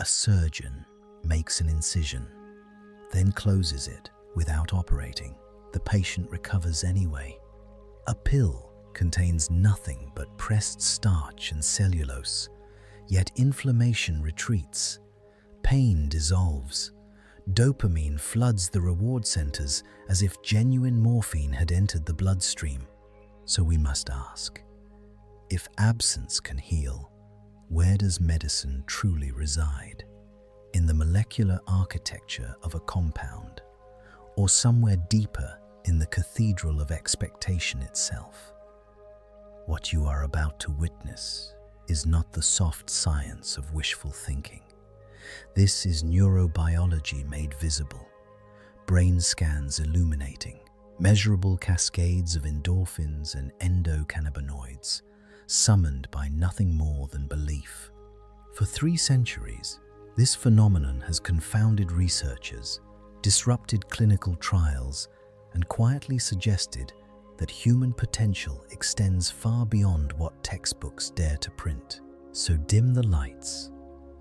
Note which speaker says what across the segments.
Speaker 1: A surgeon makes an incision, then closes it without operating. The patient recovers anyway. A pill contains nothing but pressed starch and cellulose, yet inflammation retreats, pain dissolves, dopamine floods the reward centers as if genuine morphine had entered the bloodstream. So we must ask, if absence can heal, where does medicine truly reside? In the molecular architecture of a compound, or somewhere deeper in the cathedral of expectation itself? What you are about to witness is not the soft science of wishful thinking. This is neurobiology made visible, brain scans illuminating, measurable cascades of endorphins and endocannabinoids, summoned by nothing more than belief. For 3 centuries, this phenomenon has confounded researchers, disrupted clinical trials, and quietly suggested that human potential extends far beyond what textbooks dare to print. So dim the lights,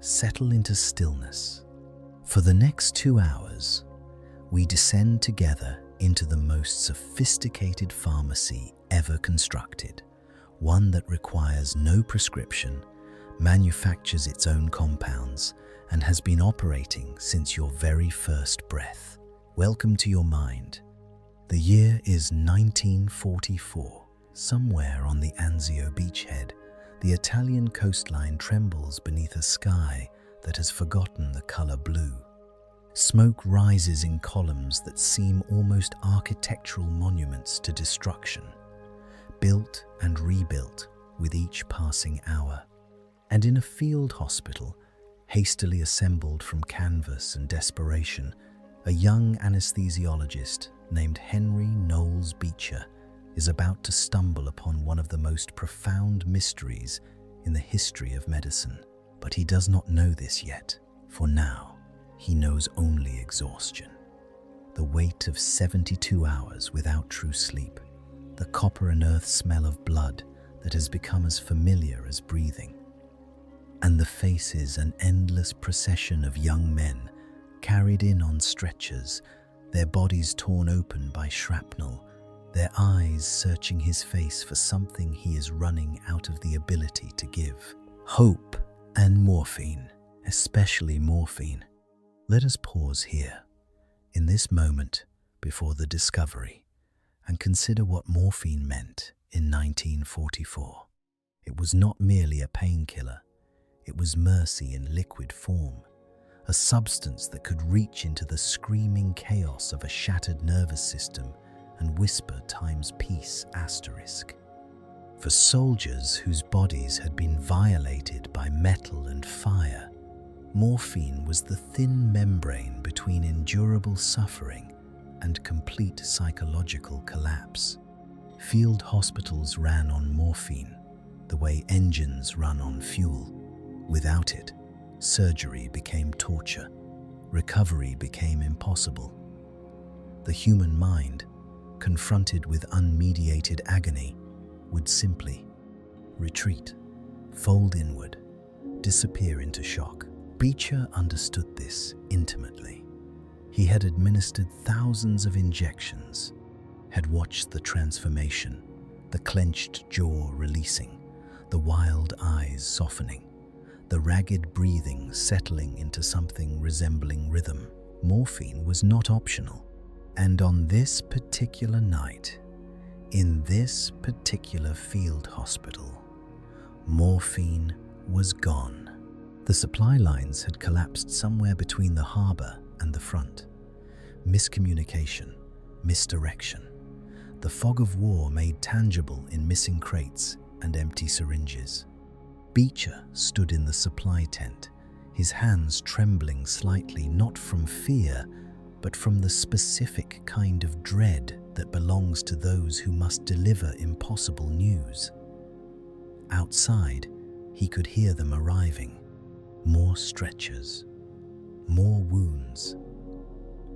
Speaker 1: settle into stillness. For the next 2 hours, we descend together into the most sophisticated pharmacy ever constructed, one that requires no prescription, manufactures its own compounds, and has been operating since your very first breath. Welcome to your mind. The year is 1944. Somewhere on the Anzio beachhead, the Italian coastline trembles beneath a sky that has forgotten the color blue. Smoke rises in columns that seem almost architectural monuments to destruction, built and rebuilt with each passing hour. And in a field hospital, hastily assembled from canvas and desperation, a young anesthesiologist named Henry Knowles Beecher is about to stumble upon one of the most profound mysteries in the history of medicine. But he does not know this yet, for now he knows only exhaustion. The weight of 72 hours without true sleep, the copper and earth smell of blood that has become as familiar as breathing, and the faces an endless procession of young men carried in on stretchers, their bodies torn open by shrapnel, their eyes searching his face for something he is running out of the ability to give. Hope and morphine, especially morphine. Let us pause here, in this moment before the discovery, and consider what morphine meant in 1944. It was not merely a painkiller. It was mercy in liquid form, a substance that could reach into the screaming chaos of a shattered nervous system and whisper time's peace asterisk. For soldiers whose bodies had been violated by metal and fire, morphine was the thin membrane between endurable suffering and complete psychological collapse. Field hospitals ran on morphine, the way engines run on fuel. Without it, surgery became torture. Recovery became impossible. The human mind, confronted with unmediated agony, would simply retreat, fold inward, disappear into shock. Beecher understood this intimately. He had administered thousands of injections, had watched the transformation, the clenched jaw releasing, the wild eyes softening, the ragged breathing settling into something resembling rhythm. Morphine was not optional. And on this particular night, in this particular field hospital, morphine was gone. The supply lines had collapsed somewhere between the harbor and the front. Miscommunication, misdirection. The fog of war made tangible in missing crates and empty syringes. Beecher stood in the supply tent, his hands trembling slightly, not from fear, but from the specific kind of dread that belongs to those who must deliver impossible news. Outside, he could hear them arriving. More stretchers, more wounds,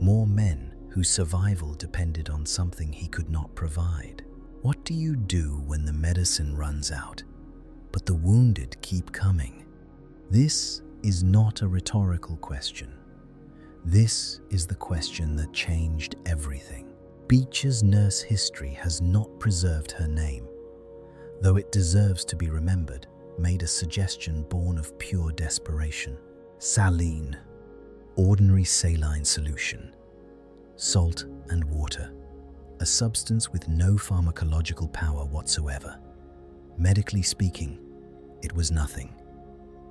Speaker 1: more men whose survival depended on something he could not provide. What do you do when the medicine runs out, but the wounded keep coming? This is not a rhetorical question. This is the question that changed everything. Beecher's nurse history has not preserved her name, though it deserves to be remembered, made a suggestion born of pure desperation. Saline, ordinary saline solution, salt and water, a substance with no pharmacological power whatsoever. Medically speaking, it was nothing.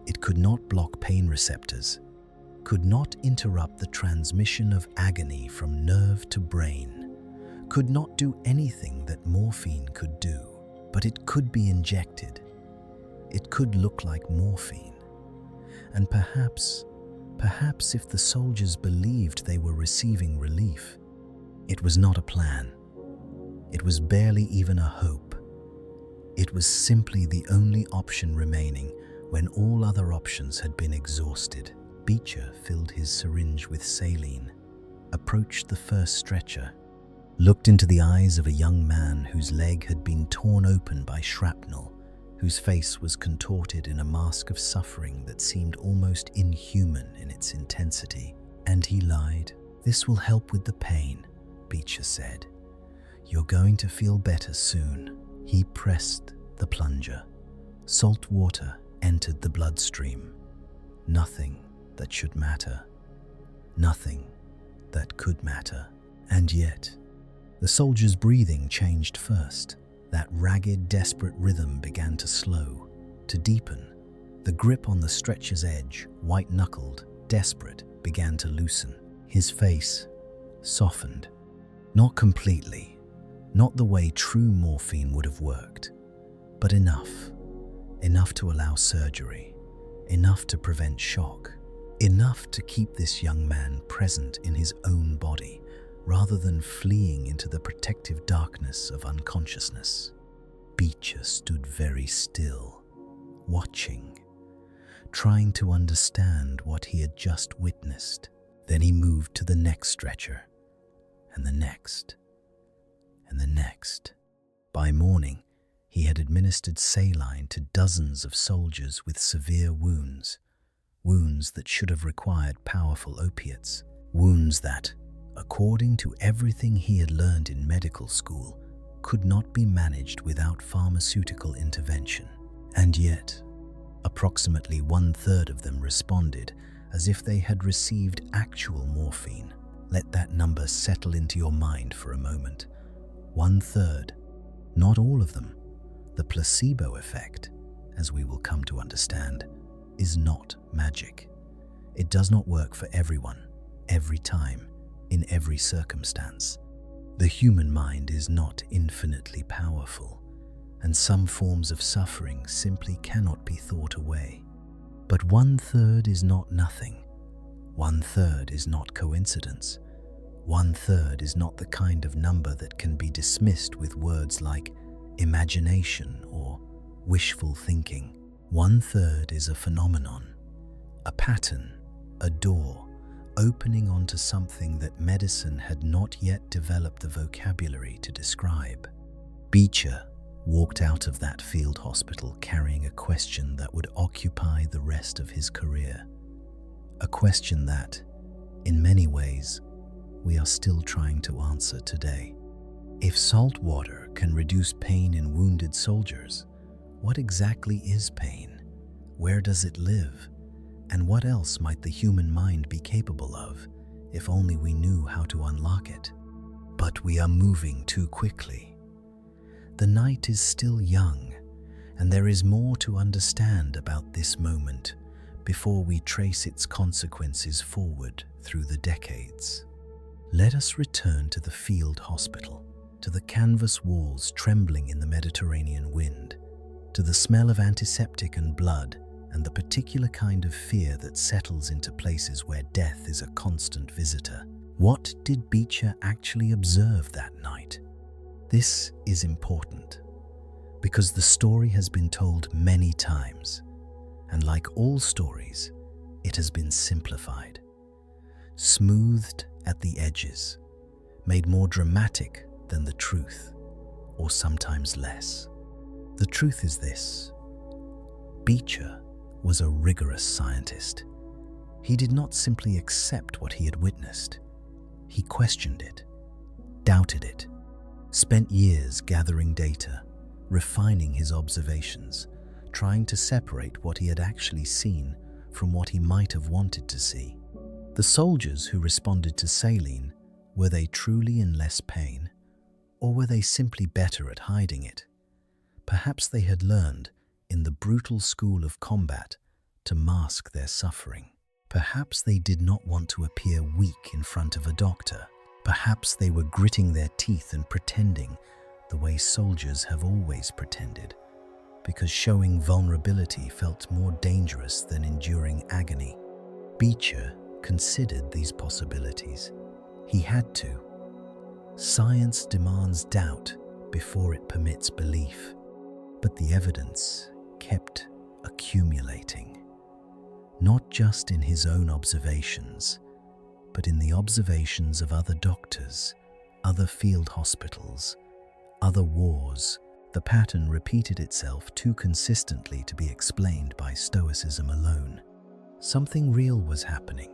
Speaker 1: It could not block pain receptors, could not interrupt the transmission of agony from nerve to brain, could not do anything that morphine could do, but it could be injected. It could look like morphine. And perhaps if the soldiers believed they were receiving relief, it was not a plan. It was barely even a hope. It was simply the only option remaining when all other options had been exhausted. Beecher filled his syringe with saline, approached the first stretcher, looked into the eyes of a young man whose leg had been torn open by shrapnel, whose face was contorted in a mask of suffering that seemed almost inhuman in its intensity. And he lied. "This will help with the pain," Beecher said. "You're going to feel better soon." He pressed the plunger. Salt water entered the bloodstream. Nothing that should matter. Nothing that could matter. And yet, the soldier's breathing changed first. That ragged, desperate rhythm began to slow, to deepen. The grip on the stretcher's edge, white-knuckled, desperate, began to loosen. His face softened. Not completely, not the way true morphine would have worked, but enough to allow surgery, enough to prevent shock, enough to keep this young man present in his own body, rather than fleeing into the protective darkness of unconsciousness. Beecher stood very still, watching, trying to understand what he had just witnessed. Then he moved to the next stretcher, and the next, and the next. By morning, he had administered saline to dozens of soldiers with severe wounds, wounds that should have required powerful opiates, wounds that, according to everything he had learned in medical school, could not be managed without pharmaceutical intervention. And yet, approximately 1/3 of them responded as if they had received actual morphine. Let that number settle into your mind for a moment. 1/3, not all of them. The placebo effect, as we will come to understand, is not magic. It does not work for everyone, every time, in every circumstance. The human mind is not infinitely powerful, and some forms of suffering simply cannot be thought away. But 1/3 is not nothing. 1/3 is not coincidence. 1/3 is not the kind of number that can be dismissed with words like imagination or wishful thinking. 1/3 is a phenomenon, a pattern, a door, opening onto something that medicine had not yet developed the vocabulary to describe. Beecher walked out of that field hospital carrying a question that would occupy the rest of his career. A question that, in many ways, we are still trying to answer today. If salt water can reduce pain in wounded soldiers, what exactly is pain? Where does it live? And what else might the human mind be capable of if only we knew how to unlock it? But we are moving too quickly. The night is still young, and there is more to understand about this moment before we trace its consequences forward through the decades. Let us return to the field hospital, to the canvas walls trembling in the Mediterranean wind, to the smell of antiseptic and blood, and the particular kind of fear that settles into places where death is a constant visitor. What did Beecher actually observe that night? This is important, because the story has been told many times, and like all stories, it has been simplified, smoothed at the edges, made more dramatic than the truth, or sometimes less. The truth is this: Beecher was a rigorous scientist. He did not simply accept what he had witnessed. He questioned it, doubted it, spent years gathering data, refining his observations, trying to separate what he had actually seen from what he might have wanted to see. The soldiers who responded to saline, were they truly in less pain, or were they simply better at hiding it? Perhaps they had learned, in the brutal school of combat, to mask their suffering. Perhaps they did not want to appear weak in front of a doctor. Perhaps they were gritting their teeth and pretending the way soldiers have always pretended, because showing vulnerability felt more dangerous than enduring agony. Beecher considered these possibilities. He had to. Science demands doubt before it permits belief. But the evidence kept accumulating, not just in his own observations, but in the observations of other doctors, other field hospitals, other wars. The pattern repeated itself too consistently to be explained by stoicism alone. Something real was happening,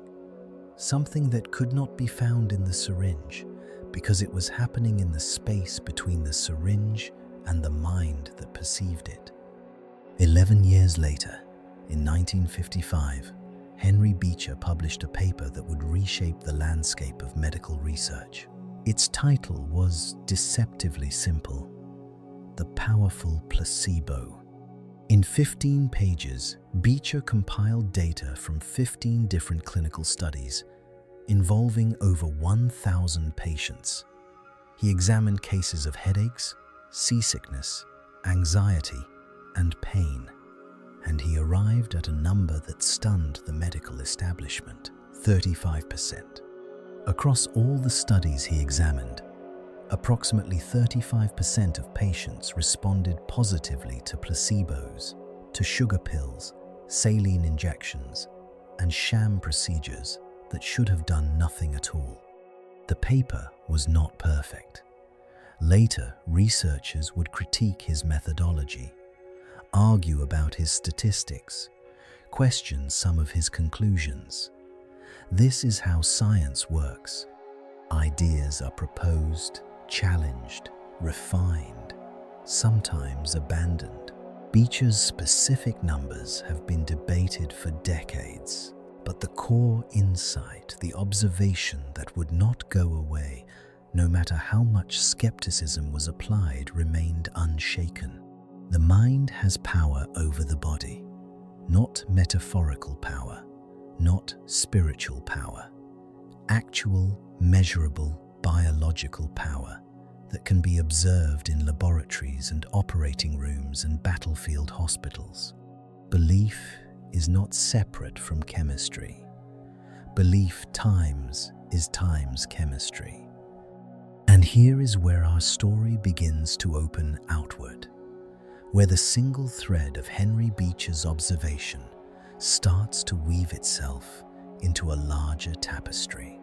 Speaker 1: something that could not be found in the syringe, because it was happening in the space between the syringe and the mind that perceived it. 11 years later, in 1955, Henry Beecher published a paper that would reshape the landscape of medical research. Its title was deceptively simple: The Powerful Placebo. In 15 pages, Beecher compiled data from 15 different clinical studies involving over 1,000 patients. He examined cases of headaches, seasickness, anxiety, and pain, and he arrived at a number that stunned the medical establishment: 35%. Across all the studies he examined, approximately 35% of patients responded positively to placebos, to sugar pills, saline injections, and sham procedures that should have done nothing at all. The paper was not perfect. Later, researchers would critique his methodology, argue about his statistics, question some of his conclusions. This is how science works. Ideas are proposed, challenged, refined, sometimes abandoned. Beecher's specific numbers have been debated for decades, but the core insight, the observation that would not go away, no matter how much skepticism was applied, remained unshaken. The mind has power over the body, not metaphorical power, not spiritual power, actual, measurable, biological power that can be observed in laboratories and operating rooms and battlefield hospitals. Belief is not separate from chemistry. Belief times is times chemistry. And here is where our story begins to open outward, where the single thread of Henry Beecher's observation starts to weave itself into a larger tapestry.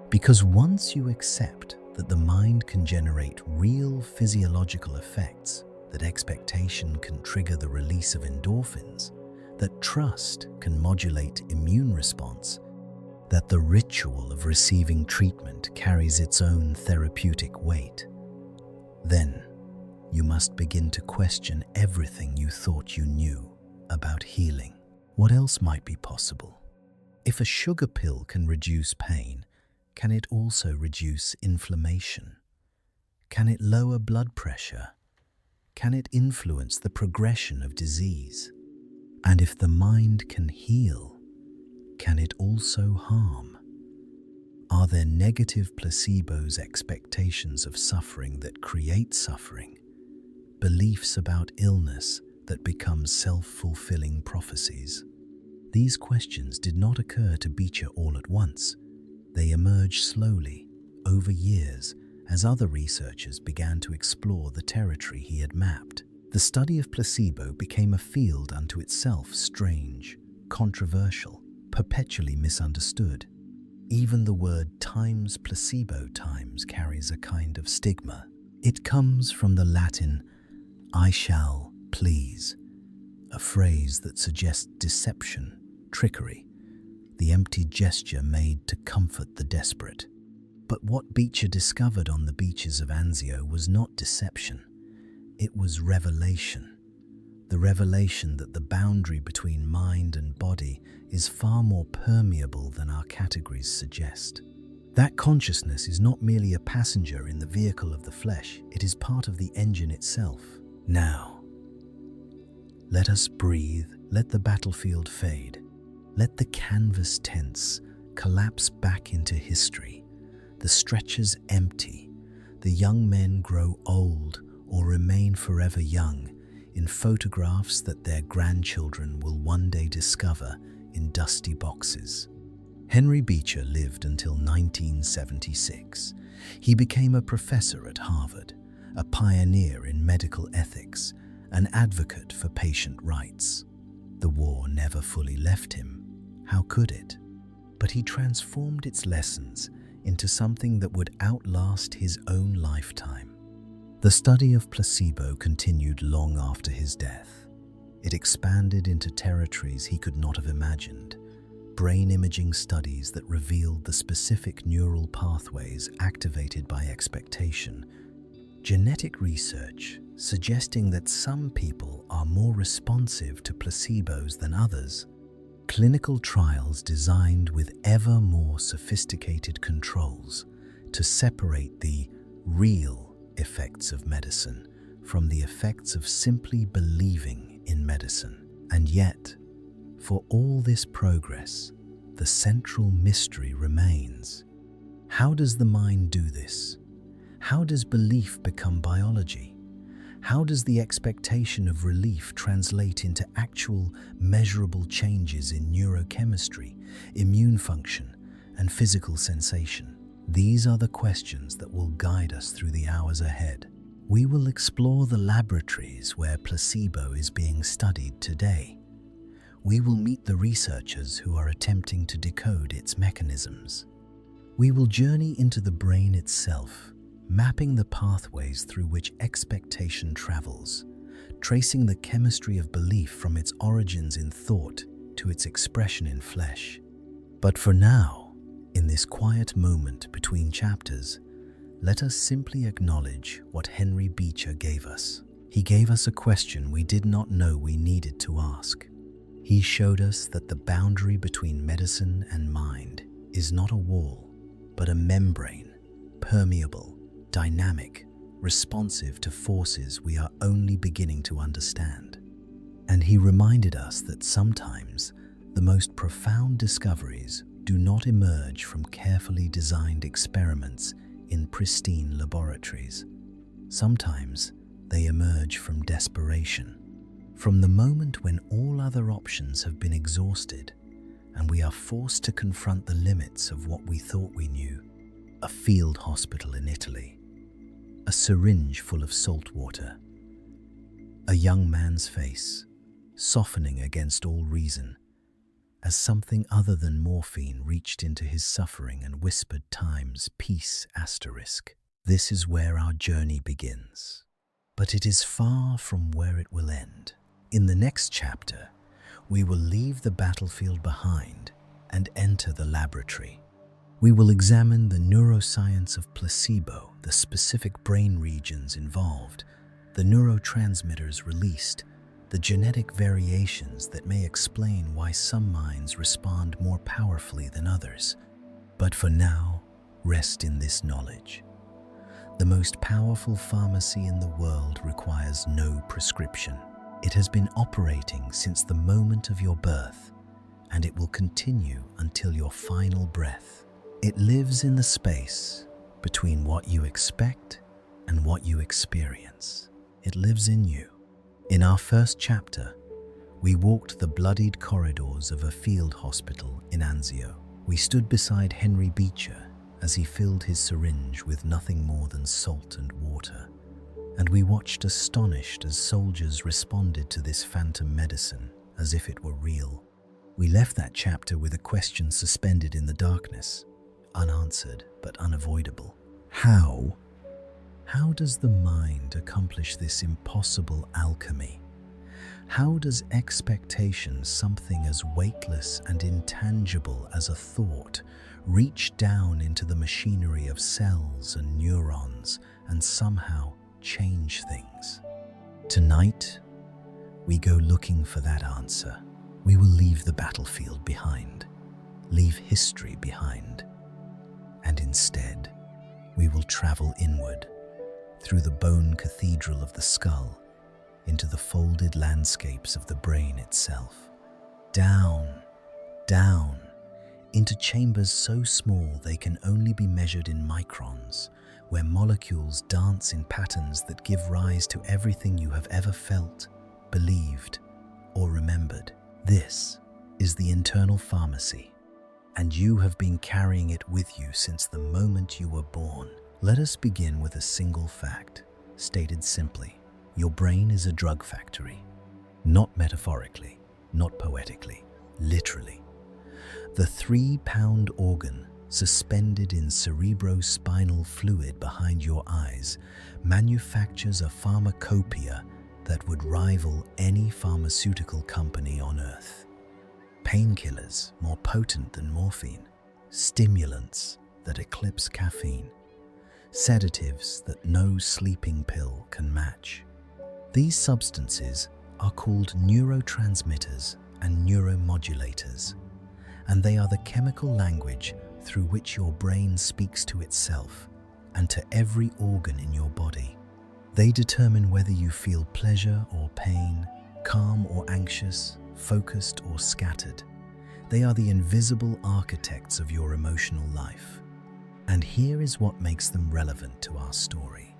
Speaker 1: Because once you accept that the mind can generate real physiological effects, that expectation can trigger the release of endorphins, that trust can modulate immune response, that the ritual of receiving treatment carries its own therapeutic weight, then you must begin to question everything you thought you knew about healing. What else might be possible? If a sugar pill can reduce pain, can it also reduce inflammation? Can it lower blood pressure? Can it influence the progression of disease? And if the mind can heal, can it also harm? Are there negative placebos, expectations of suffering that create suffering, beliefs about illness that become self-fulfilling prophecies? These questions did not occur to Beecher all at once. They emerged slowly, over years, as other researchers began to explore the territory he had mapped. The study of placebo became a field unto itself, strange, controversial, perpetually misunderstood. Even the word times placebo times carries a kind of stigma. It comes from the Latin I shall please, a phrase that suggests deception, trickery, the empty gesture made to comfort the desperate. But what Beecher discovered on the beaches of Anzio was not deception. It was revelation. The revelation that the boundary between mind and body is far more permeable than our categories suggest. That consciousness is not merely a passenger in the vehicle of the flesh, it is part of the engine itself. Now, let us breathe, let the battlefield fade, let the canvas tense, collapse back into history. The stretchers empty, the young men grow old or remain forever young in photographs that their grandchildren will one day discover in dusty boxes. Henry Beecher lived until 1976. He became a professor at Harvard, a pioneer in medical ethics, an advocate for patient rights. The war never fully left him. How could it? But he transformed its lessons into something that would outlast his own lifetime. The study of placebo continued long after his death. It expanded into territories he could not have imagined. Brain imaging studies that revealed the specific neural pathways activated by expectation. Genetic research suggesting that some people are more responsive to placebos than others. Clinical trials designed with ever more sophisticated controls to separate the real effects of medicine from the effects of simply believing in medicine. And yet, for all this progress, the central mystery remains. How does the mind do this? How does belief become biology? How does the expectation of relief translate into actual measurable changes in neurochemistry, immune function, and physical sensation? These are the questions that will guide us through the hours ahead. We will explore the laboratories where placebo is being studied today. We will meet the researchers who are attempting to decode its mechanisms. We will journey into the brain itself, mapping the pathways through which expectation travels, tracing the chemistry of belief from its origins in thought to its expression in flesh. But for now, in this quiet moment between chapters, let us simply acknowledge what Henry Beecher gave us. He gave us a question we did not know we needed to ask. He showed us that the boundary between medicine and mind is not a wall, but a membrane, permeable, dynamic, responsive to forces we are only beginning to understand. And he reminded us that sometimes the most profound discoveries do not emerge from carefully designed experiments in pristine laboratories. Sometimes they emerge from desperation, from the moment when all other options have been exhausted and we are forced to confront the limits of what we thought we knew. A field hospital in Italy, a syringe full of salt water, a young man's face, softening against all reason, as something other than morphine reached into his suffering and whispered times, peace asterisk. This is where our journey begins. But it is far from where it will end. In the next chapter, we will leave the battlefield behind and enter the laboratory. We will examine the neuroscience of placebo, the specific brain regions involved, the neurotransmitters released, the genetic variations that may explain why some minds respond more powerfully than others. But for now, rest in this knowledge. The most powerful pharmacy in the world requires no prescription. It has been operating since the moment of your birth, and it will continue until your final breath. It lives in the space between what you expect and what you experience. It lives in you. In our first chapter, we walked the bloodied corridors of a field hospital in Anzio. We stood beside Henry Beecher as he filled his syringe with nothing more than salt and water, and we watched astonished as soldiers responded to this phantom medicine as if it were real. We left that chapter with a question suspended in the darkness, unanswered but unavoidable. How does the mind accomplish this impossible alchemy? How does expectation, something as weightless and intangible as a thought, reach down into the machinery of cells and neurons and somehow change things? Tonight, we go looking for that answer. We will leave the battlefield behind, leave history behind, and instead, we will travel inward through the bone cathedral of the skull into the folded landscapes of the brain itself. Down, down, into chambers so small they can only be measured in microns, where molecules dance in patterns that give rise to everything you have ever felt, believed, or remembered. This is the internal pharmacy, and you have been carrying it with you since the moment you were born. Let us begin with a single fact, stated simply. Your brain is a drug factory. Not metaphorically, not poetically, literally. The 3-pound organ suspended in cerebrospinal fluid behind your eyes manufactures a pharmacopoeia that would rival any pharmaceutical company on earth. Painkillers more potent than morphine, stimulants that eclipse caffeine, sedatives that no sleeping pill can match. These substances are called neurotransmitters and neuromodulators, and they are the chemical language through which your brain speaks to itself and to every organ in your body. They determine whether you feel pleasure or pain, calm or anxious, focused or scattered. They are the invisible architects of your emotional life. And here is what makes them relevant to our story.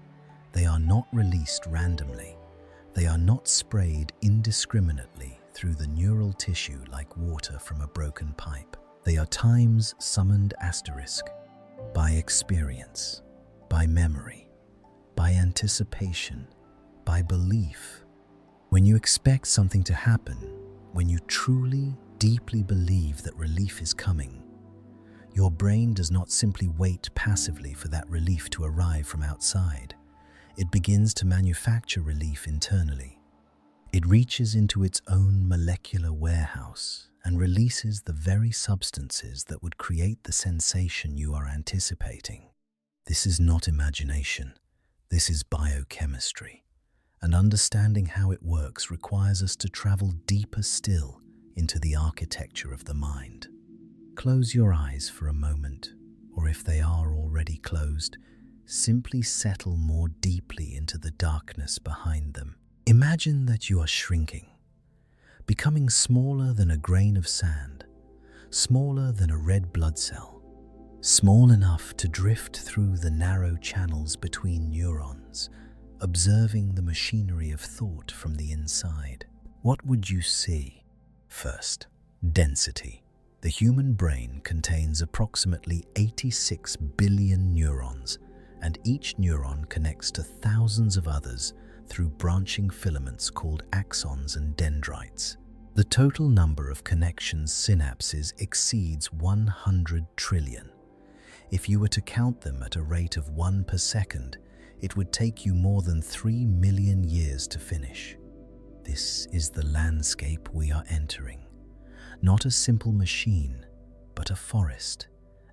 Speaker 1: They are not released randomly. They are not sprayed indiscriminately through the neural tissue like water from a broken pipe. They are times summoned asterisk, by experience, by memory, by anticipation, by belief. When you expect something to happen, when you truly, deeply believe that relief is coming, your brain does not simply wait passively for that relief to arrive from outside. It begins to manufacture relief internally. It reaches into its own molecular warehouse and releases the very substances that would create the sensation you are anticipating. This is not imagination. This is biochemistry. And understanding how it works requires us to travel deeper still into the architecture of the mind. Close your eyes for a moment, or if they are already closed, simply settle more deeply into the darkness behind them. Imagine that you are shrinking, becoming smaller than a grain of sand, smaller than a red blood cell, small enough to drift through the narrow channels between neurons, observing the machinery of thought from the inside. What would you see? First, density. The human brain contains approximately 86 billion neurons, and each neuron connects to thousands of others through branching filaments called axons and dendrites. The total number of connections synapses exceeds 100 trillion. If you were to count them at a rate of 1 per second, it would take you more than 3 million years to finish. This is the landscape we are entering. Not a simple machine, but a forest,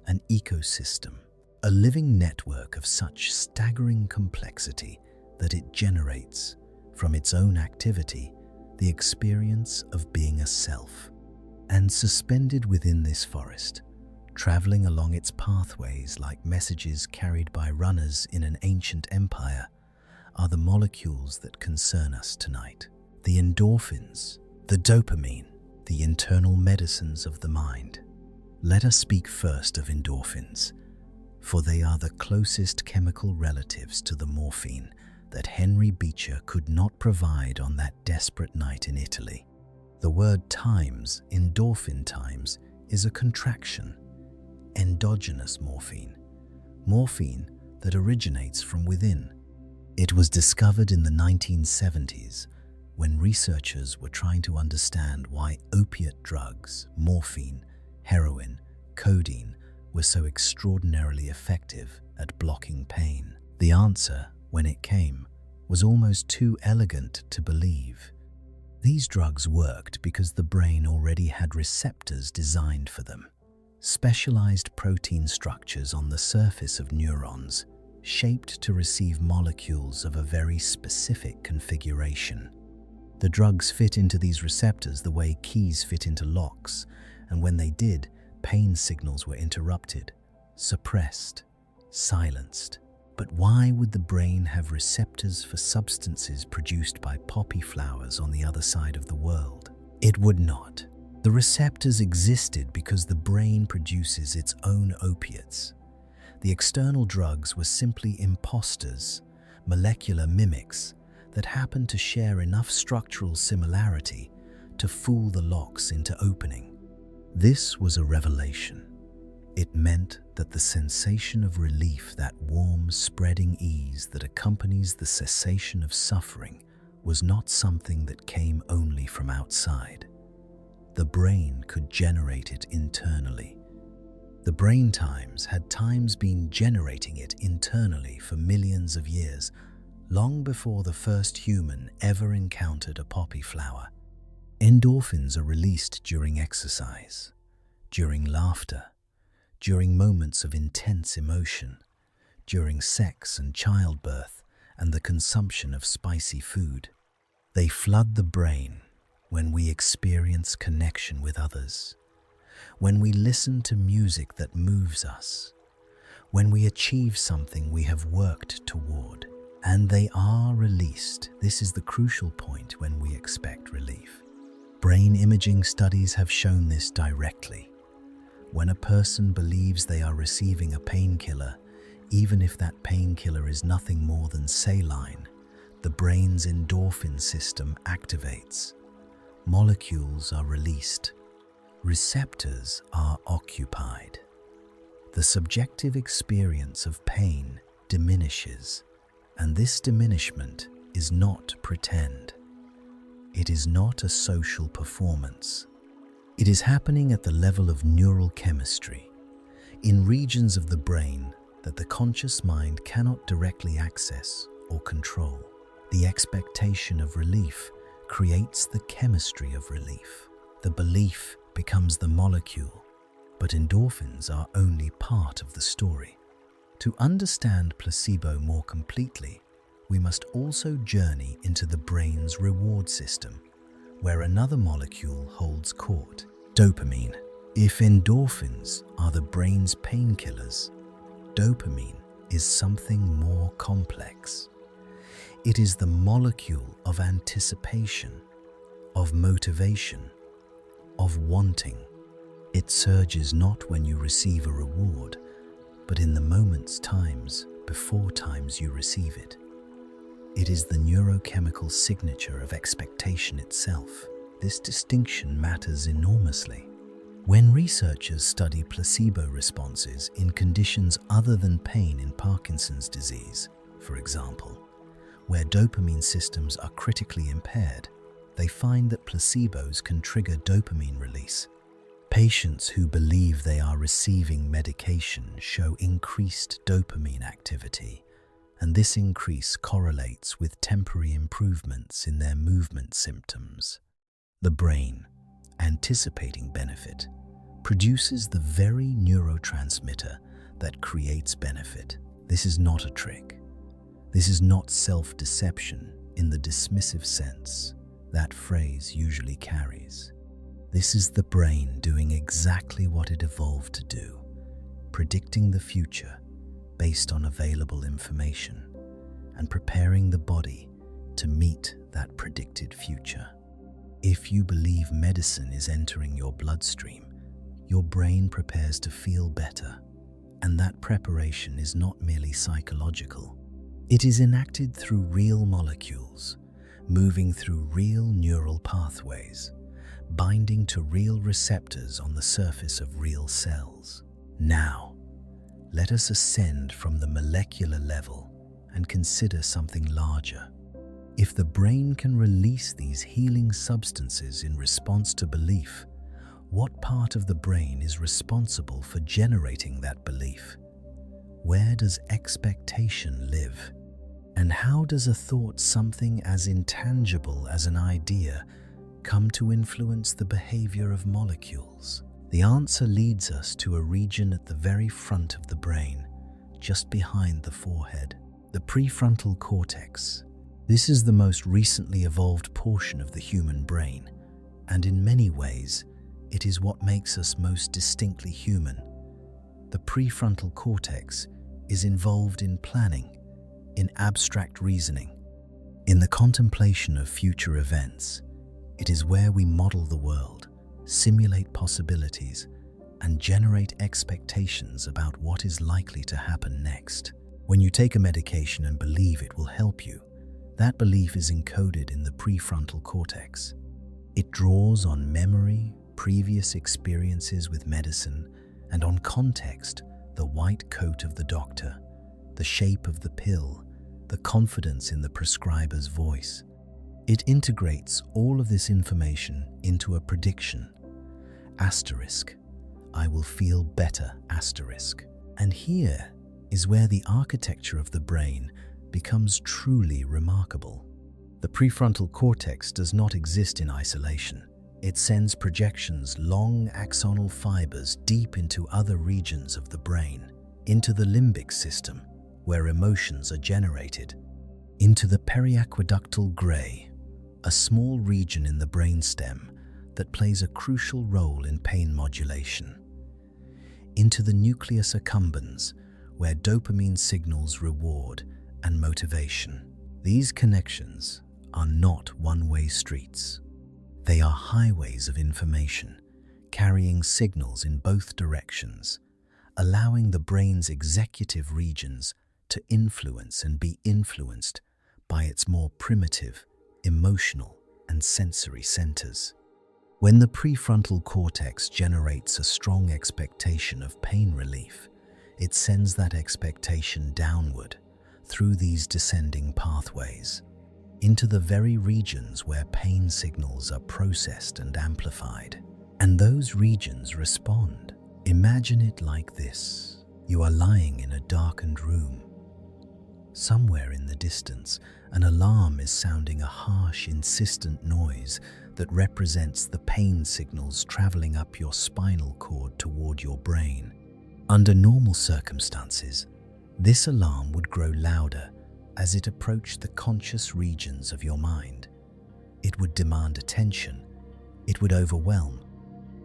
Speaker 1: an ecosystem, a living network of such staggering complexity that it generates, from its own activity, the experience of being a self. And suspended within this forest, traveling along its pathways like messages carried by runners in an ancient empire, are the molecules that concern us tonight. The endorphins, the dopamine, the internal medicines of the mind. Let us speak first of endorphins, for they are the closest chemical relatives to the morphine that Henry Beecher could not provide on that desperate night in Italy. The word times, endorphin times, is a contraction. Endogenous morphine, morphine that originates from within. It was discovered in the 1970s when researchers were trying to understand why opiate drugs, morphine, heroin, codeine, were so extraordinarily effective at blocking pain. The answer, when it came, was almost too elegant to believe. These drugs worked because the brain already had receptors designed for them, specialized protein structures on the surface of neurons, shaped to receive molecules of a very specific configuration. The drugs fit into these receptors the way keys fit into locks, and when they did, pain signals were interrupted, suppressed, silenced. But why would the brain have receptors for substances produced by poppy flowers on the other side of the world? It would not. The receptors existed because the brain produces its own opiates. The external drugs were simply imposters, molecular mimics that happened to share enough structural similarity to fool the locks into opening. This was a revelation. It meant that the sensation of relief, that warm, spreading ease that accompanies the cessation of suffering, was not something that came only from outside. The brain could generate it internally. The brain had been generating it internally for millions of years, long before the first human ever encountered a poppy flower. Endorphins are released during exercise, during laughter, during moments of intense emotion, during sex and childbirth and the consumption of spicy food. They flood the brain when we experience connection with others, when we listen to music that moves us, when we achieve something we have worked toward, and they are released. This is the crucial point when we expect relief. Brain imaging studies have shown this directly. When a person believes they are receiving a painkiller, even if that painkiller is nothing more than saline, the brain's endorphin system activates. Molecules are released. Receptors are occupied. The subjective experience of pain diminishes, and this diminishment is not pretend. It is not a social performance. It is happening at the level of neural chemistry, in regions of the brain that the conscious mind cannot directly access or control. The expectation of relief creates the chemistry of relief. The belief becomes the molecule, but endorphins are only part of the story. To understand placebo more completely, we must also journey into the brain's reward system, where another molecule holds court, dopamine. If endorphins are the brain's painkillers, dopamine is something more complex. It is the molecule of anticipation, of motivation, of wanting. It surges not when you receive a reward, but in the moments, times, before times you receive it. It is the neurochemical signature of expectation itself. This distinction matters enormously. When researchers study placebo responses in conditions other than pain in Parkinson's disease, for example, where dopamine systems are critically impaired, they find that placebos can trigger dopamine release. Patients who believe they are receiving medication show increased dopamine activity, and this increase correlates with temporary improvements in their movement symptoms. The brain, anticipating benefit, produces the very neurotransmitter that creates benefit. This is not a trick. This is not self-deception in the dismissive sense that phrase usually carries. This is the brain doing exactly what it evolved to do, predicting the future based on available information and preparing the body to meet that predicted future. If you believe medicine is entering your bloodstream, your brain prepares to feel better, and that preparation is not merely psychological. It is enacted through real molecules, moving through real neural pathways, binding to real receptors on the surface of real cells. Now, let us ascend from the molecular level and consider something larger. If the brain can release these healing substances in response to belief, what part of the brain is responsible for generating that belief? Where does expectation live? And how does a thought, something as intangible as an idea, come to influence the behavior of molecules? The answer leads us to a region at the very front of the brain, just behind the forehead, the prefrontal cortex. This is the most recently evolved portion of the human brain, and in many ways, it is what makes us most distinctly human. The prefrontal cortex is involved in planning, in abstract reasoning, in the contemplation of future events. It is where we model the world, simulate possibilities, and generate expectations about what is likely to happen next. When you take a medication and believe it will help you, that belief is encoded in the prefrontal cortex. It draws on memory, previous experiences with medicine, and on context, the white coat of the doctor, the shape of the pill, the confidence in the prescriber's voice. It integrates all of this information into a prediction. Asterisk, I will feel better, asterisk. And here is where the architecture of the brain becomes truly remarkable. The prefrontal cortex does not exist in isolation. It sends projections, long axonal fibers, deep into other regions of the brain, into the limbic system, where emotions are generated, into the periaqueductal gray, a small region in the brainstem that plays a crucial role in pain modulation, into the nucleus accumbens, where dopamine signals reward and motivation. These connections are not one-way streets. They are highways of information, carrying signals in both directions, allowing the brain's executive regions to influence and be influenced by its more primitive, emotional, and sensory centers. When the prefrontal cortex generates a strong expectation of pain relief, it sends that expectation downward through these descending pathways into the very regions where pain signals are processed and amplified. And those regions respond. Imagine it like this. You are lying in a darkened room. Somewhere in the distance, an alarm is sounding a harsh, insistent noise that represents the pain signals traveling up your spinal cord toward your brain. Under normal circumstances, this alarm would grow louder as it approached the conscious regions of your mind. It would demand attention. It would overwhelm.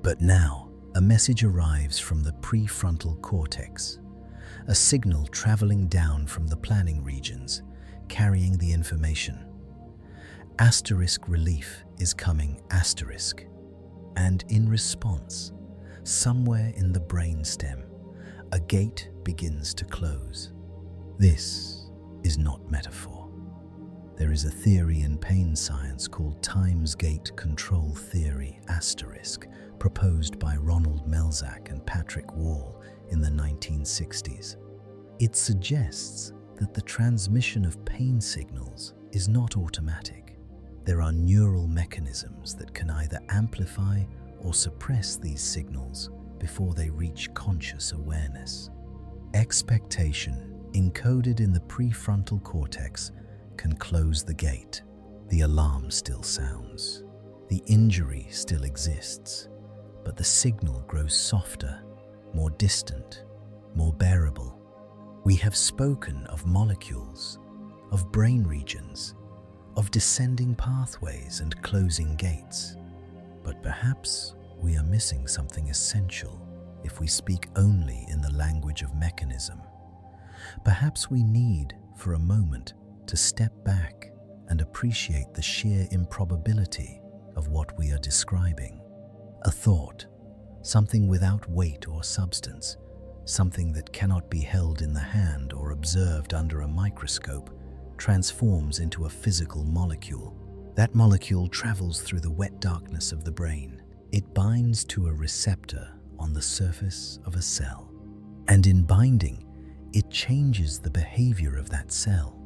Speaker 1: But now, a message arrives from the prefrontal cortex, a signal traveling down from the planning regions, carrying the information. Asterisk relief is coming, asterisk. And in response, somewhere in the brainstem, a gate begins to close. This is not metaphor. There is a theory in pain science called Times Gate Control Theory, asterisk, proposed by Ronald Melzack and Patrick Wall in the 1960s. It suggests that the transmission of pain signals is not automatic. There are neural mechanisms that can either amplify or suppress these signals before they reach conscious awareness. Expectation, encoded in the prefrontal cortex, can close the gate. The alarm still sounds. The injury still exists, but the signal grows softer, more distant, more bearable. We have spoken of molecules, of brain regions, of descending pathways and closing gates. But perhaps we are missing something essential if we speak only in the language of mechanism. Perhaps we need, for a moment, to step back and appreciate the sheer improbability of what we are describing. A thought, something without weight or substance, something that cannot be held in the hand or observed under a microscope, transforms into a physical molecule. That molecule travels through the wet darkness of the brain. It binds to a receptor on the surface of a cell. And in binding, it changes the behavior of that cell,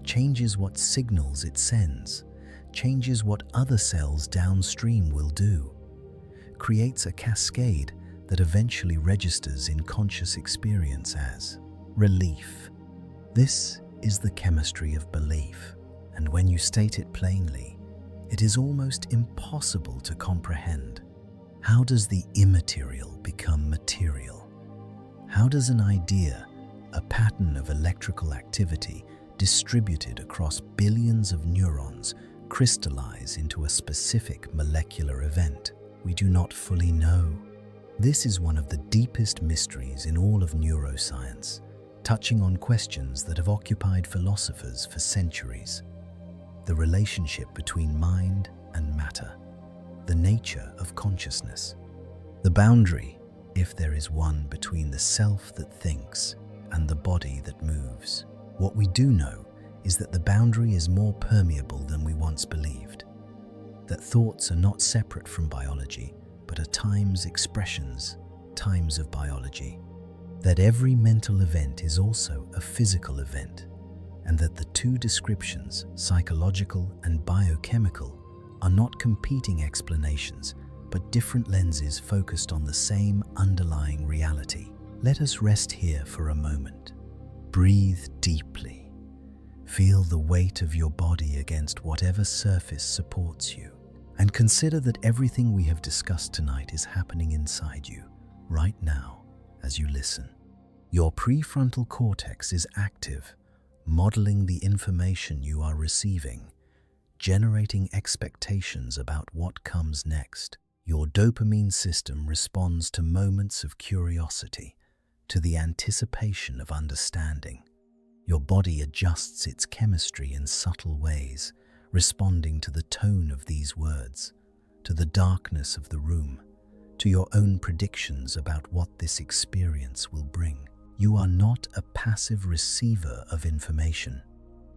Speaker 1: changes what signals it sends, changes what other cells downstream will do, creates a cascade that eventually registers in conscious experience as relief. This is the chemistry of belief, and when you state it plainly, It is almost impossible to comprehend. How does the immaterial become material? How does an idea, a pattern of electrical activity distributed across billions of neurons, crystallize into a specific molecular event? We do not fully know. This is one of the deepest mysteries in all of neuroscience, touching on questions that have occupied philosophers for centuries. The relationship between mind and matter, the nature of consciousness, the boundary, if there is one, between the self that thinks and the body that moves. What we do know is that the boundary is more permeable than we once believed, that thoughts are not separate from biology, but are times expressions, times of biology, that every mental event is also a physical event, and that the two descriptions, psychological and biochemical, are not competing explanations, but different lenses focused on the same underlying reality. Let us rest here for a moment. Breathe deeply. Feel the weight of your body against whatever surface supports you, and consider that everything we have discussed tonight is happening inside you, right now, as you listen. Your prefrontal cortex is active, modeling the information you are receiving, generating expectations about what comes next. Your dopamine system responds to moments of curiosity, to the anticipation of understanding. Your body adjusts its chemistry in subtle ways, responding to the tone of these words, to the darkness of the room, to your own predictions about what this experience will bring. You are not a passive receiver of information.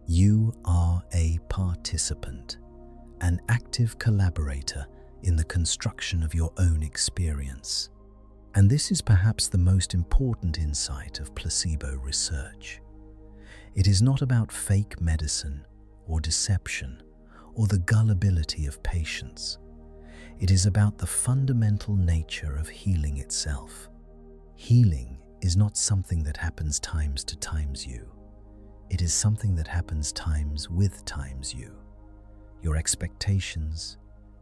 Speaker 1: You are a participant, an active collaborator in the construction of your own experience. And this is perhaps the most important insight of placebo research. It is not about fake medicine or deception or the gullibility of patients. It is about the fundamental nature of healing itself. Healing is not something that happens times to times you. It is something that happens times with times you. Your expectations,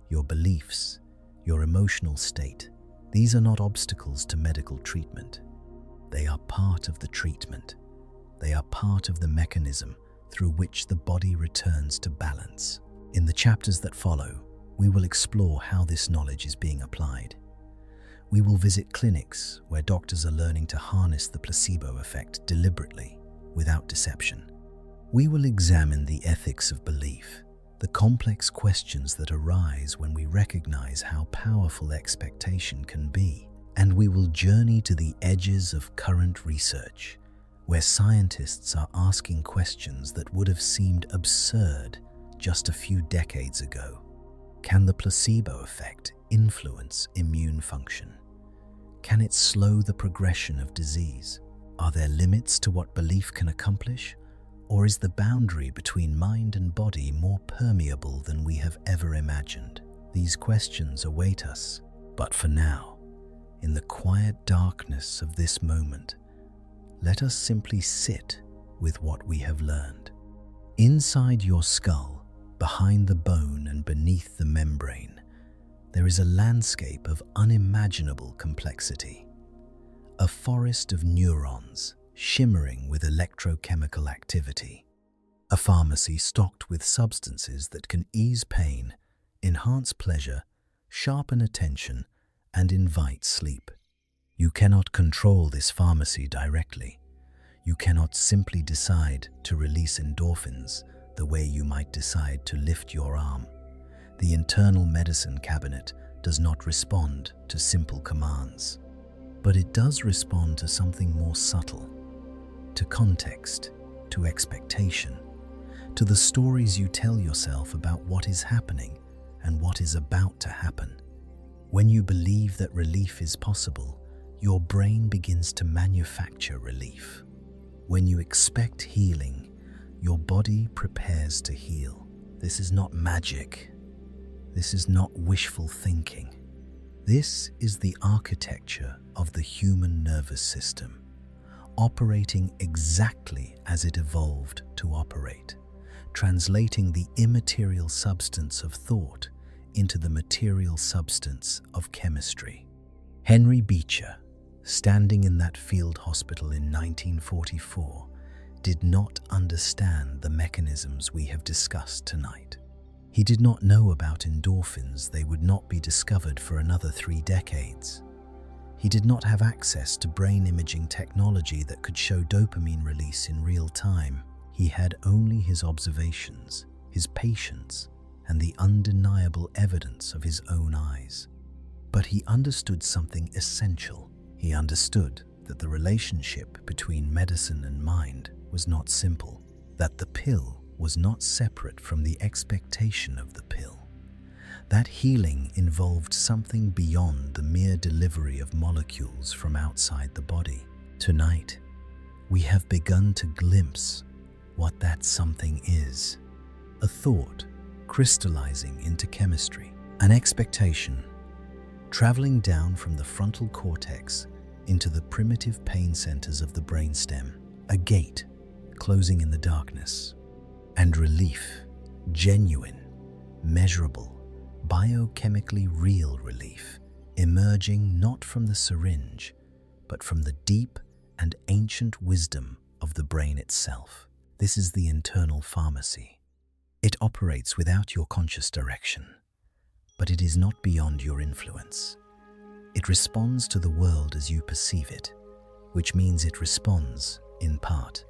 Speaker 1: your beliefs, your emotional state, these are not obstacles to medical treatment. They are part of the treatment. They are part of the mechanism through which the body returns to balance. In the chapters that follow, we will explore how this knowledge is being applied. We will visit clinics where doctors are learning to harness the placebo effect deliberately, without deception. We will examine the ethics of belief, the complex questions that arise when we recognize how powerful expectation can be. And we will journey to the edges of current research, where scientists are asking questions that would have seemed absurd just a few decades ago. Can the placebo effect influence immune function? Can it slow the progression of disease? Are there limits to what belief can accomplish? Or is the boundary between mind and body more permeable than we have ever imagined? These questions await us, but for now, in the quiet darkness of this moment, let us simply sit with what we have learned. Inside your skull, behind the bone and beneath the membrane, there is a landscape of unimaginable complexity. A forest of neurons shimmering with electrochemical activity. A pharmacy stocked with substances that can ease pain, enhance pleasure, sharpen attention, and invite sleep. You cannot control this pharmacy directly. You cannot simply decide to release endorphins the way you might decide to lift your arm. The internal medicine cabinet does not respond to simple commands, but it does respond to something more subtle, to context, to expectation, to the stories you tell yourself about what is happening and what is about to happen. When you believe that relief is possible, your brain begins to manufacture relief. When you expect healing, your body prepares to heal. This is not magic. This is not wishful thinking. This is the architecture of the human nervous system, operating exactly as it evolved to operate, translating the immaterial substance of thought into the material substance of chemistry. Henry Beecher, standing in that field hospital in 1944, did not understand the mechanisms we have discussed tonight. He did not know about endorphins. They would not be discovered for another 3 decades. He did not have access to brain imaging technology that could show dopamine release in real time. He had only his observations, his patience, and the undeniable evidence of his own eyes. But he understood something essential. He understood that the relationship between medicine and mind was not simple, that the pill was not separate from the expectation of the pill, that healing involved something beyond the mere delivery of molecules from outside the body. Tonight, we have begun to glimpse what that something is. A thought crystallizing into chemistry, an expectation traveling down from the frontal cortex into the primitive pain centers of the brainstem, a gate closing in the darkness, and relief, genuine, measurable, biochemically real relief, emerging not from the syringe, but from the deep and ancient wisdom of the brain itself. This is the internal pharmacy. It operates without your conscious direction, but it is not beyond your influence. It responds to the world as you perceive it, which means it responds, in part,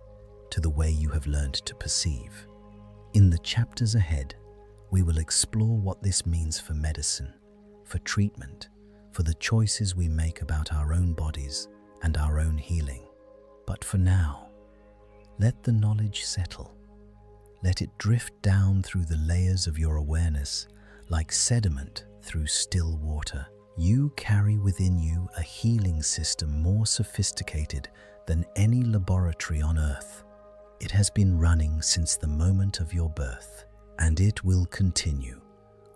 Speaker 1: to the way you have learned to perceive. In the chapters ahead, we will explore what this means for medicine, for treatment, for the choices we make about our own bodies and our own healing. But for now, let the knowledge settle. Let it drift down through the layers of your awareness like sediment through still water. You carry within you a healing system more sophisticated than any laboratory on Earth. It has been running since the moment of your birth, and it will continue,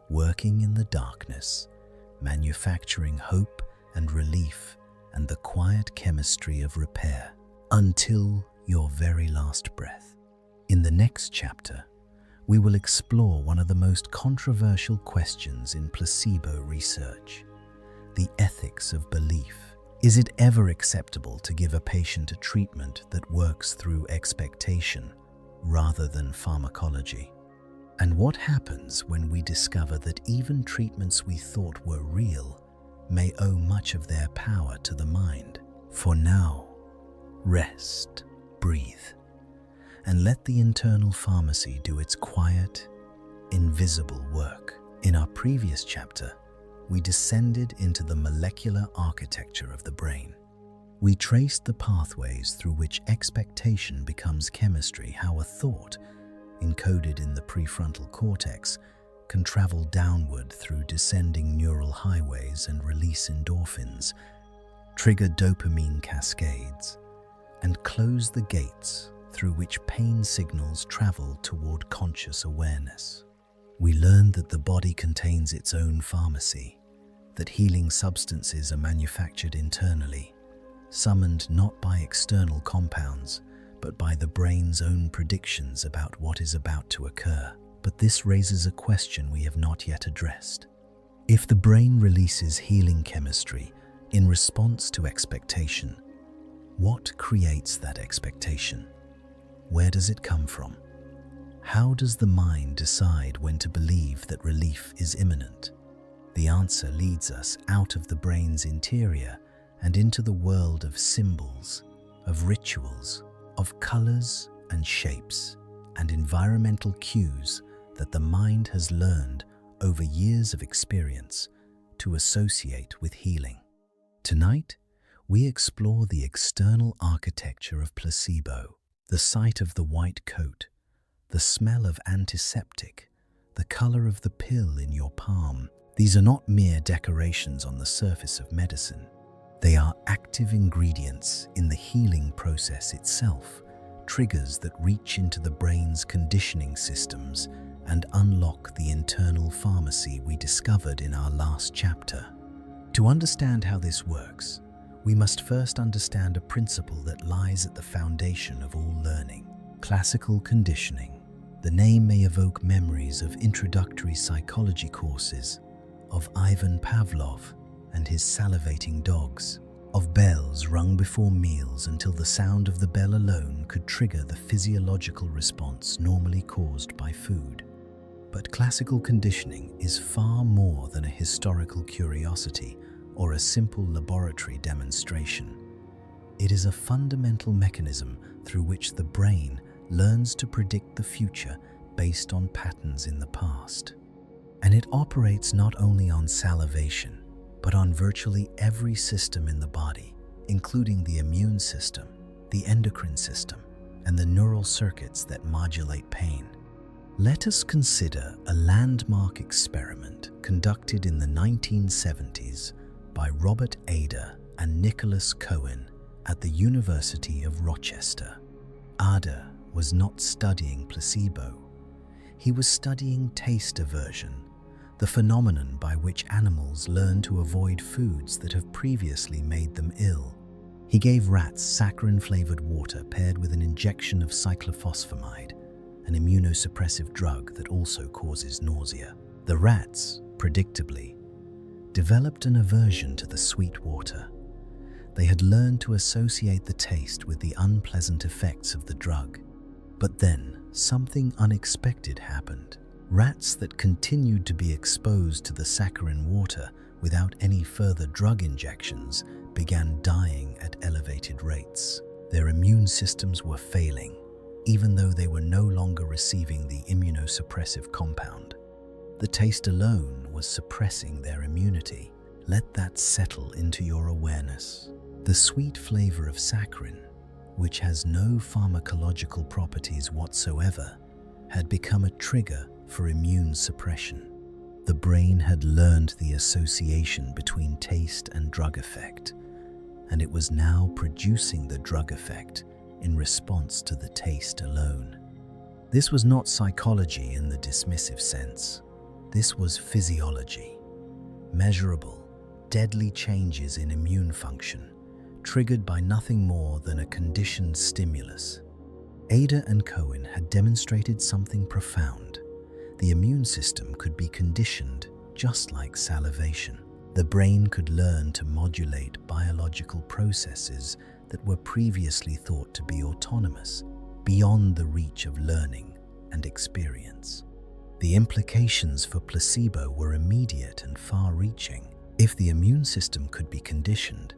Speaker 1: working in the darkness, manufacturing hope and relief and the quiet chemistry of repair until your very last breath. In the next chapter, we will explore one of the most controversial questions in placebo research: the ethics of belief. Is it ever acceptable to give a patient a treatment that works through expectation rather than pharmacology? And what happens when we discover that even treatments we thought were real may owe much of their power to the mind? For now, rest, breathe, and let the internal pharmacy do its quiet, invisible work. In our previous chapter, we descended into the molecular architecture of the brain. We traced the pathways through which expectation becomes chemistry, how a thought, encoded in the prefrontal cortex, can travel downward through descending neural highways and release endorphins, trigger dopamine cascades, and close the gates through which pain signals travel toward conscious awareness. We learned that the body contains its own pharmacy, that healing substances are manufactured internally, summoned not by external compounds, but by the brain's own predictions about what is about to occur. But this raises a question we have not yet addressed. If the brain releases healing chemistry in response to expectation, what creates that expectation? Where does it come from? How does the mind decide when to believe that relief is imminent? The answer leads us out of the brain's interior and into the world of symbols, of rituals, of colors and shapes, and environmental cues that the mind has learned over years of experience to associate with healing. Tonight, we explore the external architecture of placebo, the sight of the white coat, the smell of antiseptic, the color of the pill in your palm. These are not mere decorations on the surface of medicine. They are active ingredients in the healing process itself, triggers that reach into the brain's conditioning systems and unlock the internal pharmacy we discovered in our last chapter. To understand how this works, we must first understand a principle that lies at the foundation of all learning: classical conditioning. The name may evoke memories of introductory psychology courses, of Ivan Pavlov and his salivating dogs, of bells rung before meals until the sound of the bell alone could trigger the physiological response normally caused by food. But classical conditioning is far more than a historical curiosity or a simple laboratory demonstration. It is a fundamental mechanism through which the brain learns to predict the future based on patterns in the past. And it operates not only on salivation, but on virtually every system in the body, including the immune system, the endocrine system, and the neural circuits that modulate pain. Let us consider a landmark experiment conducted in the 1970s by Robert Ada and Nicholas Cohen at the University of Rochester. Ada was not studying placebo. He was studying taste aversion, the phenomenon by which animals learn to avoid foods that have previously made them ill. He gave rats saccharin-flavored water paired with an injection of cyclophosphamide, an immunosuppressive drug that also causes nausea. The rats, predictably, developed an aversion to the sweet water. They had learned to associate the taste with the unpleasant effects of the drug. But then, something unexpected happened. Rats that continued to be exposed to the saccharin water without any further drug injections began dying at elevated rates. Their immune systems were failing, even though they were no longer receiving the immunosuppressive compound. The taste alone was suppressing their immunity. Let that settle into your awareness. The sweet flavor of saccharin, which has no pharmacological properties whatsoever, had become a trigger for immune suppression. The brain had learned the association between taste and drug effect, and it was now producing the drug effect in response to the taste alone. This was not psychology in the dismissive sense. This was physiology. Measurable, deadly changes in immune function, triggered by nothing more than a conditioned stimulus. Ada and Cohen had demonstrated something profound. The immune system could be conditioned just like salivation. The brain could learn to modulate biological processes that were previously thought to be autonomous, beyond the reach of learning and experience. The implications for placebo were immediate and far-reaching. If the immune system could be conditioned,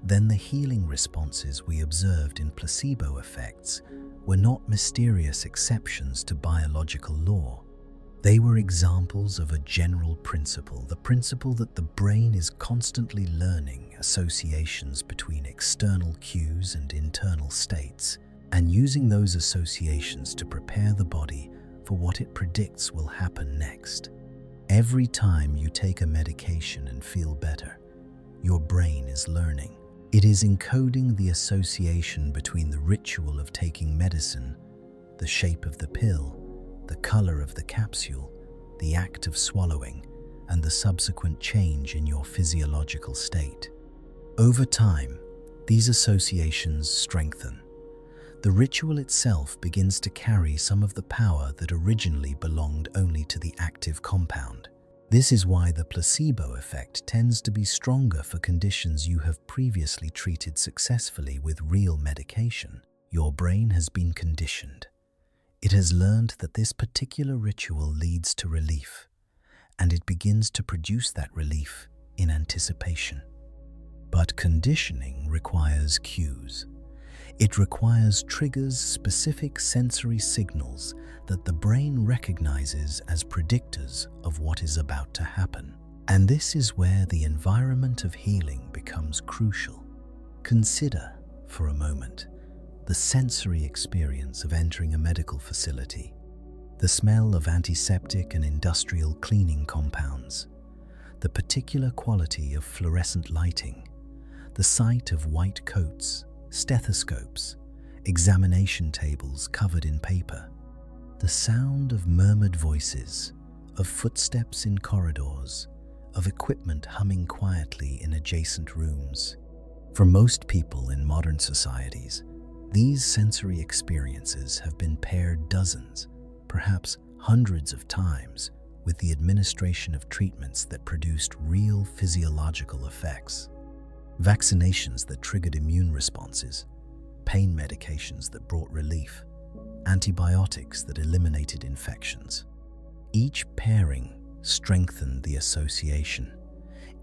Speaker 1: then the healing responses we observed in placebo effects were not mysterious exceptions to biological law. They were examples of a general principle, the principle that the brain is constantly learning associations between external cues and internal states, and using those associations to prepare the body for what it predicts will happen next. Every time you take a medication and feel better, your brain is learning. It is encoding the association between the ritual of taking medicine, the shape of the pill, the color of the capsule, the act of swallowing, and the subsequent change in your physiological state. Over time, these associations strengthen. The ritual itself begins to carry some of the power that originally belonged only to the active compound. This is why the placebo effect tends to be stronger for conditions you have previously treated successfully with real medication. Your brain has been conditioned. It has learned that this particular ritual leads to relief, and it begins to produce that relief in anticipation. But conditioning requires cues. It requires triggers, specific sensory signals that the brain recognizes as predictors of what is about to happen. And this is where the environment of healing becomes crucial. Consider, for a moment, the sensory experience of entering a medical facility, the smell of antiseptic and industrial cleaning compounds, the particular quality of fluorescent lighting, the sight of white coats, stethoscopes, examination tables covered in paper, the sound of murmured voices, of footsteps in corridors, of equipment humming quietly in adjacent rooms. For most people in modern societies, these sensory experiences have been paired dozens, perhaps hundreds of times, with the administration of treatments that produced real physiological effects. Vaccinations that triggered immune responses, pain medications that brought relief, antibiotics that eliminated infections. Each pairing strengthened the association.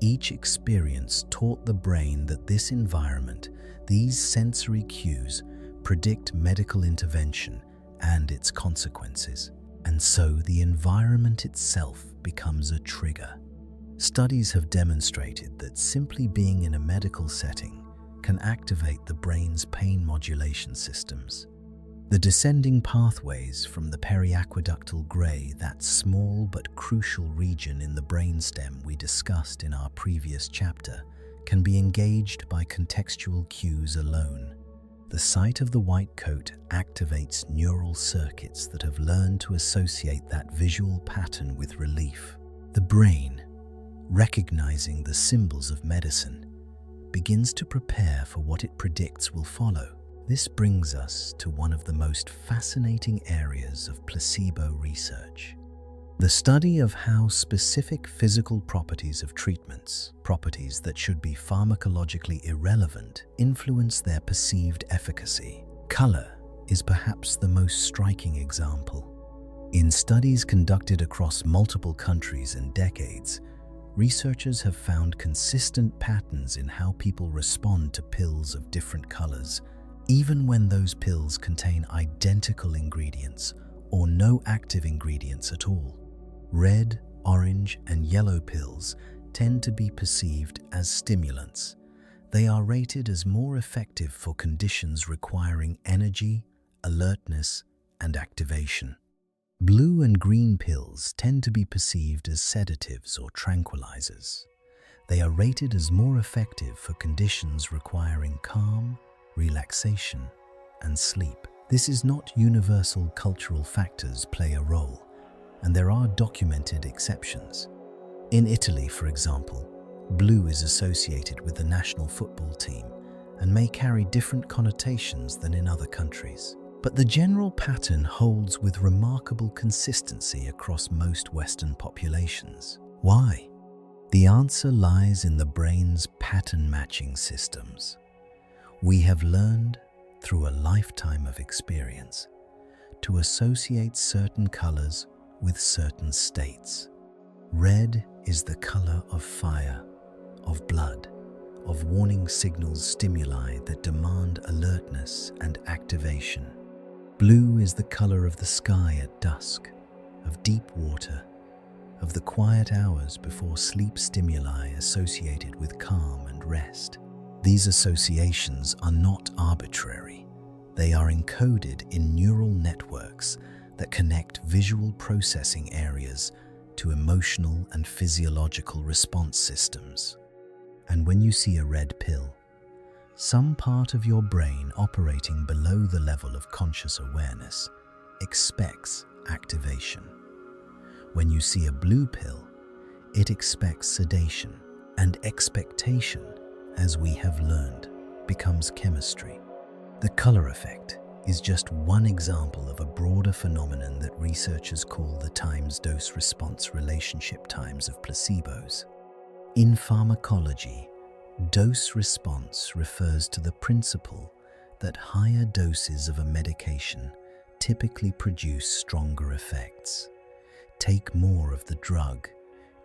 Speaker 1: Each experience taught the brain that this environment, these sensory cues, predict medical intervention and its consequences. And so the environment itself becomes a trigger. Studies have demonstrated that simply being in a medical setting can activate the brain's pain modulation systems. The descending pathways from the periaqueductal gray, that small but crucial region in the brainstem we discussed in our previous chapter, can be engaged by contextual cues alone. The sight of the white coat activates neural circuits that have learned to associate that visual pattern with relief. The brain, recognizing the symbols of medicine, begins to prepare for what it predicts will follow. This brings us to one of the most fascinating areas of placebo research: the study of how specific physical properties of treatments, properties that should be pharmacologically irrelevant, influence their perceived efficacy. Color is perhaps the most striking example. In studies conducted across multiple countries and decades, researchers have found consistent patterns in how people respond to pills of different colors, even when those pills contain identical ingredients or no active ingredients at all. Red, orange, and yellow pills tend to be perceived as stimulants. They are rated as more effective for conditions requiring energy, alertness, and activation. Blue and green pills tend to be perceived as sedatives or tranquilizers. They are rated as more effective for conditions requiring calm, relaxation, and sleep. This is not universal. Cultural factors play a role, and there are documented exceptions. In Italy, for example, blue is associated with the national football team and may carry different connotations than in other countries. But the general pattern holds with remarkable consistency across most Western populations. Why? The answer lies in the brain's pattern matching systems. We have learned, through a lifetime of experience, to associate certain colors with certain states. Red is the color of fire, of blood, of warning signals, stimuli that demand alertness and activation. Blue is the color of the sky at dusk, of deep water, of the quiet hours before sleep, stimuli associated with calm and rest. These associations are not arbitrary. They are encoded in neural networks that connect visual processing areas to emotional and physiological response systems. And when you see a red pill, some part of your brain operating below the level of conscious awareness expects activation. When you see a blue pill, it expects sedation, and expectation, as we have learned, becomes chemistry. The color effect is just one example of a broader phenomenon that researchers call the times-dose response relationship times of placebos. In pharmacology, dose response refers to the principle that higher doses of a medication typically produce stronger effects. Take more of the drug,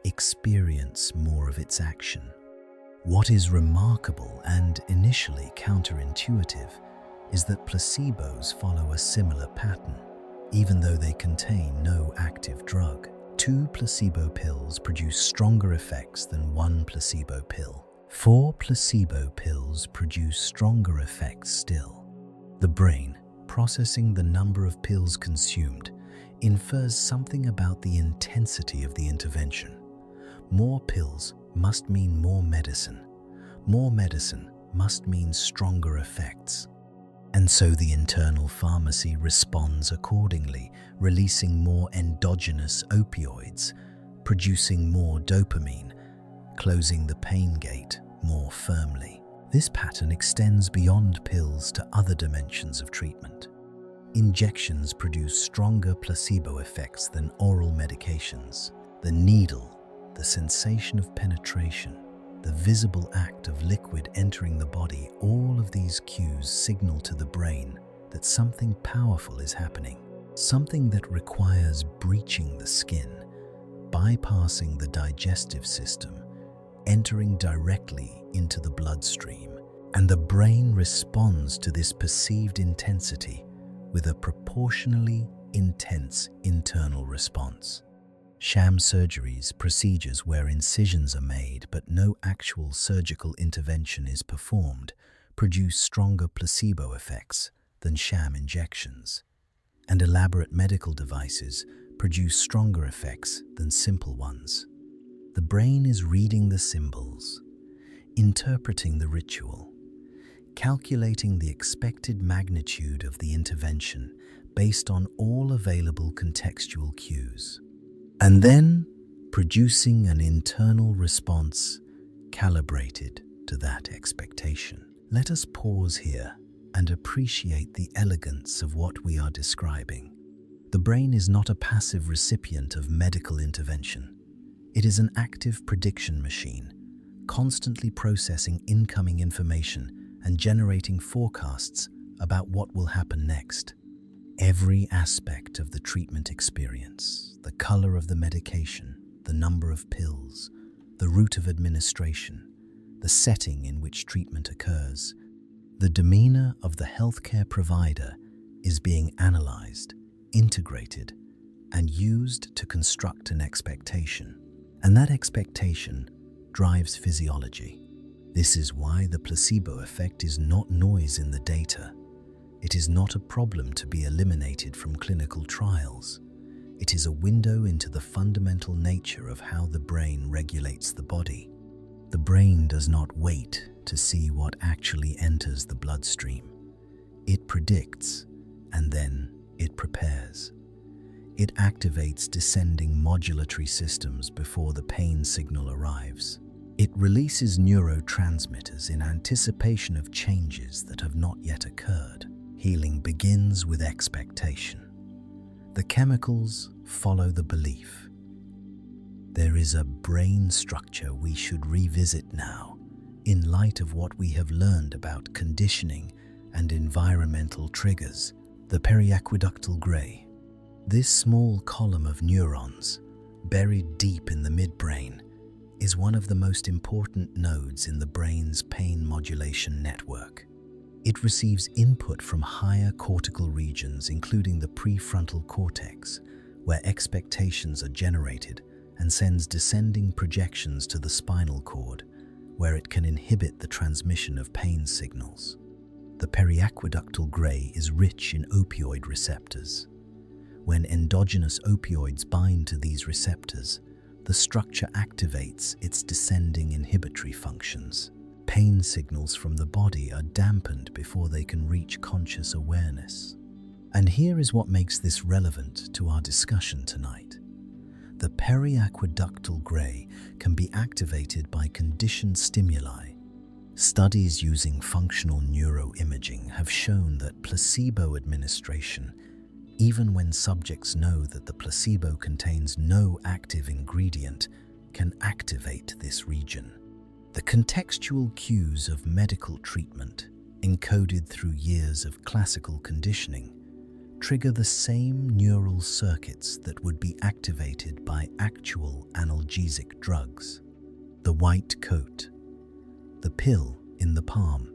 Speaker 1: experience more of its action. What is remarkable and initially counterintuitive is that placebos follow a similar pattern, even though they contain no active drug. 2 placebo pills produce stronger effects than 1 placebo pill. 4 placebo pills produce stronger effects still. The brain, processing the number of pills consumed, infers something about the intensity of the intervention. More pills must mean more medicine. More medicine must mean stronger effects. And so the internal pharmacy responds accordingly, releasing more endogenous opioids, producing more dopamine, closing the pain gate more firmly. This pattern extends beyond pills to other dimensions of treatment. Injections produce stronger placebo effects than oral medications. The needle, the sensation of penetration, the visible act of liquid entering the body, all of these cues signal to the brain that something powerful is happening, something that requires breaching the skin, bypassing the digestive system, entering directly into the bloodstream. And the brain responds to this perceived intensity with a proportionally intense internal response. Sham surgeries, procedures where incisions are made but no actual surgical intervention is performed, produce stronger placebo effects than sham injections. And elaborate medical devices produce stronger effects than simple ones. The brain is reading the symbols, interpreting the ritual, calculating the expected magnitude of the intervention based on all available contextual cues, and then producing an internal response calibrated to that expectation. Let us pause here and appreciate the elegance of what we are describing. The brain is not a passive recipient of medical intervention. It is an active prediction machine, constantly processing incoming information and generating forecasts about what will happen next. Every aspect of the treatment experience, the color of the medication, the number of pills, the route of administration, the setting in which treatment occurs, the demeanor of the healthcare provider is being analyzed, integrated, and used to construct an expectation. And that expectation drives physiology. This is why the placebo effect is not noise in the data. It is not a problem to be eliminated from clinical trials. It is a window into the fundamental nature of how the brain regulates the body. The brain does not wait to see what actually enters the bloodstream. It predicts, and then it prepares. It activates descending modulatory systems before the pain signal arrives. It releases neurotransmitters in anticipation of changes that have not yet occurred. Healing begins with expectation. The chemicals follow the belief. There is a brain structure we should revisit now, in light of what we have learned about conditioning and environmental triggers. The periaqueductal gray. This small column of neurons, buried deep in the midbrain, is one of the most important nodes in the brain's pain modulation network. It receives input from higher cortical regions, including the prefrontal cortex, where expectations are generated, and sends descending projections to the spinal cord, where it can inhibit the transmission of pain signals. The periaqueductal gray is rich in opioid receptors. When endogenous opioids bind to these receptors, the structure activates its descending inhibitory functions. Pain signals from the body are dampened before they can reach conscious awareness. And here is what makes this relevant to our discussion tonight. The periaqueductal gray can be activated by conditioned stimuli. Studies using functional neuroimaging have shown that placebo administration, even when subjects know that the placebo contains no active ingredient, can activate this region. The contextual cues of medical treatment, encoded through years of classical conditioning, trigger the same neural circuits that would be activated by actual analgesic drugs. The white coat, the pill in the palm,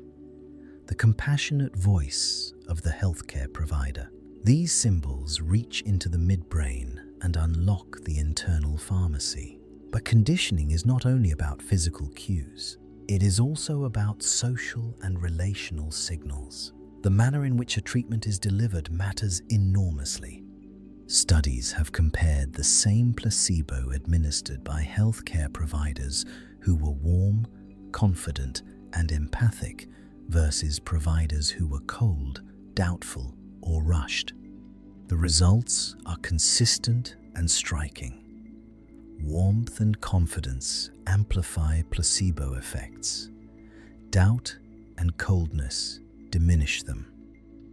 Speaker 1: the compassionate voice of the healthcare provider. These symbols reach into the midbrain and unlock the internal pharmacy. But conditioning is not only about physical cues. It is also about social and relational signals. The manner in which a treatment is delivered matters enormously. Studies have compared the same placebo administered by healthcare providers who were warm, confident, and empathic versus providers who were cold, doubtful, or rushed. The results are consistent and striking. Warmth and confidence amplify placebo effects. Doubt and coldness diminish them.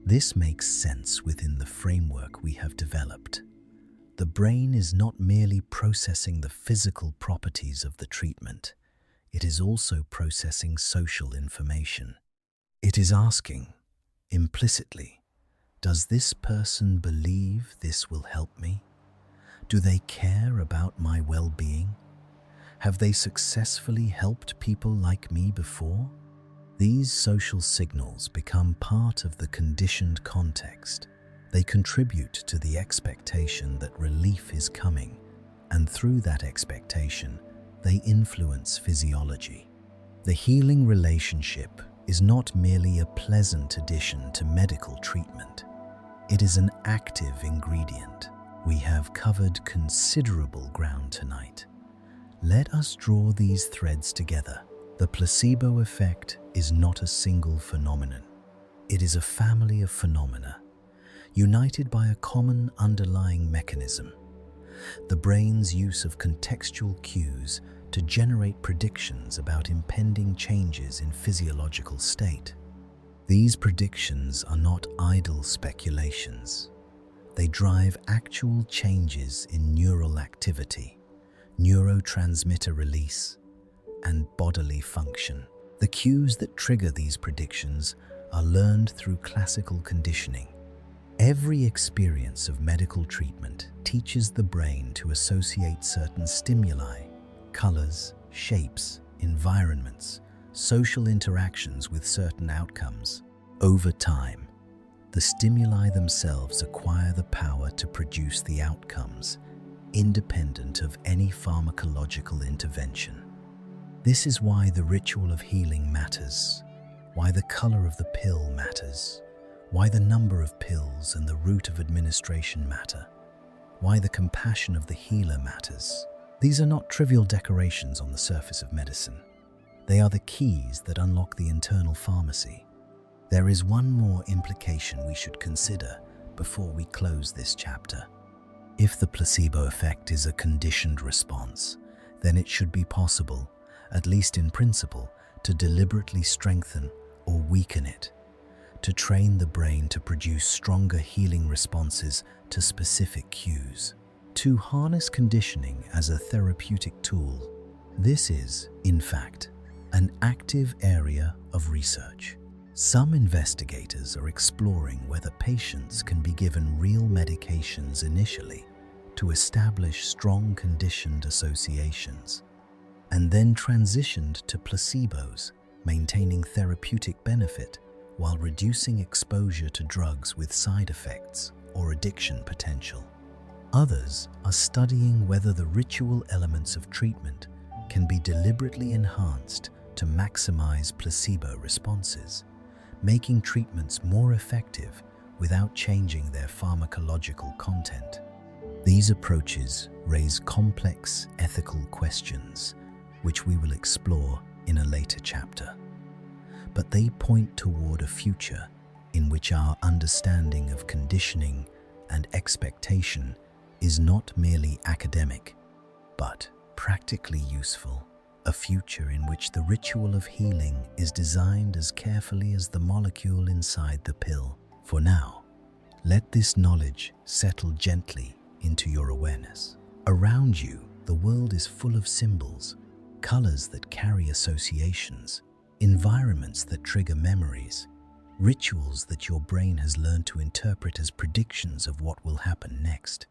Speaker 1: This makes sense within the framework we have developed. The brain is not merely processing the physical properties of the treatment, it is also processing social information. It is asking, implicitly, does this person believe this will help me? Do they care about my well-being? Have they successfully helped people like me before? These social signals become part of the conditioned context. They contribute to the expectation that relief is coming, and through that expectation, they influence physiology. The healing relationship is not merely a pleasant addition to medical treatment. It is an active ingredient. We have covered considerable ground tonight. Let us draw these threads together. The placebo effect is not a single phenomenon. It is a family of phenomena, united by a common underlying mechanism: the brain's use of contextual cues to generate predictions about impending changes in physiological state. These predictions are not idle speculations. They drive actual changes in neural activity, neurotransmitter release, and bodily function. The cues that trigger these predictions are learned through classical conditioning. Every experience of medical treatment teaches the brain to associate certain stimuli, colors, shapes, environments, social interactions with certain outcomes. Over time, the stimuli themselves acquire the power to produce the outcomes, independent of any pharmacological intervention. This is why the ritual of healing matters, why the color of the pill matters, why the number of pills and the route of administration matter, why the compassion of the healer matters. These are not trivial decorations on the surface of medicine. They are the keys that unlock the internal pharmacy. There is one more implication we should consider before we close this chapter. If the placebo effect is a conditioned response, then it should be possible, at least in principle, to deliberately strengthen or weaken it, to train the brain to produce stronger healing responses to specific cues, to harness conditioning as a therapeutic tool. This is, in fact, an active area of research. Some investigators are exploring whether patients can be given real medications initially to establish strong conditioned associations, and then transitioned to placebos, maintaining therapeutic benefit while reducing exposure to drugs with side effects or addiction potential. Others are studying whether the ritual elements of treatment can be deliberately enhanced to maximize placebo responses, making treatments more effective without changing their pharmacological content. These approaches raise complex ethical questions, which we will explore in a later chapter. But they point toward a future in which our understanding of conditioning and expectation is not merely academic, but practically useful. A future in which the ritual of healing is designed as carefully as the molecule inside the pill. For now, let this knowledge settle gently into your awareness. Around you, the world is full of symbols, colors that carry associations, environments that trigger memories, rituals that your brain has learned to interpret as predictions of what will happen next.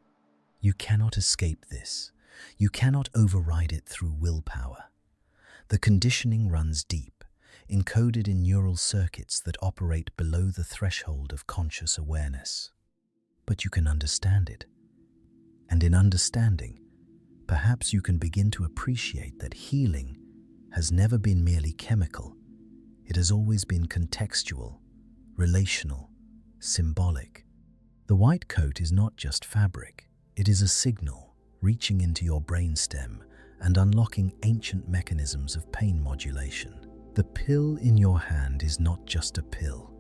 Speaker 1: You cannot escape this. You cannot override it through willpower. The conditioning runs deep, encoded in neural circuits that operate below the threshold of conscious awareness. But you can understand it. And in understanding, perhaps you can begin to appreciate that healing has never been merely chemical. It has always been contextual, relational, symbolic. The white coat is not just fabric. It is a signal reaching into your brainstem and unlocking ancient mechanisms of pain modulation. The pill in your hand is not just a pill.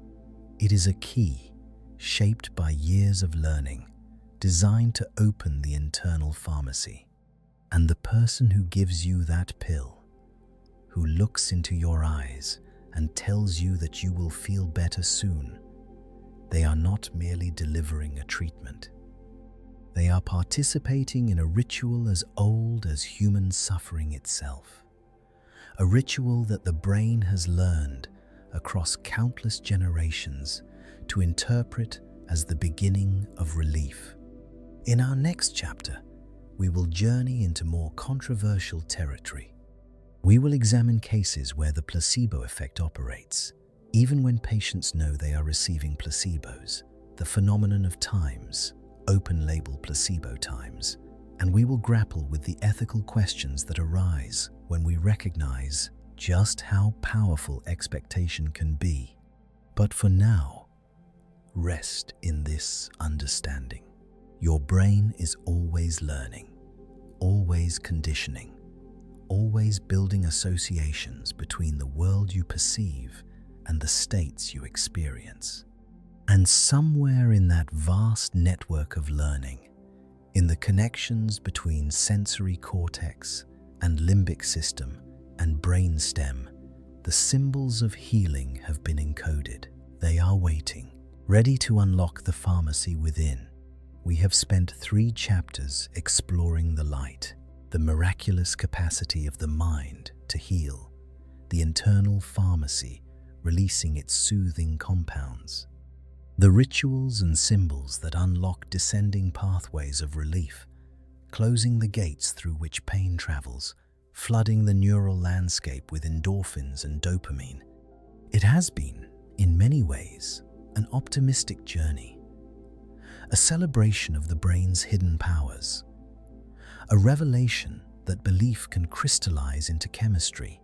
Speaker 1: It is a key shaped by years of learning, designed to open the internal pharmacy. And the person who gives you that pill, who looks into your eyes and tells you that you will feel better soon, They are not merely delivering a treatment. They are participating in a ritual as old as human suffering itself. A ritual that the brain has learned across countless generations to interpret as the beginning of relief. In our next chapter, we will journey into more controversial territory. We will examine cases where the placebo effect operates, even when patients know they are receiving placebos, the phenomenon of times, open-label placebo times, and we will grapple with the ethical questions that arise when we recognize just how powerful expectation can be. But for now, rest in this understanding. Your brain is always learning, always conditioning, always building associations between the world you perceive and the states you experience. And somewhere in that vast network of learning, in the connections between sensory cortex and limbic system and brainstem, the symbols of healing have been encoded. They are waiting, ready to unlock the pharmacy within. We have spent 3 chapters exploring the light, the miraculous capacity of the mind to heal, the internal pharmacy releasing its soothing compounds, the rituals and symbols that unlock descending pathways of relief, closing the gates through which pain travels, flooding the neural landscape with endorphins and dopamine. It has been, in many ways, an optimistic journey, a celebration of the brain's hidden powers, a revelation that belief can crystallize into chemistry,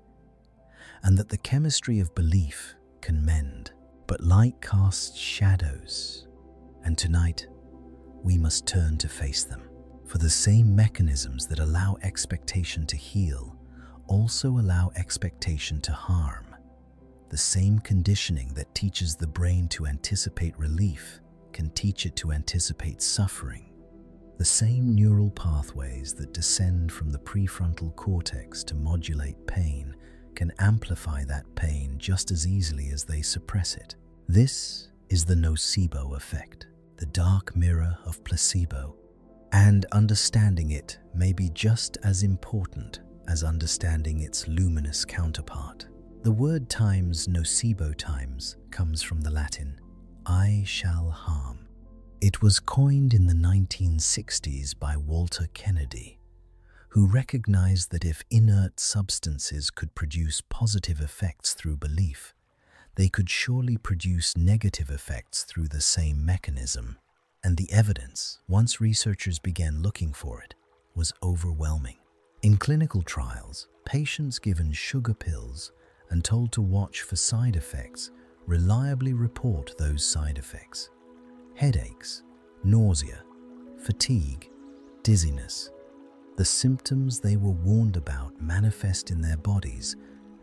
Speaker 1: and that the chemistry of belief can mend. But light casts shadows, and tonight we must turn to face them. For the same mechanisms that allow expectation to heal also allow expectation to harm. The same conditioning that teaches the brain to anticipate relief can teach it to anticipate suffering. The same neural pathways that descend from the prefrontal cortex to modulate pain can amplify that pain just as easily as they suppress it. This is the nocebo effect, the dark mirror of placebo, and understanding it may be just as important as understanding its luminous counterpart. The word times, nocebo times, comes from the Latin, I shall harm. It was coined in the 1960s by Walter Kennedy, who recognized that if inert substances could produce positive effects through belief, they could surely produce negative effects through the same mechanism. And the evidence, once researchers began looking for it, was overwhelming. In clinical trials, patients given sugar pills and told to watch for side effects reliably report those side effects. Headaches, nausea, fatigue, dizziness. The symptoms they were warned about manifest in their bodies,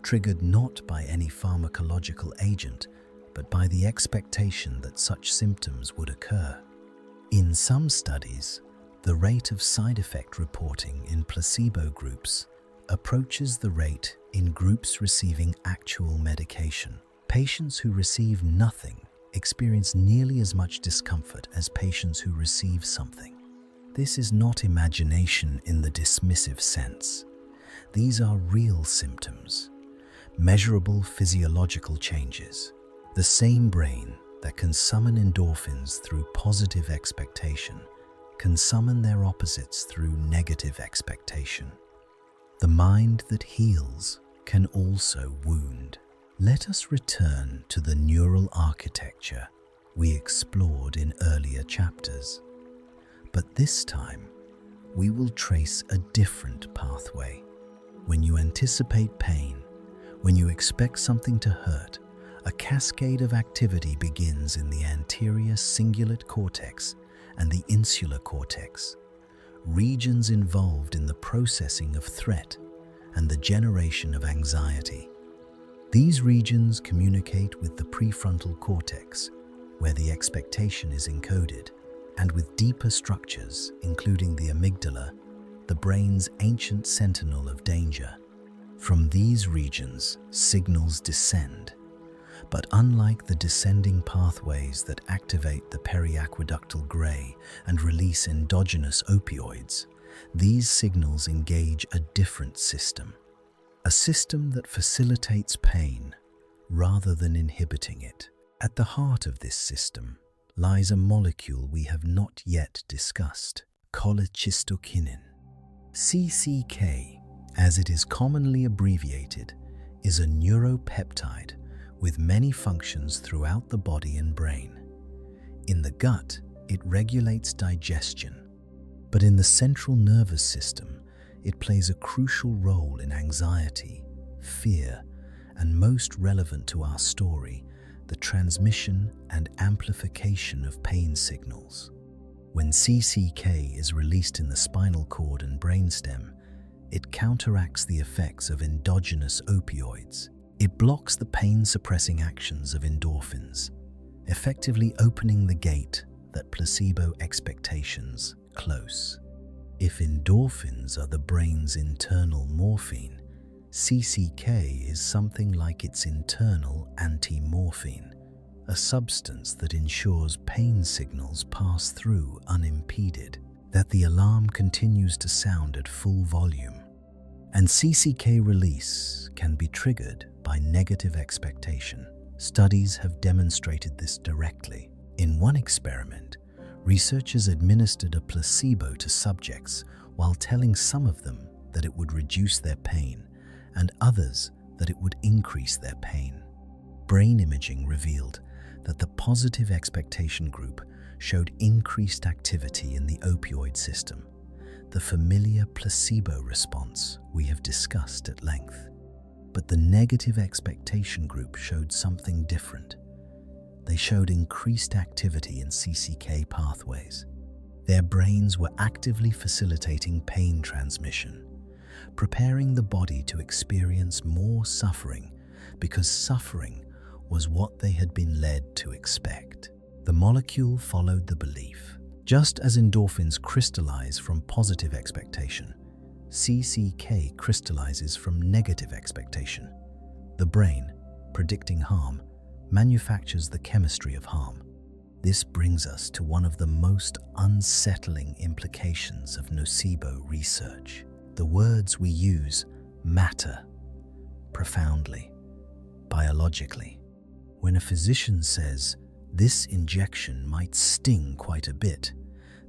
Speaker 1: triggered not by any pharmacological agent, but by the expectation that such symptoms would occur. In some studies, the rate of side effect reporting in placebo groups approaches the rate in groups receiving actual medication. Patients who receive nothing experience nearly as much discomfort as patients who receive something. This is not imagination in the dismissive sense. These are real symptoms, measurable physiological changes. The same brain that can summon endorphins through positive expectation can summon their opposites through negative expectation. The mind that heals can also wound. Let us return to the neural architecture we explored in earlier chapters. But this time, we will trace a different pathway. When you anticipate pain, when you expect something to hurt, a cascade of activity begins in the anterior cingulate cortex and the insular cortex, regions involved in the processing of threat and the generation of anxiety. These regions communicate with the prefrontal cortex, where the expectation is encoded, and with deeper structures, including the amygdala, the brain's ancient sentinel of danger. From these regions, signals descend, But unlike the descending pathways that activate the periaqueductal gray and release endogenous opioids, these signals engage a different system. A system that facilitates pain rather than inhibiting it. At the heart of this system lies a molecule we have not yet discussed, cholecystokinin. CCK, as it is commonly abbreviated, is a neuropeptide with many functions throughout the body and brain. In the gut, it regulates digestion, but in the central nervous system, it plays a crucial role in anxiety, fear, and most relevant to our story, the transmission and amplification of pain signals. When CCK is released in the spinal cord and brainstem, it counteracts the effects of endogenous opioids. It blocks the pain-suppressing actions of endorphins, effectively opening the gate that placebo expectations close. If endorphins are the brain's internal morphine, CCK is something like its internal anti-morphine, a substance that ensures pain signals pass through unimpeded, that the alarm continues to sound at full volume. And CCK release can be triggered by negative expectation. Studies have demonstrated this directly. In one experiment, researchers administered a placebo to subjects while telling some of them that it would reduce their pain and others that it would increase their pain. Brain imaging revealed that the positive expectation group showed increased activity in the opioid system, the familiar placebo response we have discussed at length. But the negative expectation group showed something different. They showed increased activity in CCK pathways. Their brains were actively facilitating pain transmission, preparing the body to experience more suffering because suffering was what they had been led to expect. The molecule followed the belief. Just as endorphins crystallize from positive expectation, CCK crystallizes from negative expectation. The brain, predicting harm, manufactures the chemistry of harm. This brings us to one of the most unsettling implications of nocebo research. The words we use matter profoundly, biologically. When a physician says, "This injection might sting quite a bit,"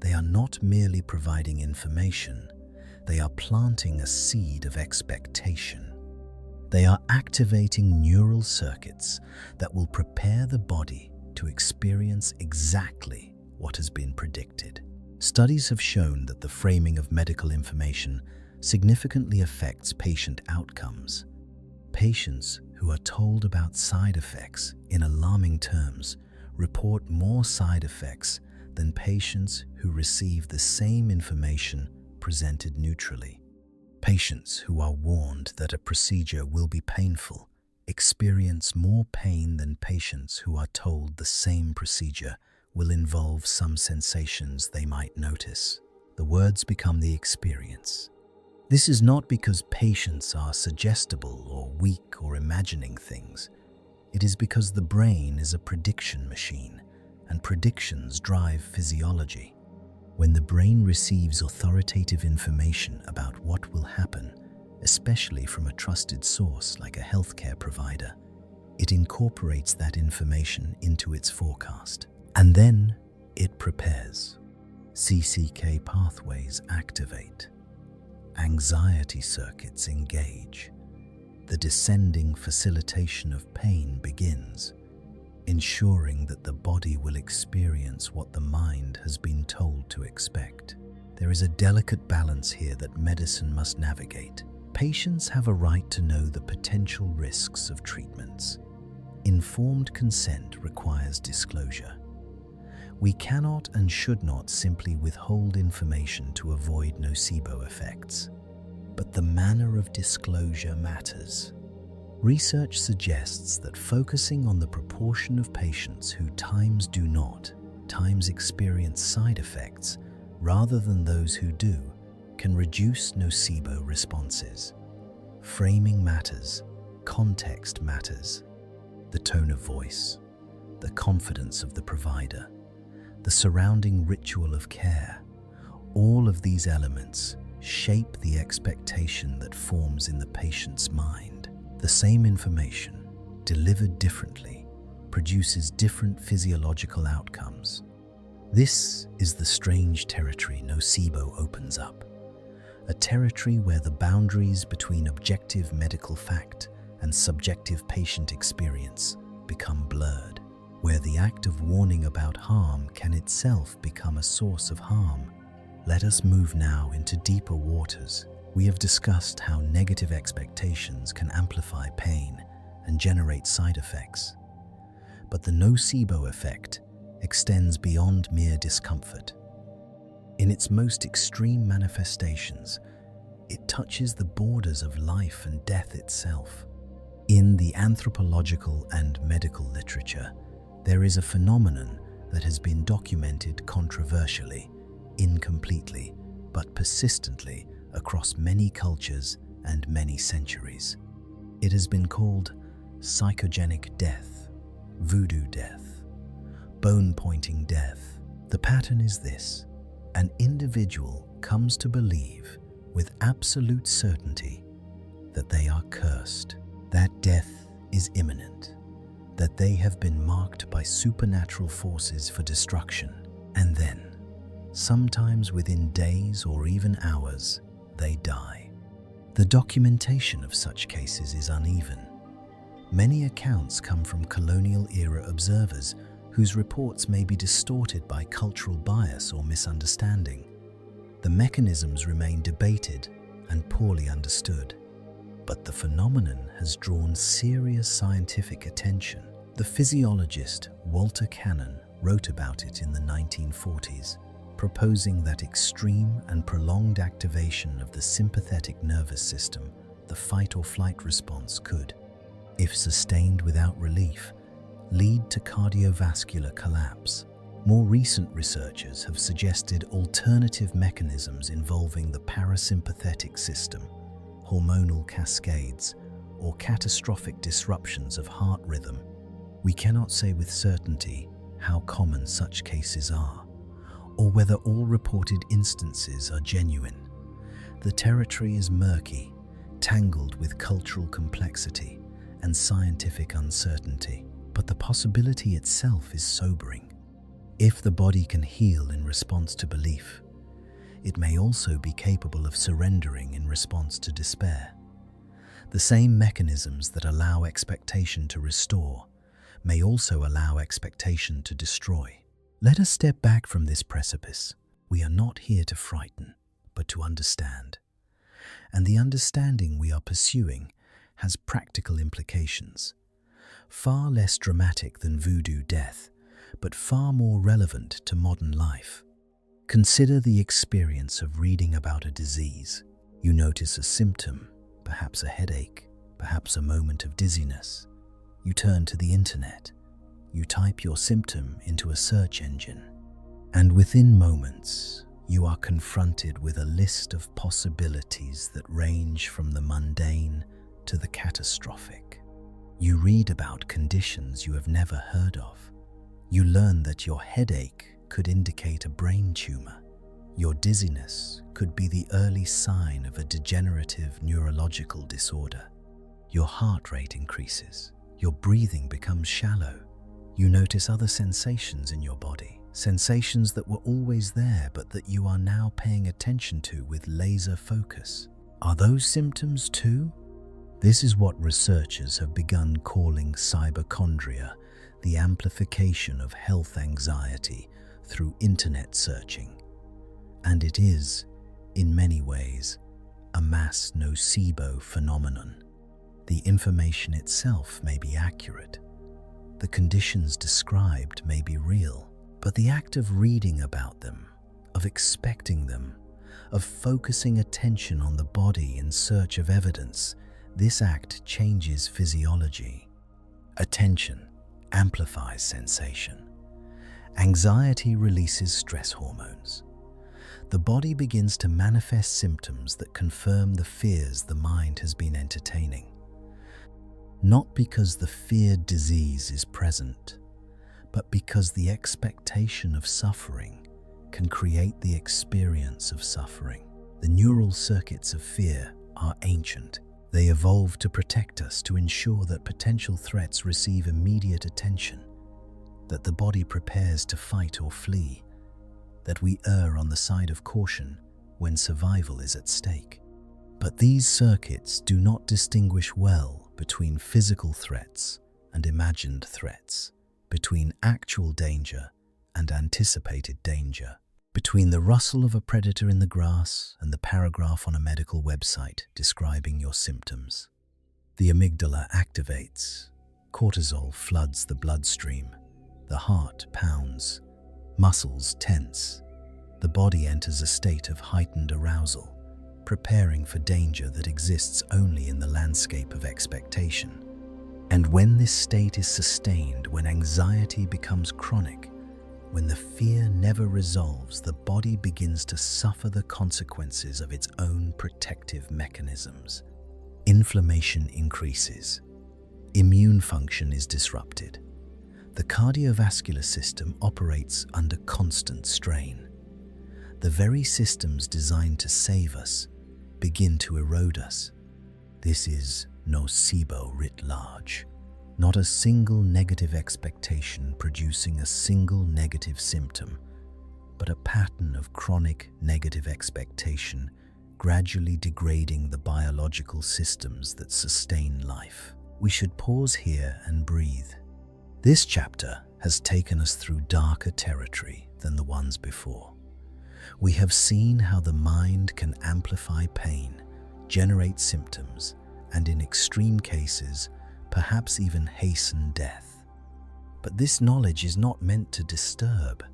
Speaker 1: they are not merely providing information, they are planting a seed of expectation. They are activating neural circuits that will prepare the body to experience exactly what has been predicted. Studies have shown that the framing of medical information significantly affects patient outcomes. Patients who are told about side effects in alarming terms report more side effects than patients who receive the same information presented neutrally. Patients who are warned that a procedure will be painful experience more pain than patients who are told the same procedure will involve some sensations they might notice. The words become the experience. This is not because patients are suggestible or weak or imagining things. It is because the brain is a prediction machine, and predictions drive physiology. When the brain receives authoritative information about what will happen, especially from a trusted source like a healthcare provider, it incorporates that information into its forecast. And then it prepares. CCK pathways activate. Anxiety circuits engage. The descending facilitation of pain begins, ensuring that the body will experience what the mind has been told to expect. There is a delicate balance here that medicine must navigate. Patients have a right to know the potential risks of treatments. Informed consent requires disclosure. We cannot and should not simply withhold information to avoid nocebo effects. But the manner of disclosure matters. Research suggests that focusing on the proportion of patients who times do not, times experience side effects, rather than those who do, can reduce nocebo responses. Framing matters, context matters. the tone of voice, the confidence of the provider, the surrounding ritual of care, all of these elements shape the expectation that forms in the patient's mind. The same information, delivered differently, produces different physiological outcomes. This is the strange territory nocebo opens up, a territory where the boundaries between objective medical fact and subjective patient experience become blurred, where the act of warning about harm can itself become a source of harm. Let us move now into deeper waters. We have discussed how negative expectations can amplify pain and generate side effects. But the nocebo effect extends beyond mere discomfort. In its most extreme manifestations, it touches the borders of life and death itself. In the anthropological and medical literature, there is a phenomenon that has been documented controversially, incompletely, but persistently across many cultures and many centuries. It has been called psychogenic death, voodoo death, bone-pointing death. The pattern is this: an individual comes to believe with absolute certainty that they are cursed, that death is imminent, that they have been marked by supernatural forces for destruction, and then, sometimes within days or even hours, they die. The documentation of such cases is uneven. Many accounts come from colonial-era observers whose reports may be distorted by cultural bias or misunderstanding. The mechanisms remain debated and poorly understood, but the phenomenon has drawn serious scientific attention. The physiologist Walter Cannon wrote about it in the 1940s, proposing that extreme and prolonged activation of the sympathetic nervous system, the fight-or-flight response, could, if sustained without relief, lead to cardiovascular collapse. More recent researchers have suggested alternative mechanisms involving the parasympathetic system, hormonal cascades, or catastrophic disruptions of heart rhythm. We cannot say with certainty how common such cases are, or whether all reported instances are genuine. The territory is murky, tangled with cultural complexity and scientific uncertainty, but the possibility itself is sobering. If the body can heal in response to belief, it may also be capable of surrendering in response to despair. The same mechanisms that allow expectation to restore may also allow expectation to destroy. Let us step back from this precipice. We are not here to frighten, but to understand. And the understanding we are pursuing has practical implications, far less dramatic than voodoo death, but far more relevant to modern life. Consider the experience of reading about a disease. You notice a symptom, perhaps a headache, perhaps a moment of dizziness. You turn to the internet. You type your symptom into a search engine. And within moments, you are confronted with a list of possibilities that range from the mundane to the catastrophic. You read about conditions you have never heard of. You learn that your headache could indicate a brain tumor. Your dizziness could be the early sign of a degenerative neurological disorder. Your heart rate increases. Your breathing becomes shallow. You notice other sensations in your body, sensations that were always there but that you are now paying attention to with laser focus. Are those symptoms too? This is what researchers have begun calling cyberchondria, the amplification of health anxiety through internet searching. And it is, in many ways, a mass nocebo phenomenon. The information itself may be accurate. The conditions described may be real, but the act of reading about them, of expecting them, of focusing attention on the body in search of evidence, this act changes physiology. Attention amplifies sensation. Anxiety releases stress hormones. The body begins to manifest symptoms that confirm the fears the mind has been entertaining. not because the feared disease is present, but because the expectation of suffering can create the experience of suffering. The neural circuits of fear are ancient. They evolved to protect us, to ensure that potential threats receive immediate attention, that the body prepares to fight or flee, that we err on the side of caution when survival is at stake. But these circuits do not distinguish well between physical threats and imagined threats, between actual danger and anticipated danger, between the rustle of a predator in the grass and the paragraph on a medical website describing your symptoms. The amygdala activates, cortisol floods the bloodstream, the heart pounds, muscles tense, the body enters a state of heightened arousal, preparing for danger that exists only in the landscape of expectation. And when this state is sustained, when anxiety becomes chronic, when the fear never resolves, the body begins to suffer the consequences of its own protective mechanisms. Inflammation increases. Immune function is disrupted. The cardiovascular system operates under constant strain. The very systems designed to save us begin to erode us. This is nocebo writ large. Not a single negative expectation producing a single negative symptom, but a pattern of chronic negative expectation gradually degrading the biological systems that sustain life. We should pause here and breathe. This chapter has taken us through darker territory than the ones before. We have seen how the mind can amplify pain, generate symptoms, and in extreme cases, perhaps even hasten death. But this knowledge is not meant to disturb,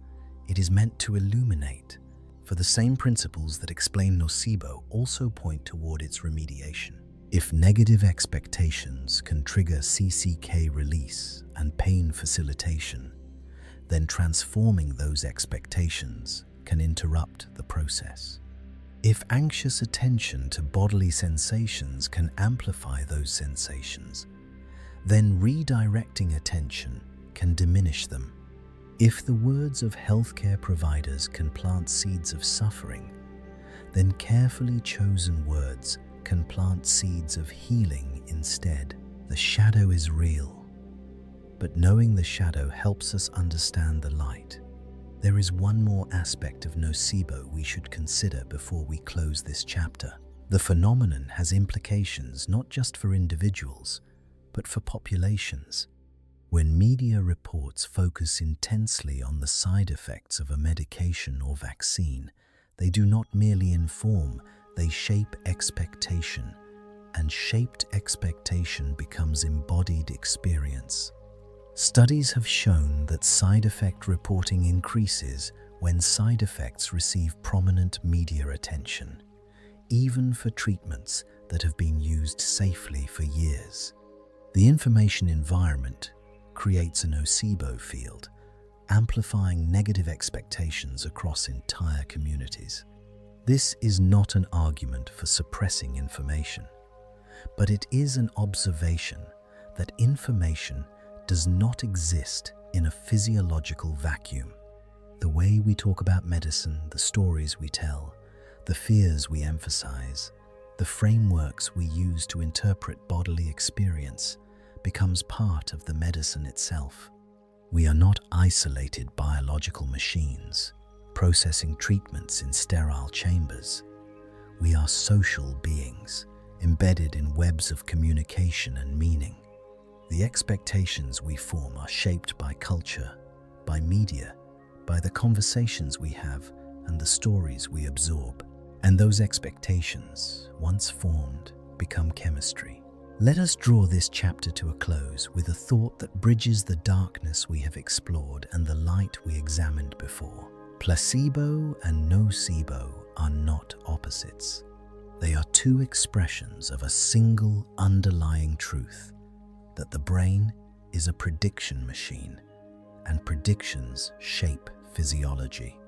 Speaker 1: it is meant to illuminate, for the same principles that explain nocebo also point toward its remediation. If negative expectations can trigger CCK release and pain facilitation, then transforming those expectations can interrupt the process. If anxious attention to bodily sensations can amplify those sensations, then redirecting attention can diminish them. If the words of healthcare providers can plant seeds of suffering, then carefully chosen words can plant seeds of healing instead. The shadow is real, but knowing the shadow helps us understand the light. There is one more aspect of nocebo we should consider before we close this chapter. The phenomenon has implications not just for individuals, but for populations. When media reports focus intensely on the side effects of a medication or vaccine, they do not merely inform, they shape expectation, and shaped expectation becomes embodied experience. Studies have shown that side effect reporting increases when side effects receive prominent media attention, even for treatments that have been used safely for years. The information environment creates a nocebo field, amplifying negative expectations across entire communities. This is not an argument for suppressing information, but it is an observation that information does not exist in a physiological vacuum. The way we talk about medicine, the stories we tell, the fears we emphasize, the frameworks we use to interpret bodily experience becomes part of the medicine itself. We are not isolated biological machines, processing treatments in sterile chambers. We are social beings, embedded in webs of communication and meaning. The expectations we form are shaped by culture, by media, by the conversations we have and the stories we absorb. And those expectations, once formed, become chemistry. Let us draw this chapter to a close with a thought that bridges the darkness we have explored and the light we examined before. Placebo and nocebo are not opposites. They are two expressions of a single underlying truth, that the brain is a prediction machine, and predictions shape physiology.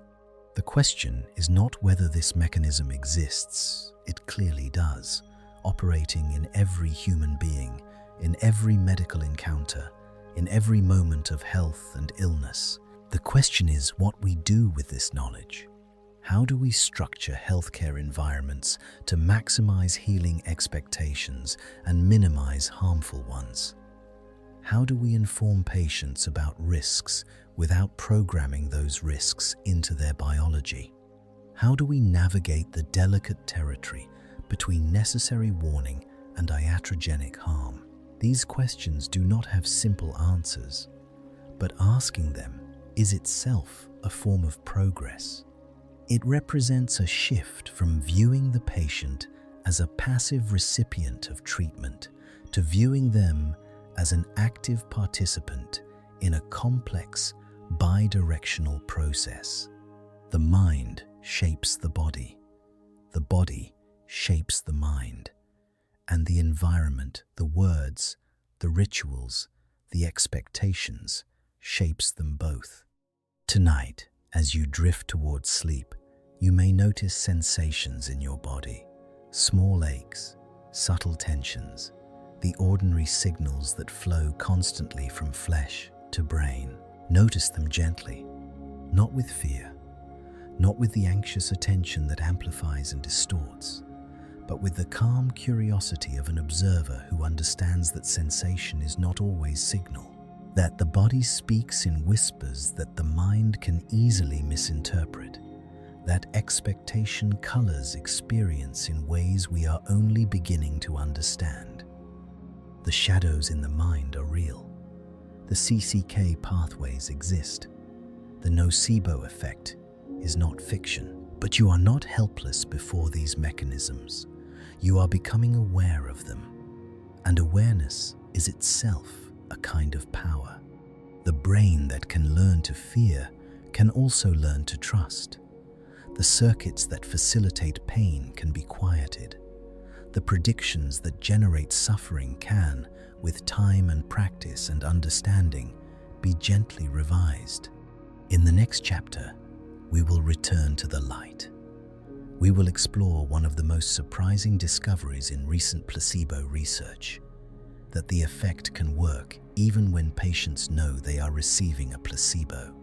Speaker 1: The question is not whether this mechanism exists. It clearly does, operating in every human being, in every medical encounter, in every moment of health and illness. The question is what we do with this knowledge. How do we structure healthcare environments to maximize healing expectations and minimize harmful ones? How do we inform patients about risks without programming those risks into their biology? How do we navigate the delicate territory between necessary warning and iatrogenic harm? These questions do not have simple answers, but asking them is itself a form of progress. It represents a shift from viewing the patient as a passive recipient of treatment to viewing them as an active participant in a complex, bidirectional process. The mind shapes the body shapes the mind, and the environment, the words, the rituals, the expectations, shapes them both. Tonight, as you drift towards sleep, you may notice sensations in your body, small aches, subtle tensions, the ordinary signals that flow constantly from flesh to brain. Notice them gently, not with fear, not with the anxious attention that amplifies and distorts, but with the calm curiosity of an observer who understands that sensation is not always signal, that the body speaks in whispers that the mind can easily misinterpret, that expectation colors experience in ways we are only beginning to understand. The shadows in the mind are real. The CCK pathways exist. The Placebo Effect is not fiction, but you are not helpless before these mechanisms. You are becoming aware of them, and awareness is itself a kind of power. The brain that can learn to fear can also learn to trust. The circuits that facilitate pain can be quieted. The predictions that generate suffering can, with time and practice and understanding, be gently revised. In the next chapter, we will return to the light. We will explore one of the most surprising discoveries in recent placebo research, that the effect can work even when patients know they are receiving a placebo.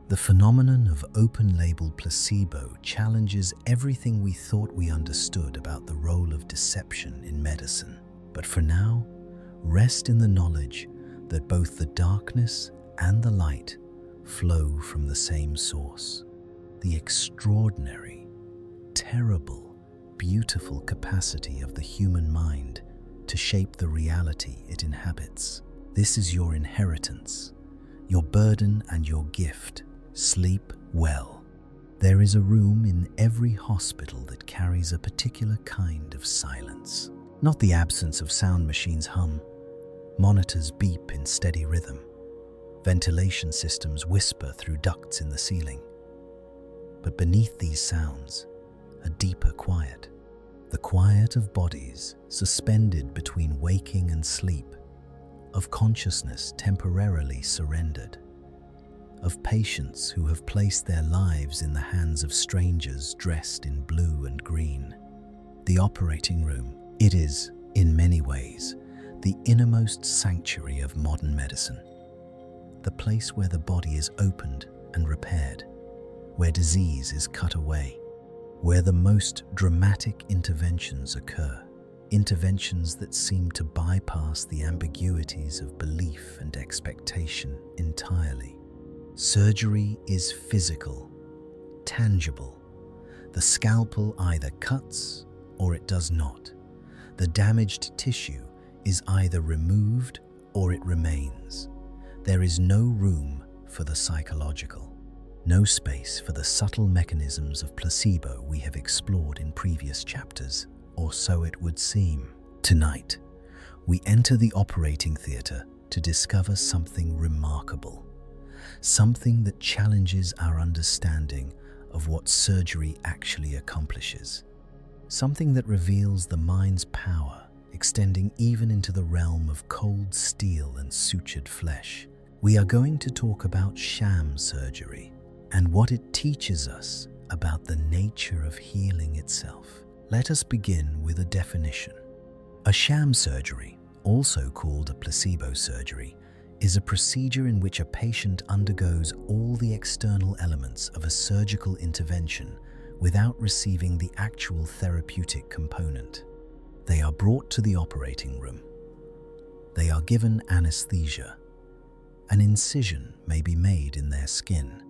Speaker 1: The phenomenon of open-label placebo challenges everything we thought we understood about the role of deception in medicine. But for now, rest in the knowledge that both the darkness and the light flow from the same source. The extraordinary, terrible, beautiful capacity of the human mind to shape the reality it inhabits. This is your inheritance, your burden and your gift. Sleep well. There is a room in every hospital that carries a particular kind of silence. Not the absence of sound machines hum, monitors beep in steady rhythm, ventilation systems whisper through ducts in the ceiling. But beneath these sounds, a deeper quiet. The quiet of bodies suspended between waking and sleep, of consciousness temporarily surrendered, of patients who have placed their lives in the hands of strangers dressed in blue and green. The operating room, it is, in many ways, the innermost sanctuary of modern medicine. The place where the body is opened and repaired, where disease is cut away, where the most dramatic interventions occur, interventions that seem to bypass the ambiguities of belief and expectation entirely. Surgery is physical, tangible. The scalpel either cuts or it does not. The damaged tissue is either removed or it remains. There is no room for the psychological, no space for the subtle mechanisms of placebo we have explored in previous chapters, or so it would seem. Tonight, we enter the operating theatre to discover something remarkable. Something that challenges our understanding of what surgery actually accomplishes. Something that reveals the mind's power, extending even into the realm of cold steel and sutured flesh. We are going to talk about sham surgery and what it teaches us about the nature of healing itself. Let us begin with a definition. A sham surgery, also called a placebo surgery, is a procedure in which a patient undergoes all the external elements of a surgical intervention without receiving the actual therapeutic component. They are brought to the operating room. They are given anesthesia. An incision may be made in their skin.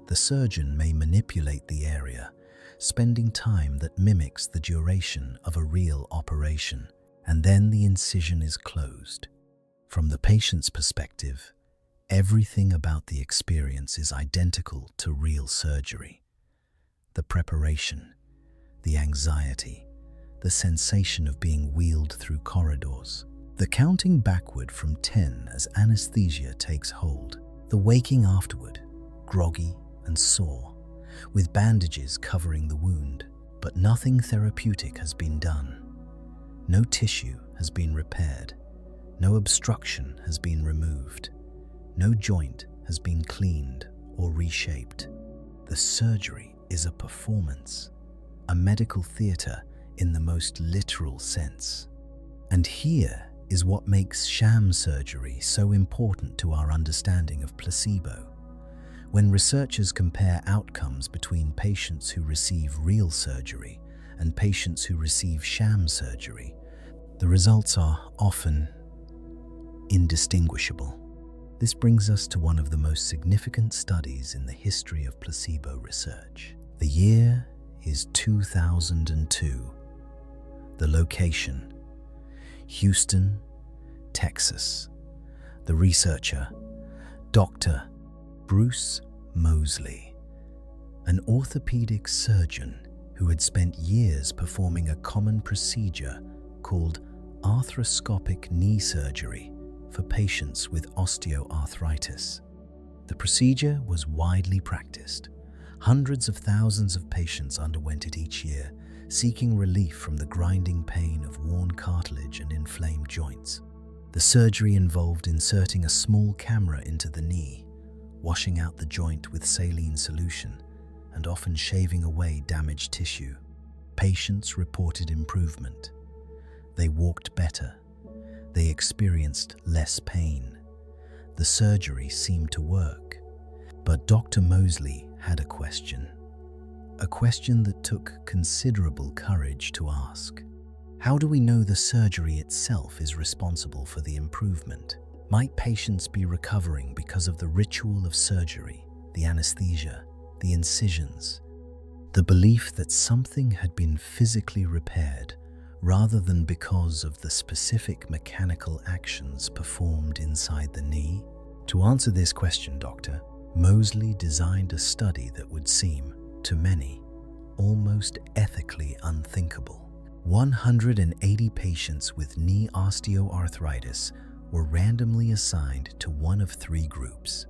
Speaker 1: The surgeon may manipulate the area, spending time that mimics the duration of a real operation, and then the incision is closed. From the patient's perspective, everything about the experience is identical to real surgery. The preparation, the anxiety, the sensation of being wheeled through corridors, the counting backward from 10 as anesthesia takes hold, the waking afterward, groggy and sore, with bandages covering the wound, but nothing therapeutic has been done. No tissue has been repaired. No obstruction has been removed. No joint has been cleaned or reshaped. The surgery is a performance, a medical theater in the most literal sense. And here is what makes sham surgery so important to our understanding of placebo. When researchers compare outcomes between patients who receive real surgery and patients who receive sham surgery, the results are often indistinguishable. This brings us to one of the most significant studies in the history of placebo research. The year is 2002. The location, Houston, Texas. The researcher, Dr. Bruce Moseley, an orthopedic surgeon who had spent years performing a common procedure called arthroscopic knee surgery for patients with osteoarthritis. The procedure was widely practiced. Hundreds of thousands of patients underwent it each year, seeking relief from the grinding pain of worn cartilage and inflamed joints. The surgery involved inserting a small camera into the knee, washing out the joint with saline solution, and often shaving away damaged tissue. Patients reported improvement. They walked better. They experienced less pain. The surgery seemed to work. But Dr. Moseley had a question that took considerable courage to ask. How do we know the surgery itself is responsible for the improvement? Might patients be recovering because of the ritual of surgery, the anesthesia, the incisions, the belief that something had been physically repaired rather than because of the specific mechanical actions performed inside the knee? To answer this question, Dr. Moseley designed a study that would seem, to many, almost ethically unthinkable. 180 patients with knee osteoarthritis were randomly assigned to one of three groups.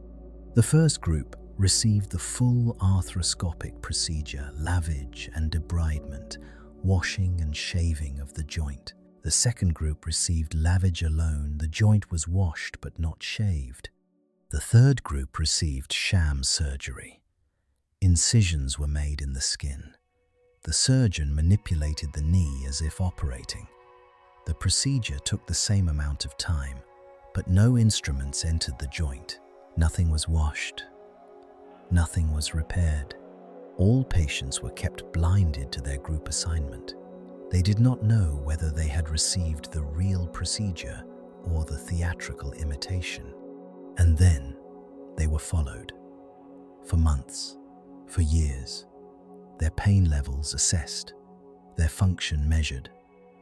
Speaker 1: The first group received the full arthroscopic procedure, lavage and debridement, washing and shaving of the joint. The second group received lavage alone. The joint was washed but not shaved. The third group received sham surgery. Incisions were made in the skin. The surgeon manipulated the knee as if operating. The procedure took the same amount of time, but no instruments entered the joint. Nothing was washed. Nothing was repaired. All patients were kept blinded to their group assignment. They did not know whether they had received the real procedure or the theatrical imitation. And then they were followed. For months, for years, their pain levels assessed, their function measured,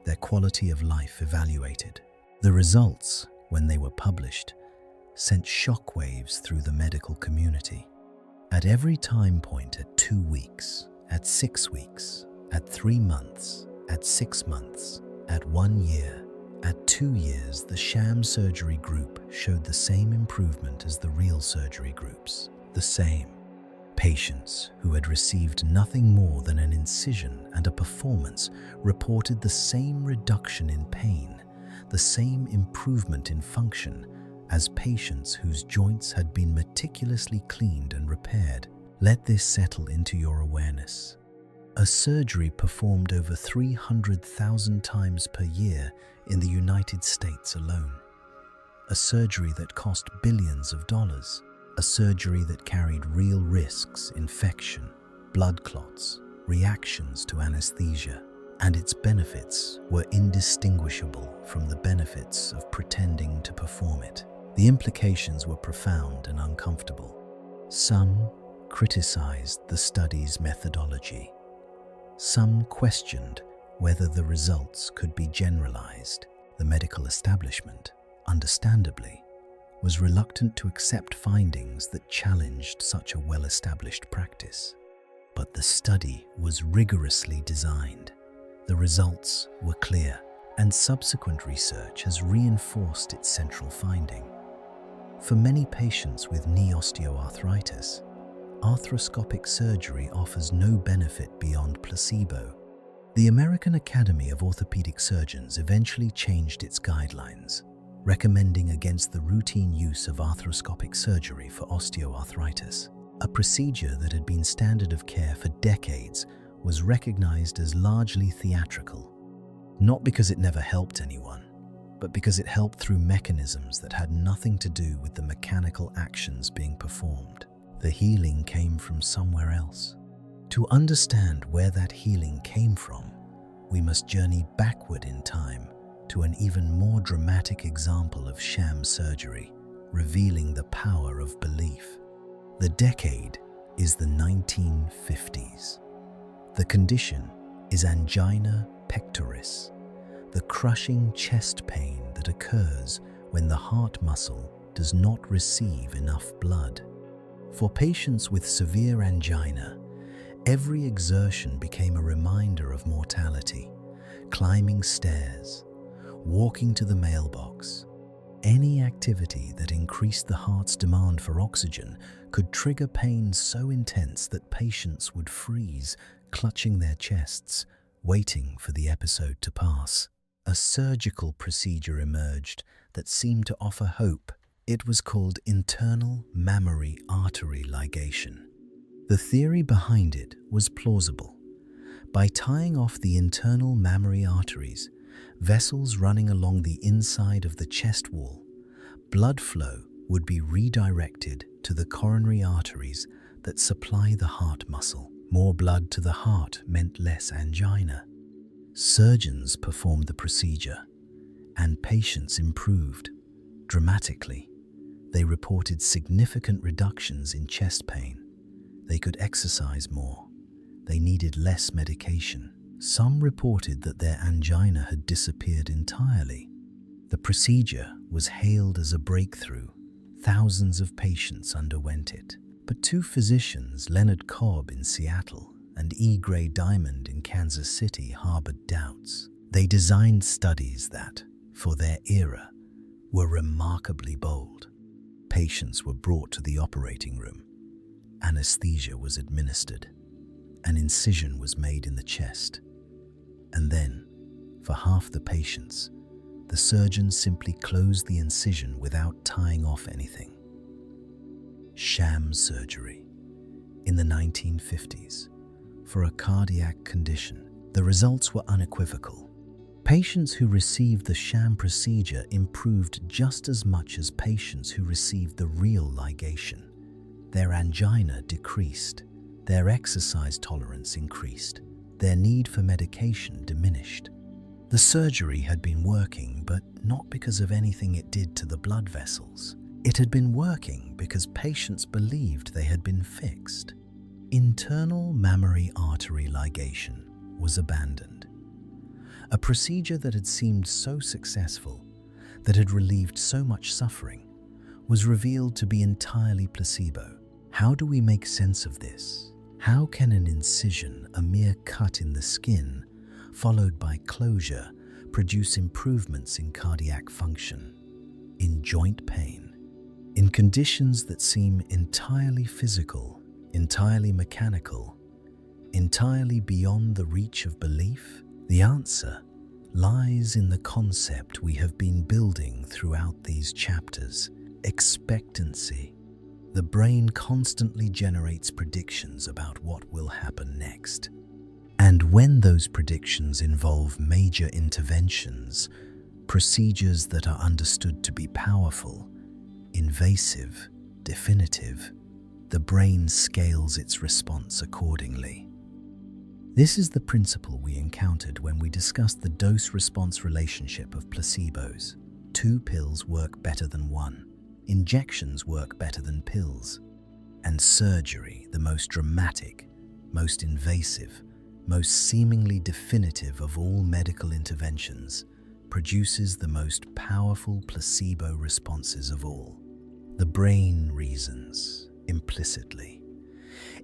Speaker 1: their quality of life evaluated. The results, when they were published, sent shockwaves through the medical community. At every time point, at 2 weeks, at 6 weeks, at 3 months, at 6 months, at 1 year, at 2 years, the sham surgery group showed the same improvement as the real surgery groups. The same. Patients who had received nothing more than an incision and a performance reported the same reduction in pain, the same improvement in function as patients whose joints had been meticulously cleaned and repaired. Let this settle into your awareness. a surgery performed over 300,000 times per year in the United States alone. A surgery that cost billions of dollars. A surgery that carried real risks, infection, blood clots, reactions to anesthesia, and its benefits were indistinguishable from the benefits of pretending to perform it. The implications were profound and uncomfortable. Some criticized the study's methodology. Some questioned whether the results could be generalized. The medical establishment, understandably, was reluctant to accept findings that challenged such a well-established practice. But the study was rigorously designed. The results were clear, and subsequent research has reinforced its central finding. For many patients with knee osteoarthritis, arthroscopic surgery offers no benefit beyond placebo. The American Academy of Orthopedic Surgeons eventually changed its guidelines, recommending against the routine use of arthroscopic surgery for osteoarthritis. A procedure that had been standard of care for decades was recognized as largely theatrical, not because it never helped anyone, but because it helped through mechanisms that had nothing to do with the mechanical actions being performed. The healing came from somewhere else. To understand where that healing came from, we must journey backward in time to an even more dramatic example of sham surgery, revealing the power of belief. The decade is the 1950s. The condition is angina pectoris, the crushing chest pain that occurs when the heart muscle does not receive enough blood. For patients with severe angina, every exertion became a reminder of mortality. Climbing stairs, walking to the mailbox, any activity that increased the heart's demand for oxygen could trigger pain so intense that patients would freeze, clutching their chests, waiting for the episode to pass. A surgical procedure emerged that seemed to offer hope. It was called internal mammary artery ligation. The theory behind it was plausible. By tying off the internal mammary arteries, vessels running along the inside of the chest wall, blood flow would be redirected to the coronary arteries that supply the heart muscle. More blood to the heart meant less angina. Surgeons performed the procedure, and patients improved dramatically. They reported significant reductions in chest pain. They could exercise more. They needed less medication. Some reported that their angina had disappeared entirely. The procedure was hailed as a breakthrough. Thousands of patients underwent it. But two physicians, Leonard Cobb in Seattle and E. Gray Diamond in Kansas City, harbored doubts. They designed studies that, for their era, were remarkably bold. Patients were brought to the operating room. Anesthesia was administered. An incision was made in the chest. And then, for half the patients, the surgeon simply closed the incision without tying off anything. Sham surgery. In the 1950s, for a cardiac condition, the results were unequivocal. Patients who received the sham procedure improved just as much as patients who received the real ligation. Their angina decreased, their exercise tolerance increased, their need for medication diminished. The surgery had been working, but not because of anything it did to the blood vessels. It had been working because patients believed they had been fixed. Internal mammary artery ligation was abandoned. A procedure that had seemed so successful, that had relieved so much suffering, was revealed to be entirely placebo. How do we make sense of this? How can an incision, a mere cut in the skin, followed by closure, produce improvements in cardiac function, in joint pain, in conditions that seem entirely physical, entirely mechanical, entirely beyond the reach of belief? The answer lies in the concept we have been building throughout these chapters: expectancy. The brain constantly generates predictions about what will happen next. And when those predictions involve major interventions, procedures that are understood to be powerful, invasive, definitive, the brain scales its response accordingly. This is the principle we encountered when we discussed the dose-response relationship of placebos. 2 pills work better than 1. Injections work better than pills. And surgery, the most dramatic, most invasive, most seemingly definitive of all medical interventions, produces the most powerful placebo responses of all. The brain reasons, implicitly.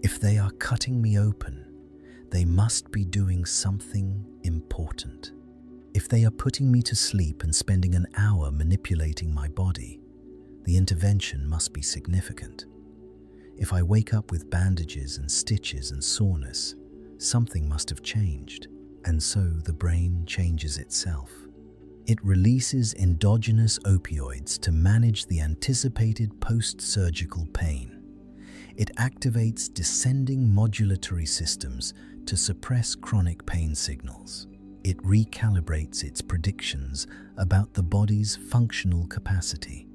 Speaker 1: If they are cutting me open, they must be doing something important. If they are putting me to sleep and spending an hour manipulating my body, the intervention must be significant. If I wake up with bandages and stitches and soreness, something must have changed, and so the brain changes itself. It releases endogenous opioids to manage the anticipated post-surgical pain. It activates descending modulatory systems to suppress chronic pain signals. It recalibrates its predictions about the body's functional capacity.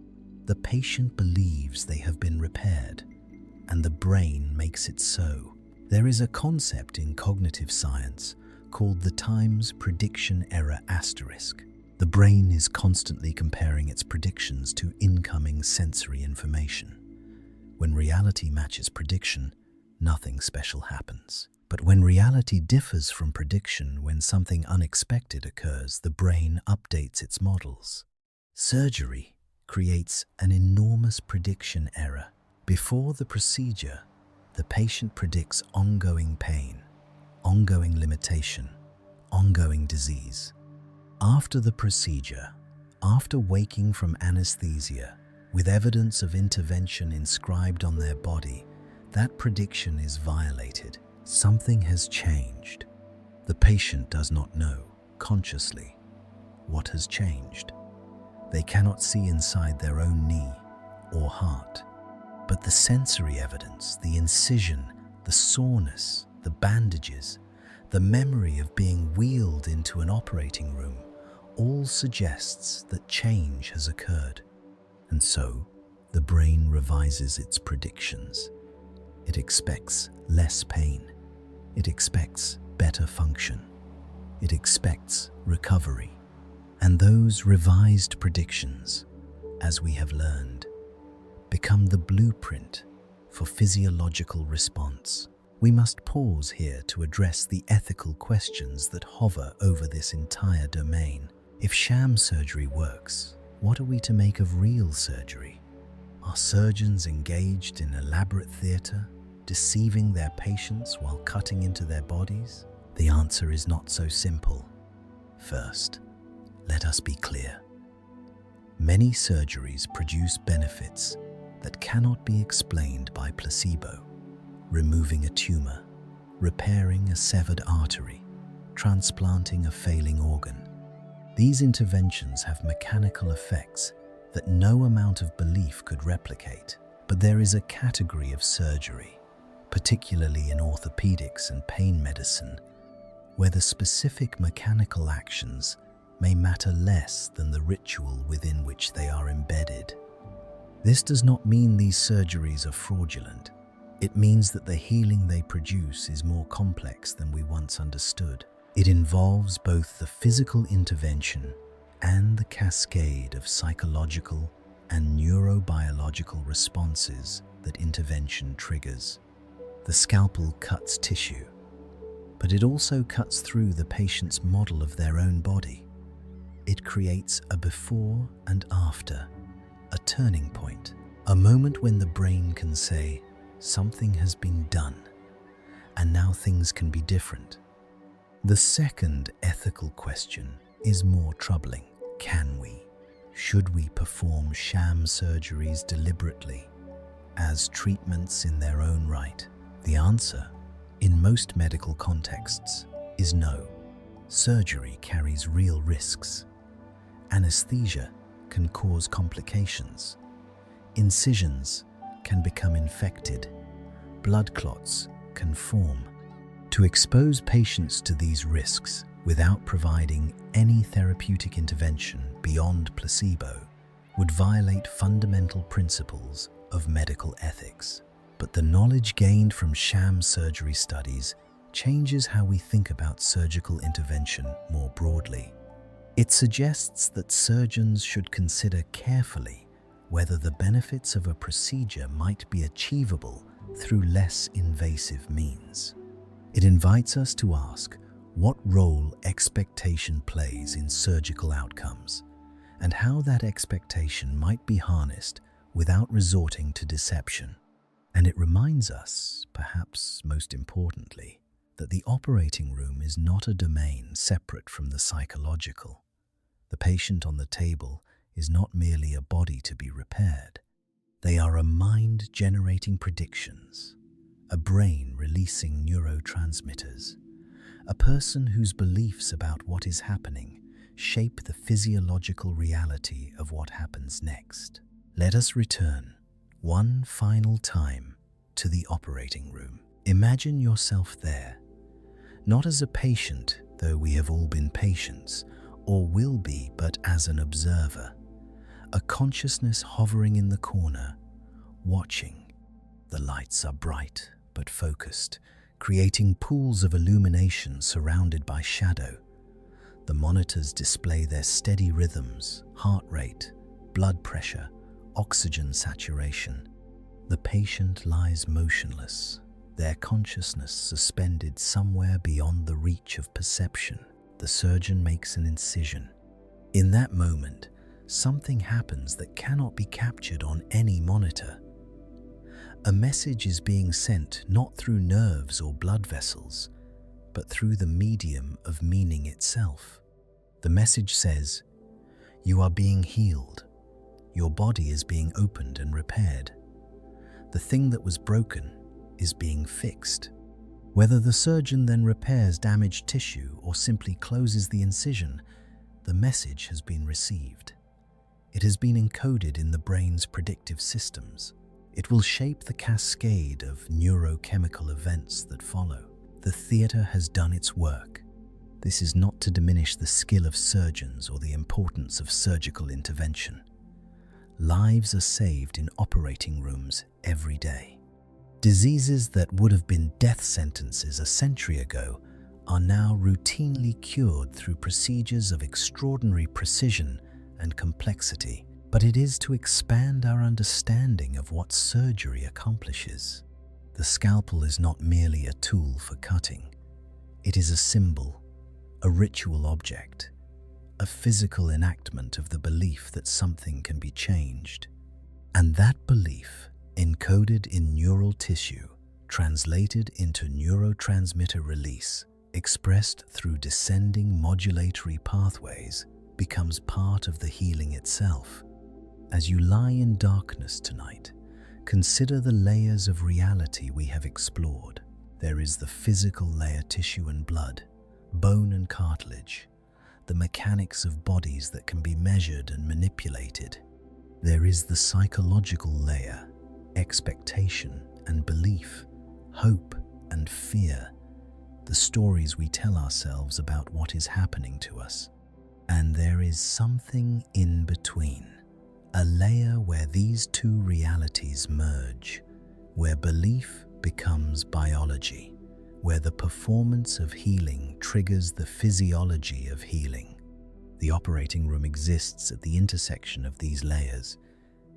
Speaker 1: The patient believes they have been repaired, and the brain makes it so. There is a concept in cognitive science called the times prediction error asterisk. The brain is constantly comparing its predictions to incoming sensory information. When reality matches prediction, nothing special happens. But when reality differs from prediction, when something unexpected occurs, the brain updates its models. Surgery creates an enormous prediction error. Before the procedure, the patient predicts ongoing pain, ongoing limitation, ongoing disease. After the procedure, after waking from anesthesia, with evidence of intervention inscribed on their body, that prediction is violated. Something has changed. The patient does not know, consciously, what has changed. They cannot see inside their own knee or heart. But the sensory evidence, the incision, the soreness, the bandages, the memory of being wheeled into an operating room, all suggests that change has occurred. And so, the brain revises its predictions. It expects less pain. It expects better function. It expects recovery. And those revised predictions, as we have learned, become the blueprint for physiological response. We must pause here to address the ethical questions that hover over this entire domain. If sham surgery works, what are we to make of real surgery? Are surgeons engaged in elaborate theatre, deceiving their patients while cutting into their bodies? The answer is not so simple. First, let us be clear. Many surgeries produce benefits that cannot be explained by placebo. Removing a tumor, repairing a severed artery, transplanting a failing organ. These interventions have mechanical effects that no amount of belief could replicate. But there is a category of surgery, particularly in orthopedics and pain medicine, where the specific mechanical actions may matter less than the ritual within which they are embedded. This does not mean these surgeries are fraudulent. It means that the healing they produce is more complex than we once understood. It involves both the physical intervention and the cascade of psychological and neurobiological responses that intervention triggers. The scalpel cuts tissue, but it also cuts through the patient's model of their own body. It creates a before and after, a turning point, a moment when the brain can say, something has been done, and now things can be different. The second ethical question is more troubling. Can we, should we perform sham surgeries deliberately as treatments in their own right? The answer, in most medical contexts, is no. Surgery carries real risks. Anesthesia can cause complications. Incisions can become infected. Blood clots can form. To expose patients to these risks without providing any therapeutic intervention beyond placebo would violate fundamental principles of medical ethics. But the knowledge gained from sham surgery studies changes how we think about surgical intervention more broadly. It suggests that surgeons should consider carefully whether the benefits of a procedure might be achievable through less invasive means. It invites us to ask what role expectation plays in surgical outcomes, and how that expectation might be harnessed without resorting to deception. And it reminds us, perhaps most importantly, that the operating room is not a domain separate from the psychological. The patient on the table is not merely a body to be repaired. They are a mind generating predictions, a brain releasing neurotransmitters, a person whose beliefs about what is happening shape the physiological reality of what happens next. Let us return one final time to the operating room. Imagine yourself there, not as a patient, though we have all been patients, or will be, but as an observer, a consciousness hovering in the corner, watching. The lights are bright but focused, creating pools of illumination surrounded by shadow. The monitors display their steady rhythms, heart rate, blood pressure, oxygen saturation. The patient lies motionless, their consciousness suspended somewhere beyond the reach of perception. The surgeon makes an incision. In that moment, something happens that cannot be captured on any monitor. A message is being sent not through nerves or blood vessels, but through the medium of meaning itself. The message says, "You are being healed. Your body is being opened and repaired. The thing that was broken is being fixed." Whether the surgeon then repairs damaged tissue or simply closes the incision, the message has been received. It has been encoded in the brain's predictive systems. It will shape the cascade of neurochemical events that follow. The theater has done its work. This is not to diminish the skill of surgeons or the importance of surgical intervention. Lives are saved in operating rooms every day. Diseases that would have been death sentences a century ago are now routinely cured through procedures of extraordinary precision and complexity. But it is to expand our understanding of what surgery accomplishes. The scalpel is not merely a tool for cutting. It is a symbol, a ritual object, a physical enactment of the belief that something can be changed. And that belief, encoded in neural tissue, translated into neurotransmitter release, expressed through descending modulatory pathways, becomes part of the healing itself. As you lie in darkness tonight, consider the layers of reality we have explored. There is the physical layer, tissue and blood, bone and cartilage, the mechanics of bodies that can be measured and manipulated. There is the psychological layer, expectation and belief, hope and fear, the stories we tell ourselves about what is happening to us. And there is something in between, a layer where these two realities merge, where belief becomes biology, where the performance of healing triggers the physiology of healing. The operating room exists at the intersection of these layers.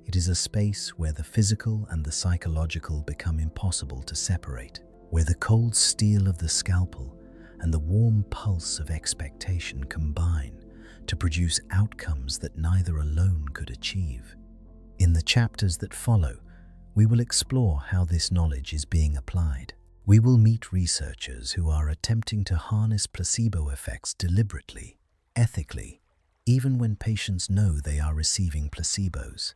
Speaker 1: It is a space where the physical and the psychological become impossible to separate, where the cold steel of the scalpel and the warm pulse of expectation combine to produce outcomes that neither alone could achieve. In the chapters that follow, we will explore how this knowledge is being applied. We will meet researchers who are attempting to harness placebo effects deliberately, ethically, even when patients know they are receiving placebos.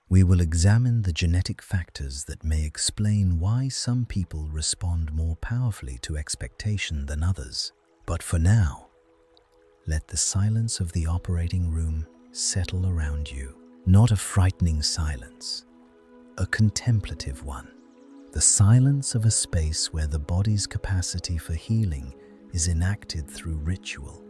Speaker 1: We will examine the genetic factors that may explain why some people respond more powerfully to expectation than others. But for now, let the silence of the operating room settle around you. Not a frightening silence, a contemplative one. The silence of a space where the body's capacity for healing is enacted through ritual,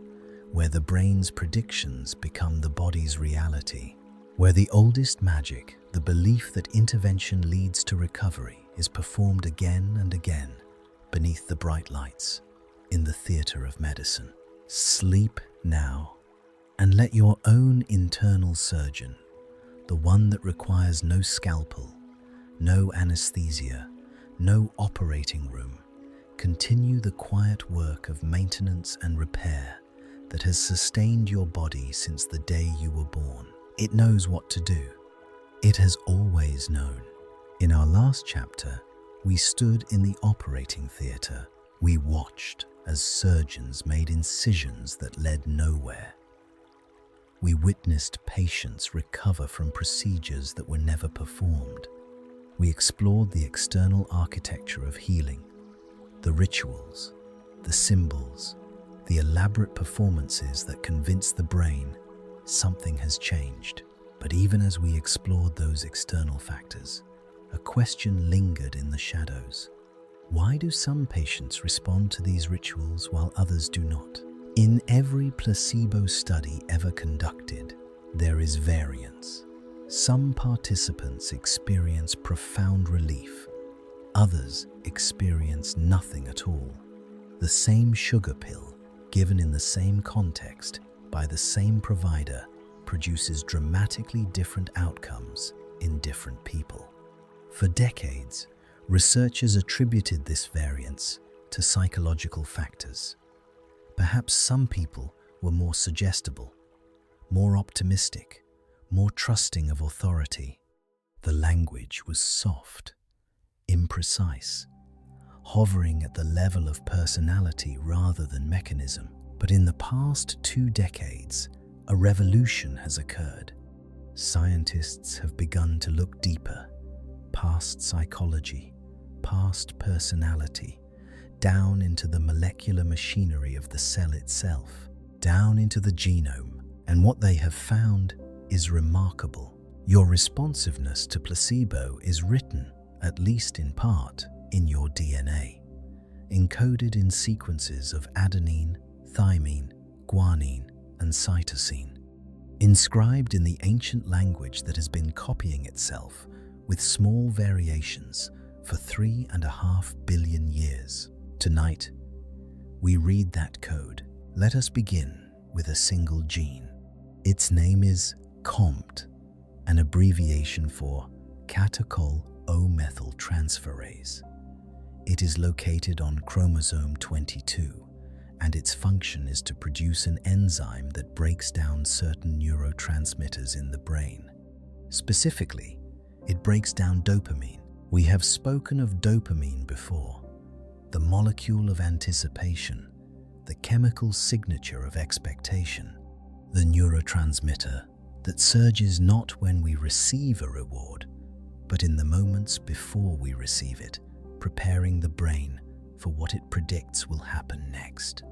Speaker 1: where the brain's predictions become the body's reality, where the oldest magic, the belief that intervention leads to recovery, is performed again and again beneath the bright lights in the theater of medicine. Sleep now and let your own internal surgeon, the one that requires no scalpel, no anesthesia, no operating room, continue the quiet work of maintenance and repair that has sustained your body since the day you were born. It knows what to do. It has always known. In our last chapter, we stood in the operating theatre. We watched as surgeons made incisions that led nowhere. We witnessed patients recover from procedures that were never performed. We explored the external architecture of healing, the rituals, the symbols, the elaborate performances that convince the brain something has changed. But even as we explored those external factors, a question lingered in the shadows. Why do some patients respond to these rituals while others do not? In every placebo study ever conducted, there is variance. Some participants experience profound relief. Others experience nothing at all. The same sugar pill, given in the same context by the same provider, produces dramatically different outcomes in different people. For decades, researchers attributed this variance to psychological factors. Perhaps some people were more suggestible, more optimistic, more trusting of authority. The language was soft, imprecise, hovering at the level of personality rather than mechanism. But in the past 2 decades, a revolution has occurred. Scientists have begun to look deeper, past psychology, past personality, down into the molecular machinery of the cell itself, down into the genome. And what they have found is remarkable. Your responsiveness to placebo is written, at least in part, in your DNA, encoded in sequences of adenine, thymine, guanine, and cytosine, inscribed in the ancient language that has been copying itself with small variations for 3.5 billion years. Tonight, we read that code. Let us begin with a single gene. Its name is COMT, an abbreviation for catechol O-methyltransferase. It is located on chromosome 22, and its function is to produce an enzyme that breaks down certain neurotransmitters in the brain. Specifically, it breaks down dopamine. We have spoken of dopamine before, the molecule of anticipation, the chemical signature of expectation, the neurotransmitter that surges not when we receive a reward, but in the moments before we receive it, preparing the brain for what it predicts will happen next.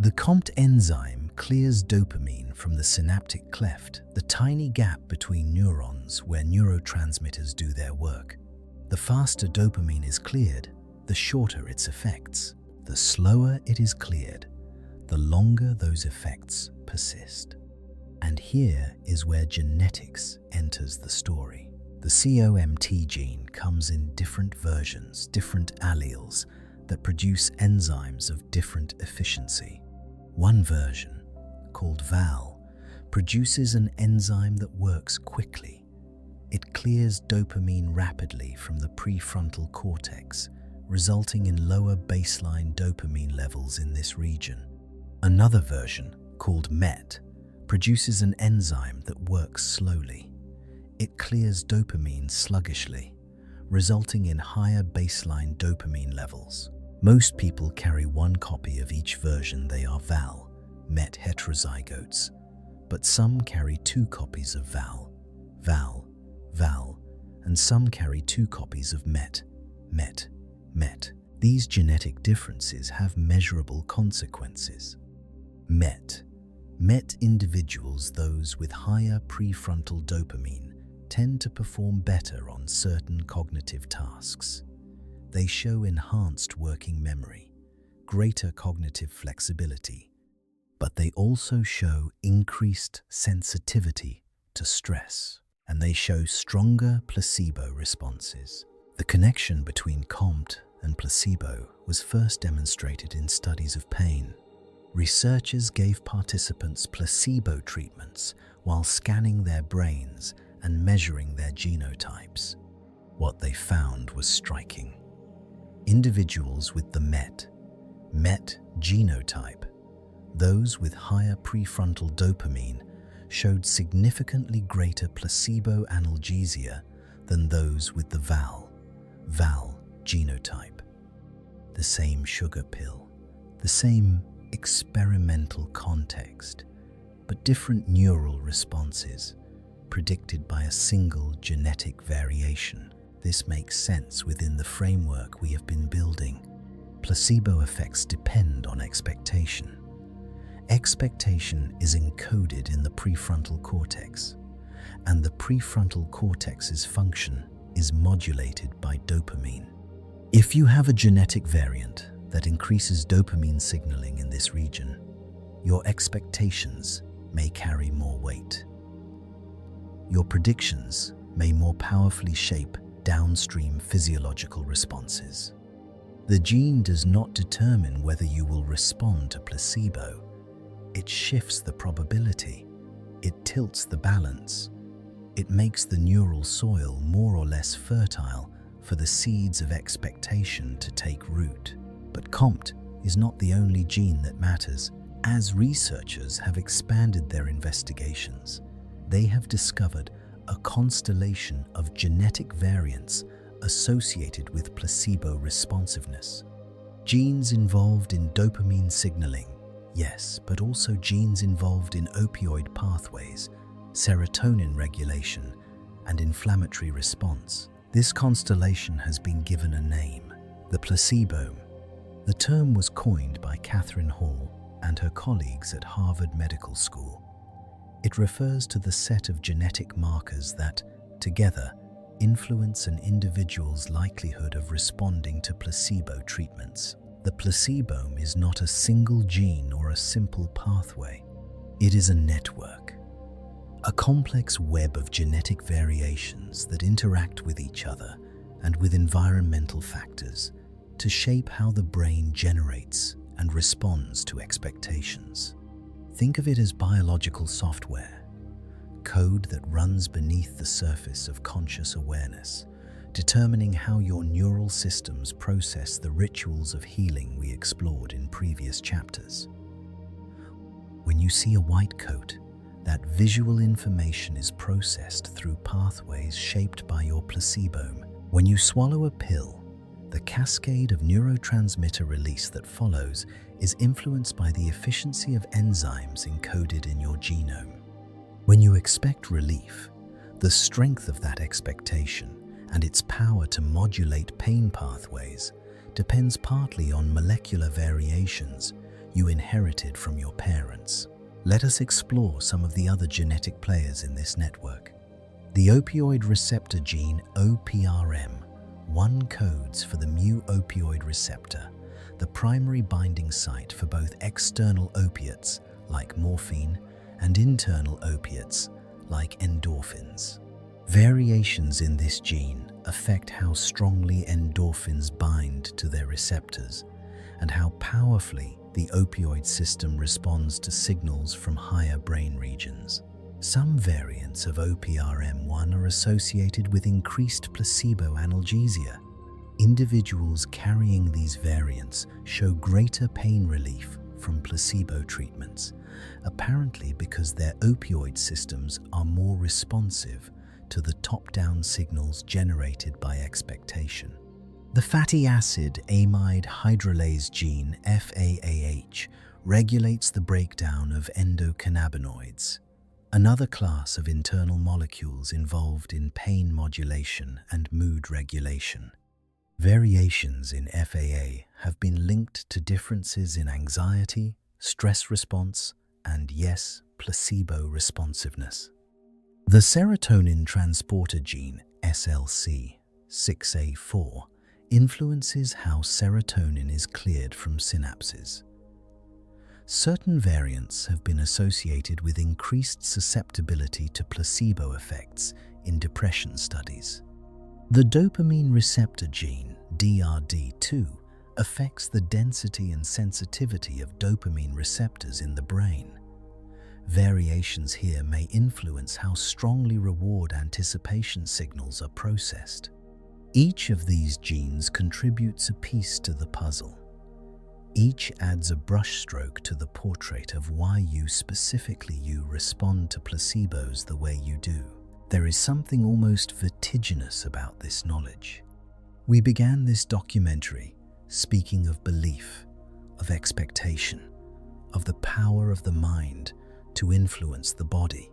Speaker 1: The COMT enzyme clears dopamine from the synaptic cleft, the tiny gap between neurons where neurotransmitters do their work. The faster dopamine is cleared, the shorter its effects. The slower it is cleared, the longer those effects persist. And here is where genetics enters the story. The COMT gene comes in different versions, different alleles that produce enzymes of different efficiency. One version, called VAL, produces an enzyme that works quickly. It clears dopamine rapidly from the prefrontal cortex, resulting in lower baseline dopamine levels in this region. Another version, called MET, produces an enzyme that works slowly. It clears dopamine sluggishly, resulting in higher baseline dopamine levels. Most people carry one copy of each version. They are VAL, MET heterozygotes, but some carry 2 copies of VAL, VAL, VAL, and some carry 2 copies of MET, MET, MET. These genetic differences have measurable consequences. MET individuals, those with higher prefrontal dopamine, tend to perform better on certain cognitive tasks. They show enhanced working memory, greater cognitive flexibility, but they also show increased sensitivity to stress, and they show stronger placebo responses. The connection between COMT and placebo was first demonstrated in studies of pain. Researchers gave participants placebo treatments while scanning their brains and measuring their genotypes. What they found was striking. Individuals with the MET genotype, those with higher prefrontal dopamine, showed significantly greater placebo analgesia than those with the VAL genotype. The same sugar pill, the same experimental context, but different neural responses predicted by a single genetic variation. This makes sense within the framework we have been building. Placebo effects depend on expectation. Expectation is encoded in the prefrontal cortex, and the prefrontal cortex's function is modulated by dopamine. If you have a genetic variant that increases dopamine signaling in this region, your expectations may carry more weight. Your predictions may more powerfully shape downstream physiological responses. The gene does not determine whether you will respond to placebo. It shifts the probability. It tilts the balance. It makes the neural soil more or less fertile for the seeds of expectation to take root. But COMT is not the only gene that matters. As researchers have expanded their investigations, they have discovered a constellation of genetic variants associated with placebo responsiveness. Genes involved in dopamine signaling, yes, but also genes involved in opioid pathways, serotonin regulation, and inflammatory response. This constellation has been given a name, the placebome. The term was coined by Catherine Hall and her colleagues at Harvard Medical School. It refers to the set of genetic markers that, together, influence an individual's likelihood of responding to placebo treatments. The placebome is not a single gene or a simple pathway. It is a network, a complex web of genetic variations that interact with each other and with environmental factors to shape how the brain generates and responds to expectations. Think of it as biological software, code that runs beneath the surface of conscious awareness, determining how your neural systems process the rituals of healing we explored in previous chapters. When you see a white coat, that visual information is processed through pathways shaped by your placebome. When you swallow a pill, the cascade of neurotransmitter release that follows is influenced by the efficiency of enzymes encoded in your genome. When you expect relief, the strength of that expectation and its power to modulate pain pathways depends partly on molecular variations you inherited from your parents. Let us explore some of the other genetic players in this network. The opioid receptor gene OPRM1 codes for the mu-opioid receptor, the primary binding site for both external opiates like morphine and internal opiates like endorphins. Variations in this gene affect how strongly endorphins bind to their receptors and how powerfully the opioid system responds to signals from higher brain regions. Some variants of OPRM1 are associated with increased placebo analgesia. Individuals carrying these variants show greater pain relief from placebo treatments, apparently because their opioid systems are more responsive to the top-down signals generated by expectation. The fatty acid amide hydrolase gene FAAH regulates the breakdown of endocannabinoids, another class of internal molecules involved in pain modulation and mood regulation. Variations in FAA have been linked to differences in anxiety, stress response, and yes, placebo responsiveness. The serotonin transporter gene SLC6A4 influences how serotonin is cleared from synapses. Certain variants have been associated with increased susceptibility to placebo effects in depression studies. The dopamine receptor gene, DRD2, affects the density and sensitivity of dopamine receptors in the brain. Variations here may influence how strongly reward anticipation signals are processed. Each of these genes contributes a piece to the puzzle. Each adds a brushstroke to the portrait of why you respond to placebos the way you do. There is something almost vertiginous about this knowledge. We began this documentary speaking of belief, of expectation, of the power of the mind to influence the body.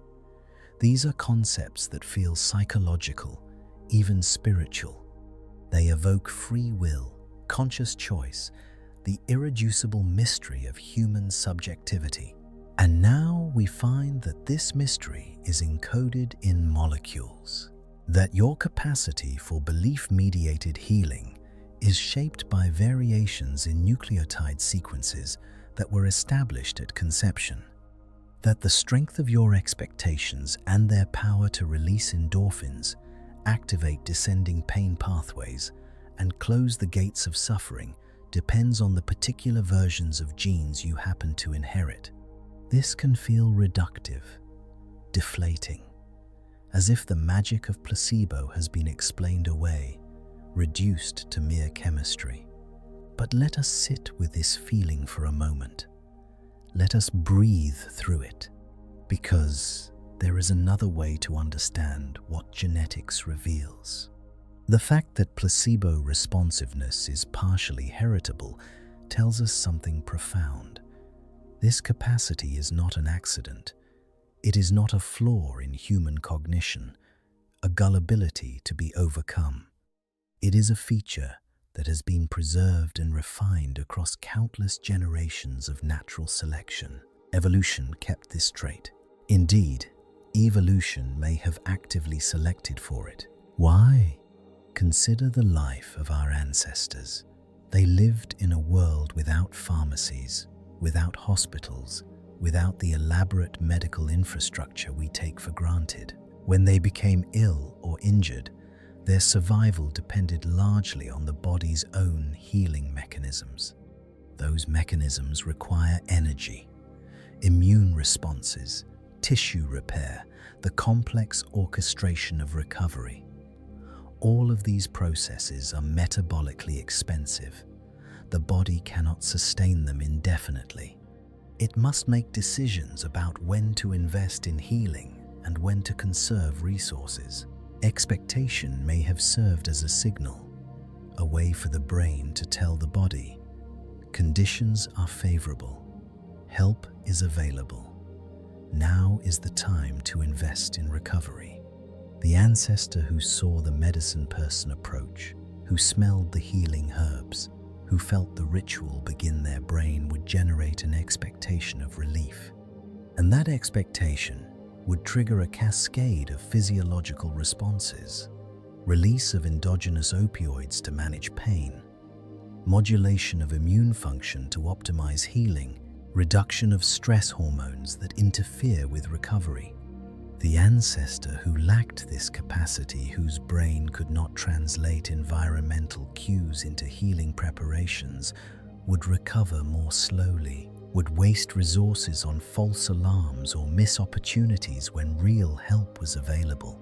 Speaker 1: These are concepts that feel psychological, even spiritual. They evoke free will, conscious choice, the irreducible mystery of human subjectivity. And now we find that this mystery is encoded in molecules, that your capacity for belief-mediated healing is shaped by variations in nucleotide sequences that were established at conception, that the strength of your expectations and their power to release endorphins, activate descending pain pathways, and close the gates of suffering depends on the particular versions of genes you happen to inherit. This can feel reductive, deflating, as if the magic of placebo has been explained away, reduced to mere chemistry. But let us sit with this feeling for a moment. Let us breathe through it, because there is another way to understand what genetics reveals. The fact that placebo responsiveness is partially heritable tells us something profound. This capacity is not an accident. It is not a flaw in human cognition, a gullibility to be overcome. It is a feature that has been preserved and refined across countless generations of natural selection. Evolution kept this trait. Indeed, evolution may have actively selected for it. Why? Consider the life of our ancestors. They lived in a world without pharmacies, without hospitals, without the elaborate medical infrastructure we take for granted. When they became ill or injured, their survival depended largely on the body's own healing mechanisms. Those mechanisms require energy, immune responses, tissue repair, the complex orchestration of recovery. All of these processes are metabolically expensive. The body cannot sustain them indefinitely. It must make decisions about when to invest in healing and when to conserve resources. Expectation may have served as a signal, a way for the brain to tell the body, conditions are favorable, help is available. Now is the time to invest in recovery. The ancestor who saw the medicine person approach, who smelled the healing herbs, who felt the ritual begin their brain would generate an expectation of relief. And that expectation would trigger a cascade of physiological responses: release of endogenous opioids to manage pain, modulation of immune function to optimize healing, reduction of stress hormones that interfere with recovery. The ancestor who lacked this capacity, whose brain could not translate environmental cues into healing preparations, would recover more slowly, would waste resources on false alarms or miss opportunities when real help was available.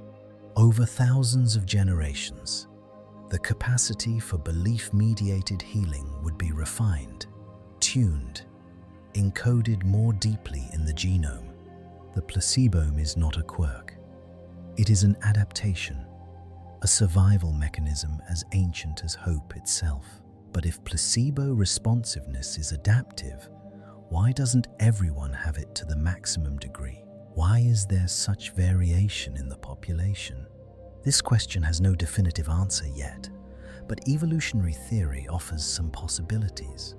Speaker 1: Over thousands of generations, the capacity for belief-mediated healing would be refined, tuned, encoded more deeply in the genome. The placebome is not a quirk. It is an adaptation, a survival mechanism as ancient as hope itself. But if placebo responsiveness is adaptive, why doesn't everyone have it to the maximum degree? Why is there such variation in the population? This question has no definitive answer yet, but evolutionary theory offers some possibilities.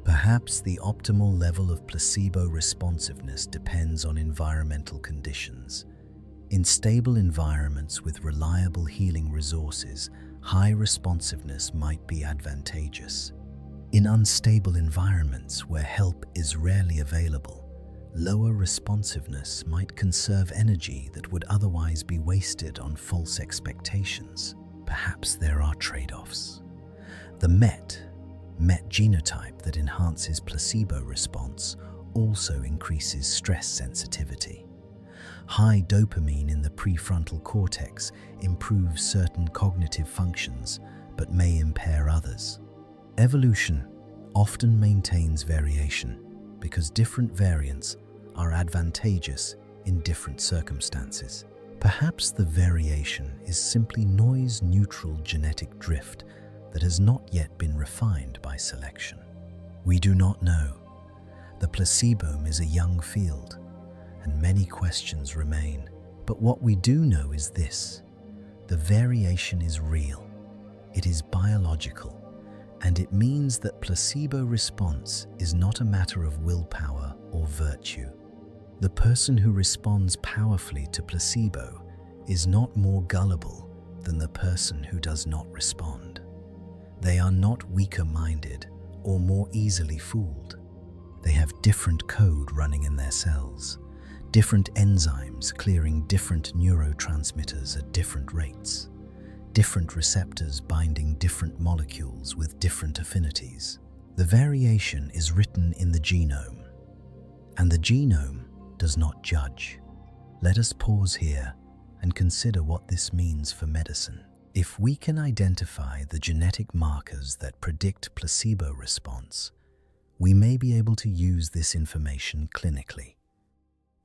Speaker 1: Perhaps the optimal level of placebo responsiveness depends on environmental conditions. In stable environments with reliable healing resources, high responsiveness might be advantageous. In unstable environments where help is rarely available, lower responsiveness might conserve energy that would otherwise be wasted on false expectations. Perhaps there are trade-offs. The MET genotype that enhances placebo response also increases stress sensitivity. High dopamine in the prefrontal cortex improves certain cognitive functions but may impair others. Evolution often maintains variation because different variants are advantageous in different circumstances. Perhaps the variation is simply noise-neutral genetic drift that has not yet been refined by selection. We do not know. The placebome is a young field, and many questions remain. But what we do know is this: the variation is real, it is biological, and it means that placebo response is not a matter of willpower or virtue. The person who responds powerfully to placebo is not more gullible than the person who does not respond. They are not weaker-minded or more easily fooled. They have different code running in their cells, different enzymes clearing different neurotransmitters at different rates, different receptors binding different molecules with different affinities. The variation is written in the genome, and the genome does not judge. Let us pause here and consider what this means for medicine. If we can identify the genetic markers that predict placebo response, we may be able to use this information clinically.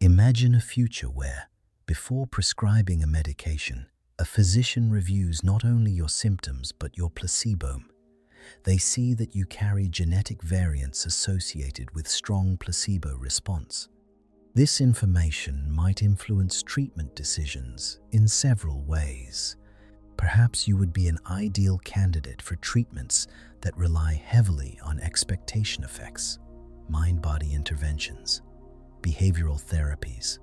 Speaker 1: Imagine a future where, before prescribing a medication, a physician reviews not only your symptoms but your placebome. They see that you carry genetic variants associated with strong placebo response. This information might influence treatment decisions in several ways. Perhaps you would be an ideal candidate for treatments that rely heavily on expectation effects, mind-body interventions, behavioral therapies,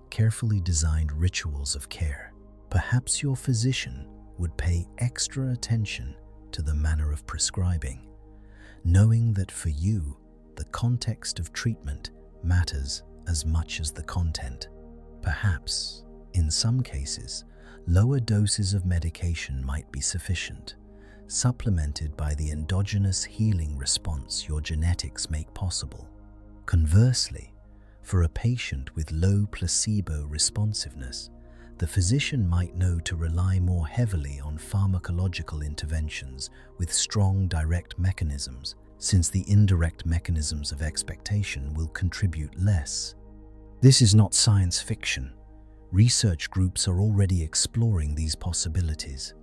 Speaker 1: carefully designed rituals of care. Perhaps your physician would pay extra attention to the manner of prescribing, knowing that for you, the context of treatment matters as much as the content. Perhaps, in some cases, lower doses of medication might be sufficient, supplemented by the endogenous healing response your genetics make possible. Conversely, for a patient with low placebo responsiveness, the physician might know to rely more heavily on pharmacological interventions with strong direct mechanisms, since the indirect mechanisms of expectation will contribute less. This is not science fiction. Research groups are already exploring these possibilities.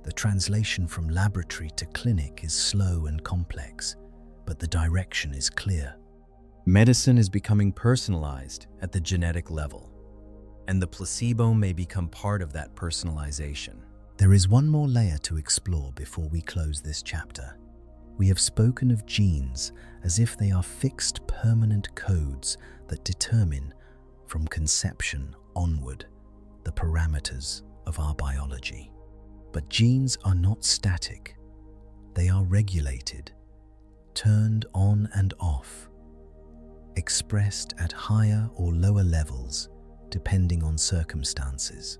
Speaker 1: The translation from laboratory to clinic is slow and complex, but the direction is clear.
Speaker 2: Medicine is becoming personalized at the genetic level, and the placebo may become part of that personalization.
Speaker 1: There is one more layer to explore before we close this chapter. We have spoken of genes as if they are fixed, permanent codes that determine, from conception onward, the parameters of our biology. But genes are not static. They are regulated, turned on and off, expressed at higher or lower levels depending on circumstances.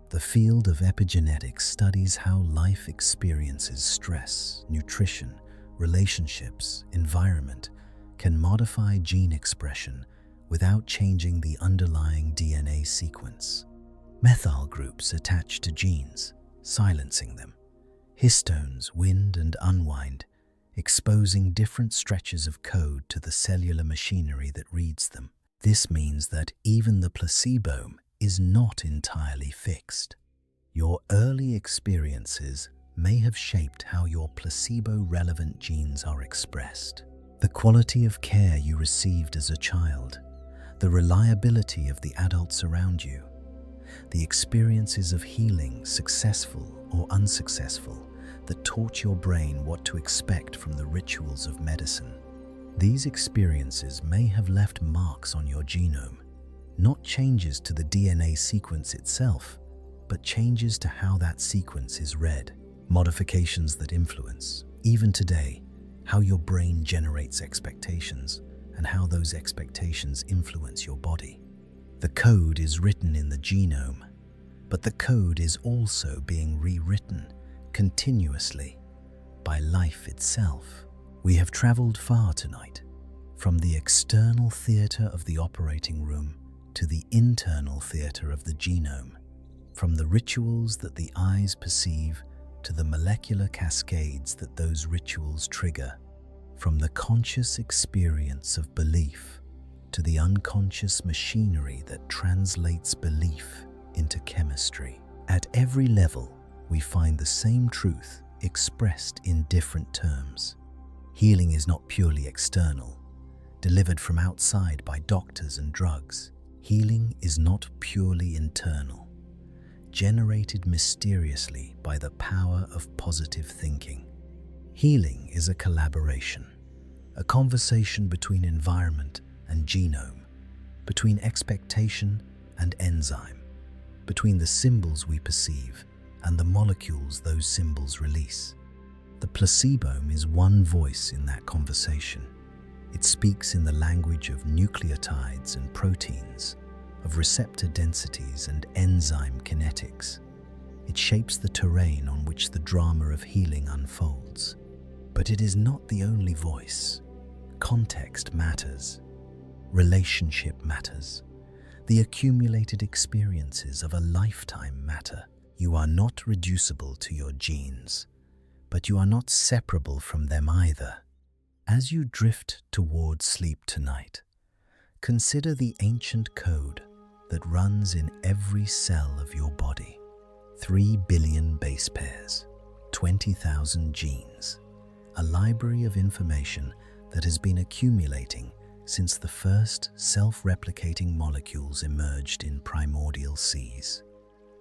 Speaker 1: The field of epigenetics studies how life experiences stress, nutrition, relationships, environment can modify gene expression without changing the underlying DNA sequence. Methyl groups attach to genes, silencing them. Histones wind and unwind, exposing different stretches of code to the cellular machinery that reads them. This means that even the placebome is not entirely fixed. Your early experiences may have shaped how your placebo-relevant genes are expressed. The quality of care you received as a child, the reliability of the adults around you, the experiences of healing, successful or unsuccessful, that taught your brain what to expect from the rituals of medicine. These experiences may have left marks on your genome, not changes to the DNA sequence itself, but changes to how that sequence is read. modifications that influence, even today, how your brain generates expectations and how those expectations influence your body. The code is written in the genome, but the code is also being rewritten continuously by life itself. We have traveled far tonight, from the external theater of the operating room to the internal theater of the genome, from the rituals that the eyes perceive to the molecular cascades that those rituals trigger, from the conscious experience of belief to the unconscious machinery that translates belief into chemistry. At every level, we find the same truth expressed in different terms. Healing is not purely external, delivered from outside by doctors and drugs. Healing is not purely internal, generated mysteriously by the power of positive thinking. Healing is a collaboration, a conversation between environment and genome, between expectation and enzyme, between the symbols we perceive and the molecules those symbols release. The placebome is one voice in that conversation. It speaks in the language of nucleotides and proteins, of receptor densities and enzyme kinetics. It shapes the terrain on which the drama of healing unfolds. But it is not the only voice. Context matters. Relationship matters. The accumulated experiences of a lifetime matter. You are not reducible to your genes, but you are not separable from them either. As you drift towards sleep tonight, consider the ancient code that runs in every cell of your body. 3 billion base pairs, 20,000 genes, a library of information that has been accumulating since the first self-replicating molecules emerged in primordial seas.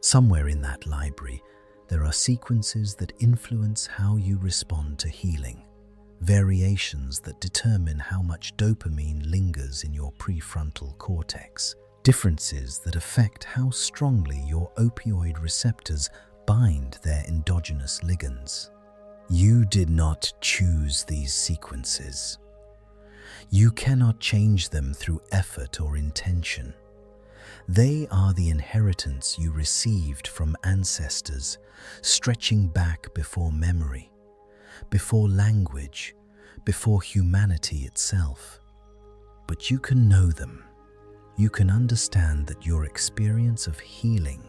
Speaker 1: Somewhere in that library, there are sequences that influence how you respond to healing, variations that determine how much dopamine lingers in your prefrontal cortex, differences that affect how strongly your opioid receptors bind their endogenous ligands. You did not choose these sequences. You cannot change them through effort or intention. They are the inheritance you received from ancestors, stretching back before memory, before language, before humanity itself. But you can know them. You can understand that your experience of healing,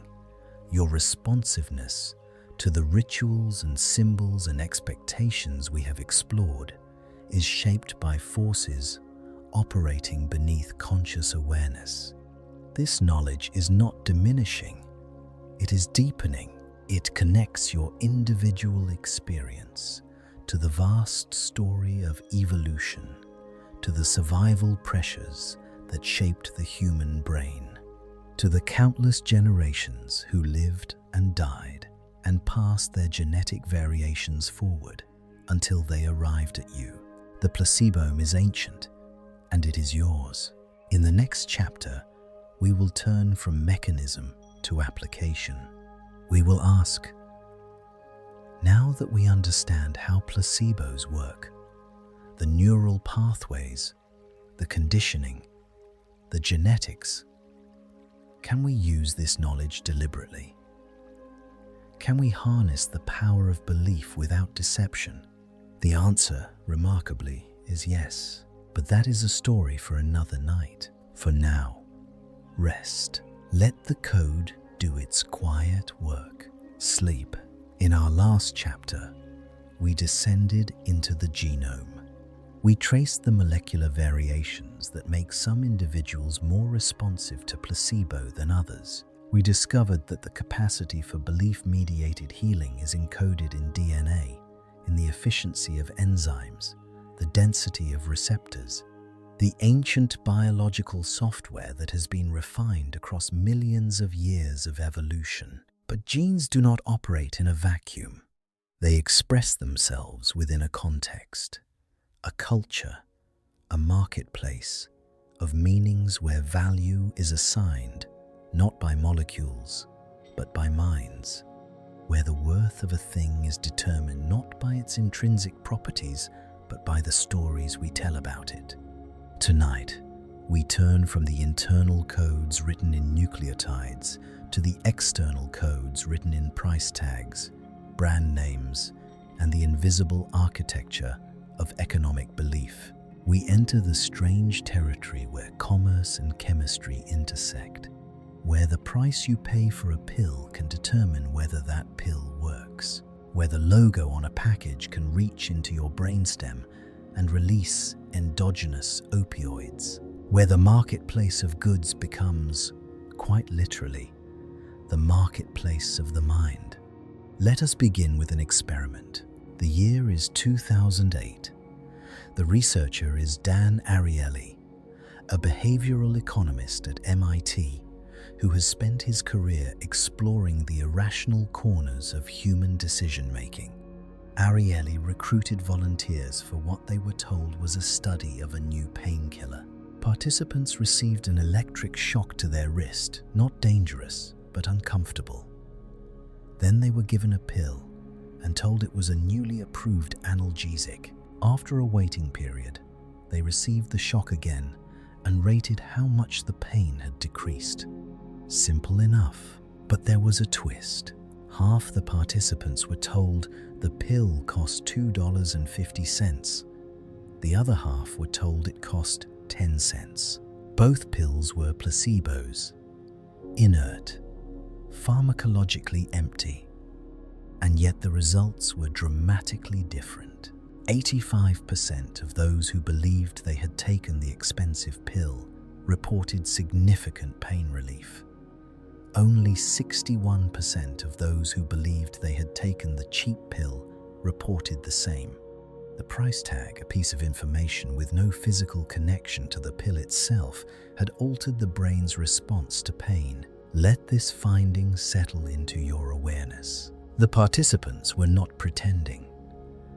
Speaker 1: your responsiveness to the rituals and symbols and expectations we have explored, is shaped by forces operating beneath conscious awareness. This knowledge is not diminishing, it is deepening. It connects your individual experience to the vast story of evolution, to the survival pressures that shaped the human brain, to the countless generations who lived and died and passed their genetic variations forward until they arrived at you. The placebome is ancient, and it is yours. In the next chapter, we will turn from mechanism to application. We will ask, now that we understand how placebos work, the neural pathways, the conditioning, the genetics, can we use this knowledge deliberately? Can we harness the power of belief without deception? The answer, remarkably, is yes. But that is a story for another night. For now, rest. Let the code do its quiet work. Sleep. In our last chapter, we descended into the genome. We traced the molecular variations that make some individuals more responsive to placebo than others. We discovered that the capacity for belief-mediated healing is encoded in DNA, in the efficiency of enzymes, the density of receptors, the ancient biological software that has been refined across millions of years of evolution. But genes do not operate in a vacuum. They express themselves within a context, a culture, a marketplace of meanings where value is assigned not by molecules, but by minds, where the worth of a thing is determined not by its intrinsic properties, but by the stories we tell about it. Tonight, we turn from the internal codes written in nucleotides to the external codes written in price tags, brand names, and the invisible architecture of economic belief. We enter the strange territory where commerce and chemistry intersect, where the price you pay for a pill can determine whether that pill works, where the logo on a package can reach into your brainstem and release endogenous opioids, where the marketplace of goods becomes, quite literally, the marketplace of the mind. Let us begin with an experiment. The year is 2008. The researcher is Dan Ariely, a behavioral economist at MIT who has spent his career exploring the irrational corners of human decision-making. Ariely recruited volunteers for what they were told was a study of a new painkiller. Participants received an electric shock to their wrist, not dangerous, but uncomfortable. Then they were given a pill and told it was a newly approved analgesic. After a waiting period, they received the shock again and rated how much the pain had decreased. Simple enough, but there was a twist. Half the participants were told the pill cost $2.50. The other half were told it cost 10 cents. Both pills were placebos, inert, pharmacologically empty, and yet the results were dramatically different. 85% of those who believed they had taken the expensive pill reported significant pain relief. Only 61% of those who believed they had taken the cheap pill reported the same. The price tag, a piece of information with no physical connection to the pill itself, had altered the brain's response to pain. Let this finding settle into your awareness. The participants were not pretending.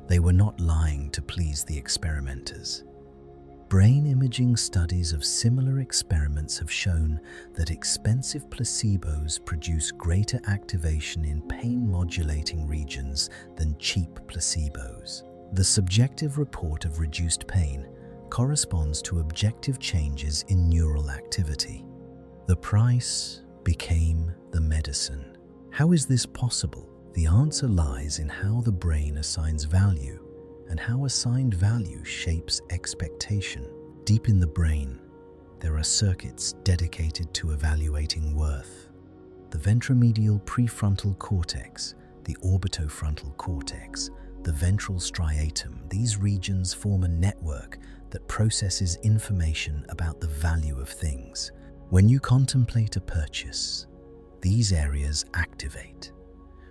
Speaker 1: They were not lying to please the experimenters. Brain imaging studies of similar experiments have shown that expensive placebos produce greater activation in pain-modulating regions than cheap placebos. The subjective report of reduced pain corresponds to objective changes in neural activity. The price became the medicine. How is this possible? The answer lies in how the brain assigns value and how assigned value shapes expectation. Deep in the brain, there are circuits dedicated to evaluating worth. The ventromedial prefrontal cortex, the orbitofrontal cortex, the ventral striatum, these regions form a network that processes information about the value of things. When you contemplate a purchase, these areas activate.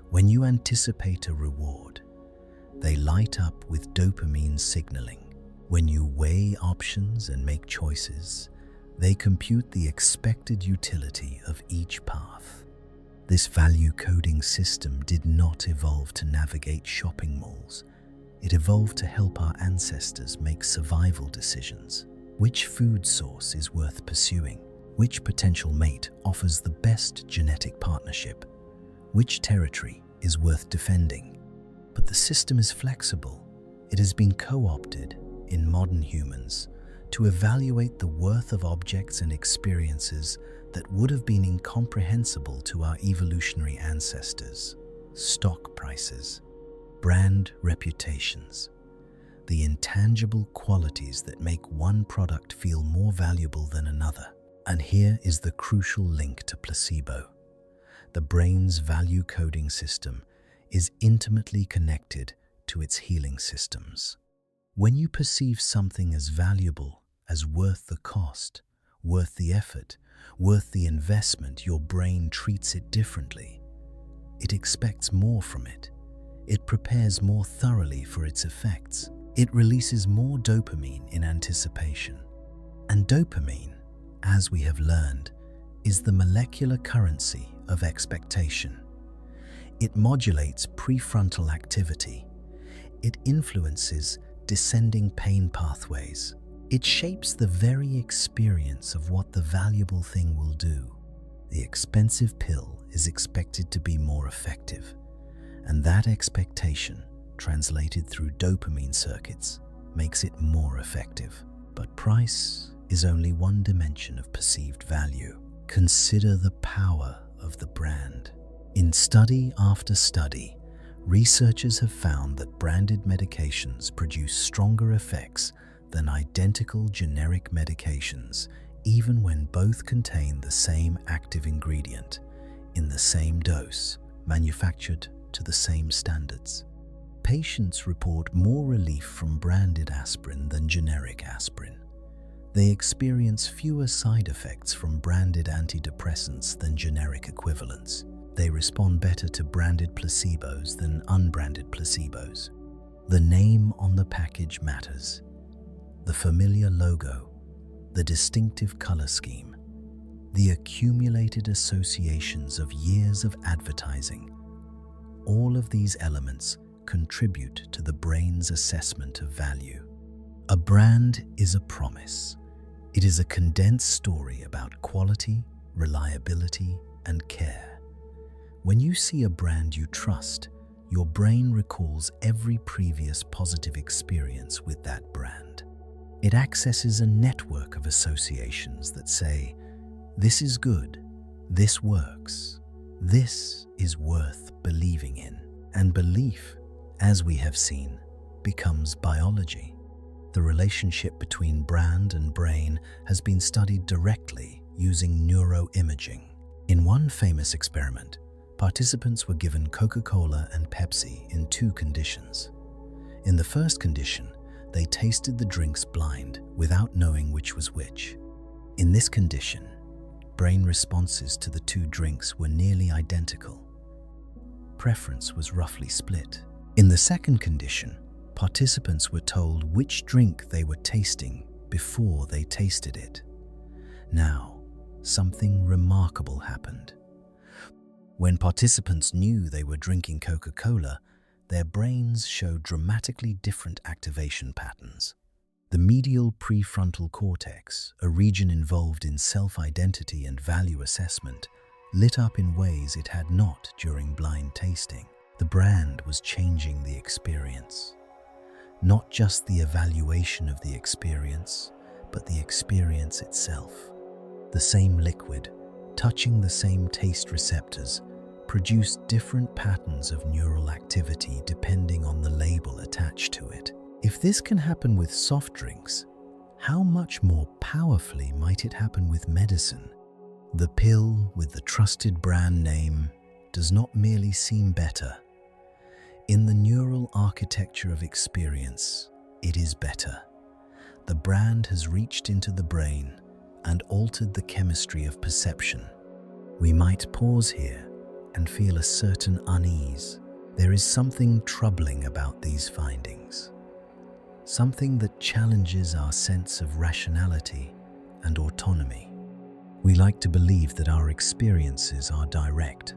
Speaker 1: When you anticipate a reward, they light up with dopamine signaling. When you weigh options and make choices, they compute the expected utility of each path. This value coding system did not evolve to navigate shopping malls. It evolved to help our ancestors make survival decisions. Which food source is worth pursuing? Which potential mate offers the best genetic partnership? Which territory is worth defending? But the system is flexible. It has been co-opted in modern humans to evaluate the worth of objects and experiences that would have been incomprehensible to our evolutionary ancestors. Stock prices, brand reputations, the intangible qualities that make one product feel more valuable than another. And here is the crucial link to placebo. The brain's value coding system is intimately connected to its healing systems. When you perceive something as valuable, as worth the cost, worth the effort, worth the investment, your brain treats it differently. It expects more from it. It prepares more thoroughly for its effects. It releases more dopamine in anticipation. And dopamine, as we have learned, is the molecular currency of expectation. It modulates prefrontal activity. It influences descending pain pathways. It shapes the very experience of what the valuable thing will do. The expensive pill is expected to be more effective, and that expectation, translated through dopamine circuits, makes it more effective. But price is only one dimension of perceived value. Consider the power of the brand. In study after study, researchers have found that branded medications produce stronger effects than identical generic medications, even when both contain the same active ingredient, in the same dose, manufactured to the same standards. Patients report more relief from branded aspirin than generic aspirin. They experience fewer side effects from branded antidepressants than generic equivalents. They respond better to branded placebos than unbranded placebos. The name on the package matters. The familiar logo, the distinctive color scheme, the accumulated associations of years of advertising. All of these elements contribute to the brain's assessment of value. A brand is a promise. It is a condensed story about quality, reliability, and care. When you see a brand you trust, your brain recalls every previous positive experience with that brand. It accesses a network of associations that say, "This is good, this works, this is worth believing in." And belief, as we have seen, becomes biology. The relationship between brand and brain has been studied directly using neuroimaging. In one famous experiment, participants were given Coca-Cola and Pepsi in two conditions. In the first condition, they tasted the drinks blind without knowing which was which. In this condition, brain responses to the two drinks were nearly identical. Preference was roughly split. In the second condition, participants were told which drink they were tasting before they tasted it. Now, something remarkable happened. When participants knew they were drinking Coca-Cola, their brains showed dramatically different activation patterns. The medial prefrontal cortex, a region involved in self-identity and value assessment, lit up in ways it had not during blind tasting. The brand was changing the experience. Not just the evaluation of the experience, but the experience itself. The same liquid, touching the same taste receptors, produced different patterns of neural activity depending on the label attached to it. If this can happen with soft drinks, how much more powerfully might it happen with medicine? The pill with the trusted brand name does not merely seem better. In the neural architecture of experience, it is better. The brand has reached into the brain and altered the chemistry of perception. We might pause here and feel a certain unease. There is something troubling about these findings, something that challenges our sense of rationality and autonomy. We like to believe that our experiences are direct,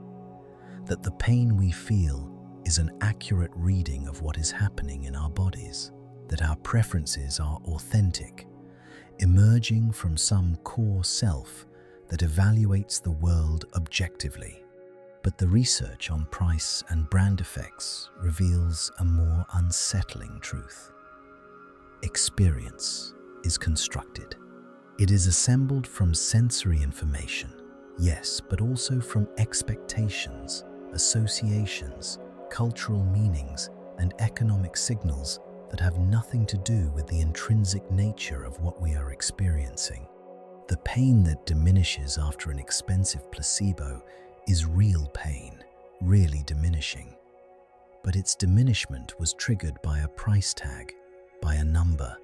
Speaker 1: that the pain we feel is an accurate reading of what is happening in our bodies, that our preferences are authentic, emerging from some core self that evaluates the world objectively. But the research on price and brand effects reveals a more unsettling truth. Experience is constructed. It is assembled from sensory information, yes, but also from expectations, associations, cultural meanings, and economic signals that have nothing to do with the intrinsic nature of what we are experiencing. The pain that diminishes after an expensive placebo is real pain, really diminishing. But its diminishment was triggered by a price tag, by a number,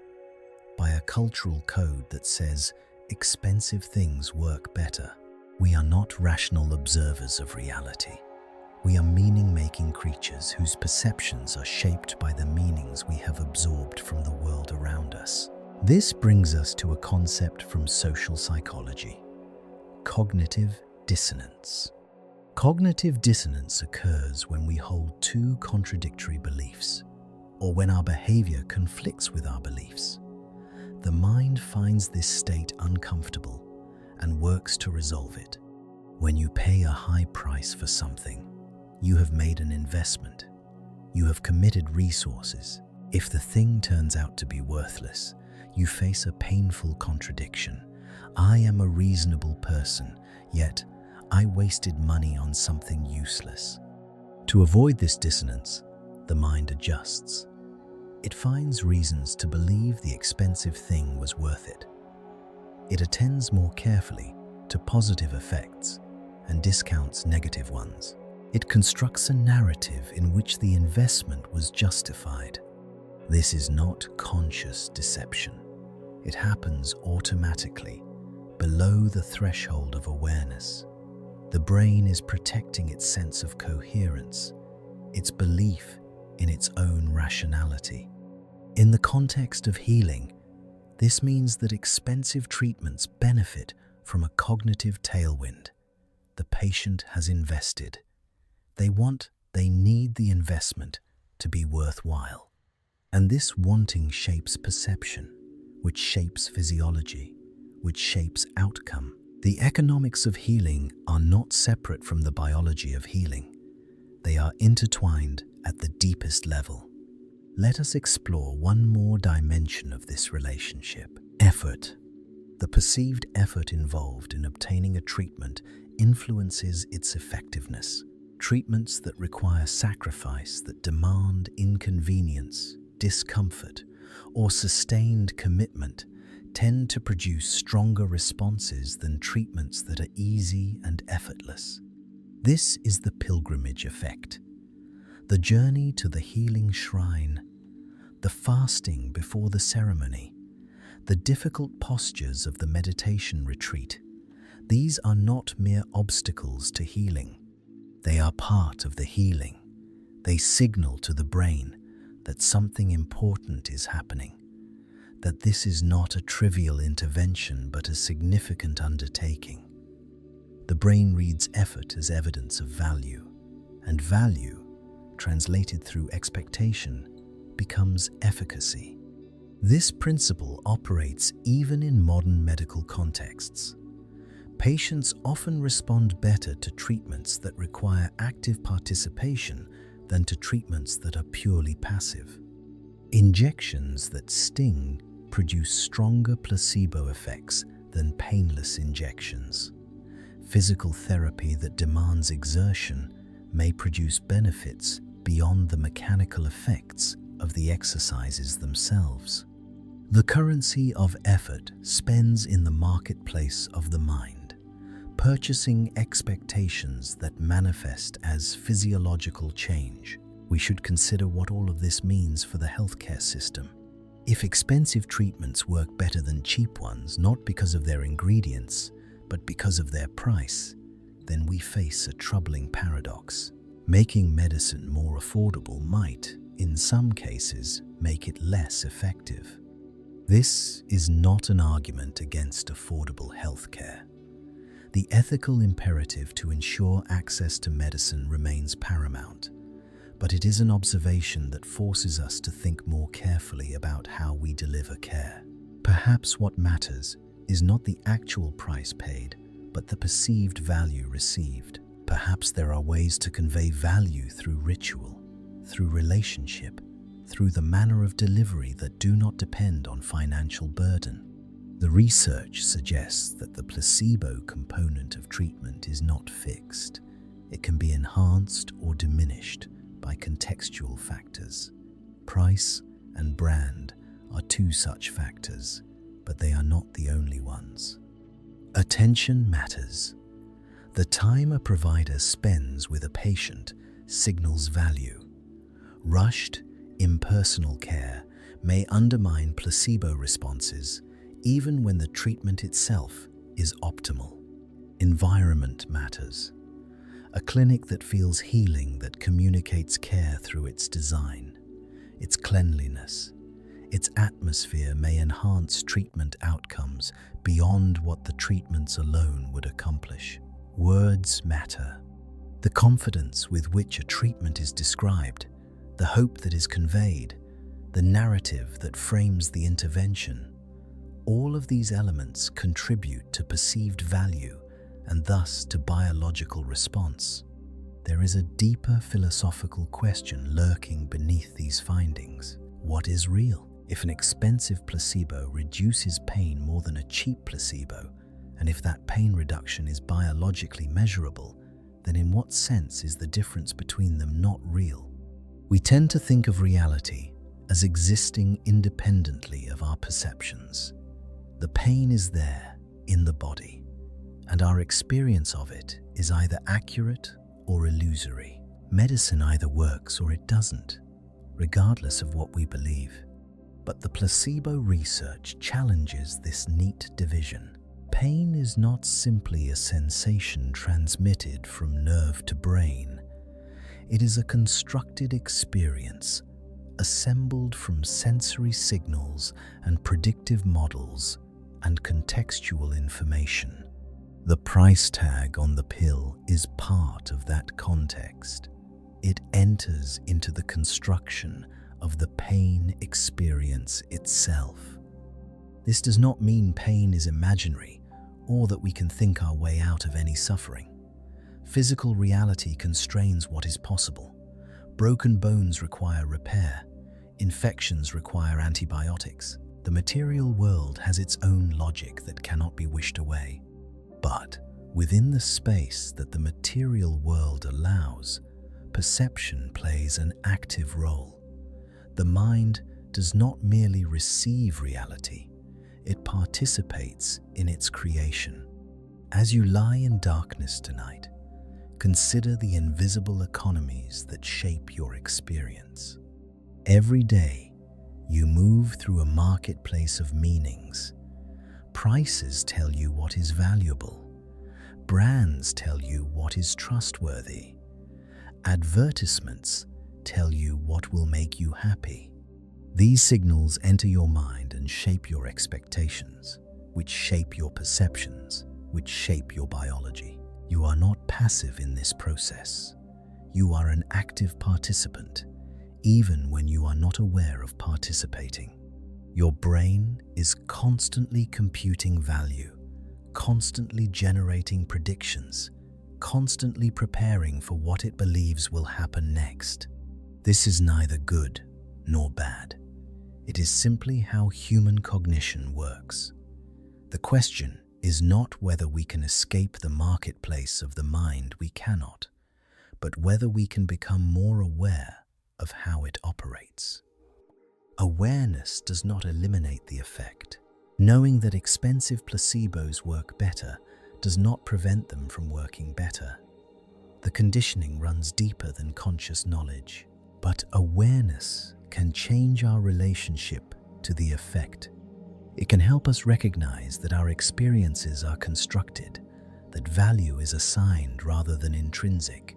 Speaker 1: by a cultural code that says expensive things work better. We are not rational observers of reality. We are meaning-making creatures whose perceptions are shaped by the meanings we have absorbed from the world around us. This brings us to a concept from social psychology: cognitive dissonance. Cognitive dissonance occurs when we hold two contradictory beliefs, or when our behavior conflicts with our beliefs. The mind finds this state uncomfortable and works to resolve it. When you pay a high price for something, You have made an investment. You have committed resources. If the thing turns out to be worthless, you face a painful contradiction. I am a reasonable person, yet I wasted money on something useless. To avoid this dissonance, the mind adjusts. It finds reasons to believe the expensive thing was worth it. It attends more carefully to positive effects and discounts negative ones. It constructs a narrative in which the investment was justified. This is not conscious deception. It happens automatically, below the threshold of awareness. The brain is protecting its sense of coherence, its belief in its own rationality. In the context of healing, this means that expensive treatments benefit from a cognitive tailwind. The patient has invested. They need the investment to be worthwhile. And this wanting shapes perception, which shapes physiology, which shapes outcome. The economics of healing are not separate from the biology of healing. They are intertwined at the deepest level. Let us explore one more dimension of this relationship: effort. The perceived effort involved in obtaining a treatment influences its effectiveness. Treatments that require sacrifice, that demand inconvenience, discomfort, or sustained commitment tend to produce stronger responses than treatments that are easy and effortless. This is the pilgrimage effect. The journey to the healing shrine, the fasting before the ceremony, the difficult postures of the meditation retreat. These are not mere obstacles to healing. They are part of the healing. They signal to the brain that something important is happening, that this is not a trivial intervention but a significant undertaking. The brain reads effort as evidence of value, and value, translated through expectation, becomes efficacy. This principle operates even in modern medical contexts. Patients often respond better to treatments that require active participation than to treatments that are purely passive. Injections that sting produce stronger placebo effects than painless injections. Physical therapy that demands exertion may produce benefits beyond the mechanical effects of the exercises themselves. The currency of effort spends in the marketplace of the mind, purchasing expectations that manifest as physiological change. We should consider what all of this means for the healthcare system. If expensive treatments work better than cheap ones, not because of their ingredients, but because of their price, then we face a troubling paradox. Making medicine more affordable might, in some cases, make it less effective. This is not an argument against affordable healthcare. The ethical imperative to ensure access to medicine remains paramount, but it is an observation that forces us to think more carefully about how we deliver care. Perhaps what matters is not the actual price paid, but the perceived value received. Perhaps there are ways to convey value through ritual, through relationship, through the manner of delivery that do not depend on financial burden. The research suggests that the placebo component of treatment is not fixed. It can be enhanced or diminished by contextual factors. Price and brand are two such factors, but they are not the only ones. Attention matters. The time a provider spends with a patient signals value. Rushed, impersonal care may undermine placebo responses even when the treatment itself is optimal. Environment matters. A clinic that feels healing, that communicates care through its design, its cleanliness, its atmosphere may enhance treatment outcomes beyond what the treatments alone would accomplish. Words matter. The confidence with which a treatment is described, the hope that is conveyed, the narrative that frames the intervention, all of these elements contribute to perceived value and thus to biological response. there is a deeper philosophical question lurking beneath these findings. What is real? If an expensive placebo reduces pain more than a cheap placebo, and if that pain reduction is biologically measurable, then in what sense is the difference between them not real? We tend to think of reality as existing independently of our perceptions. The pain is there in the body, and our experience of it is either accurate or illusory. Medicine either works or it doesn't, regardless of what we believe. But the placebo research challenges this neat division. Pain is not simply a sensation transmitted from nerve to brain. It is a constructed experience, assembled from sensory signals and predictive models and contextual information. The price tag on the pill is part of that context. It enters into the construction of the pain experience itself. This does not mean pain is imaginary or that we can think our way out of any suffering. Physical reality constrains what is possible. Broken bones require repair. Infections require antibiotics. The material world has its own logic that cannot be wished away. But within the space that the material world allows, perception plays an active role. The mind does not merely receive reality, it participates in its creation. As you lie in darkness tonight, consider the invisible economies that shape your experience. Every day, you move through a marketplace of meanings. Prices tell you what is valuable. Brands tell you what is trustworthy. Advertisements tell you what will make you happy. These signals enter your mind and shape your expectations, which shape your perceptions, which shape your biology. You are not passive in this process. You are an active participant, even when you are not aware of participating. Your brain is constantly computing value, constantly generating predictions, constantly preparing for what it believes will happen next. This is neither good nor bad. It is simply how human cognition works. The question is not whether we can escape the marketplace of the mind. We cannot, but whether we can become more aware of how it operates. Awareness does not eliminate the effect. Knowing that expensive placebos work better does not prevent them from working better. The conditioning runs deeper than conscious knowledge. But awareness can change our relationship to the effect. It can help us recognize that our experiences are constructed, that value is assigned rather than intrinsic,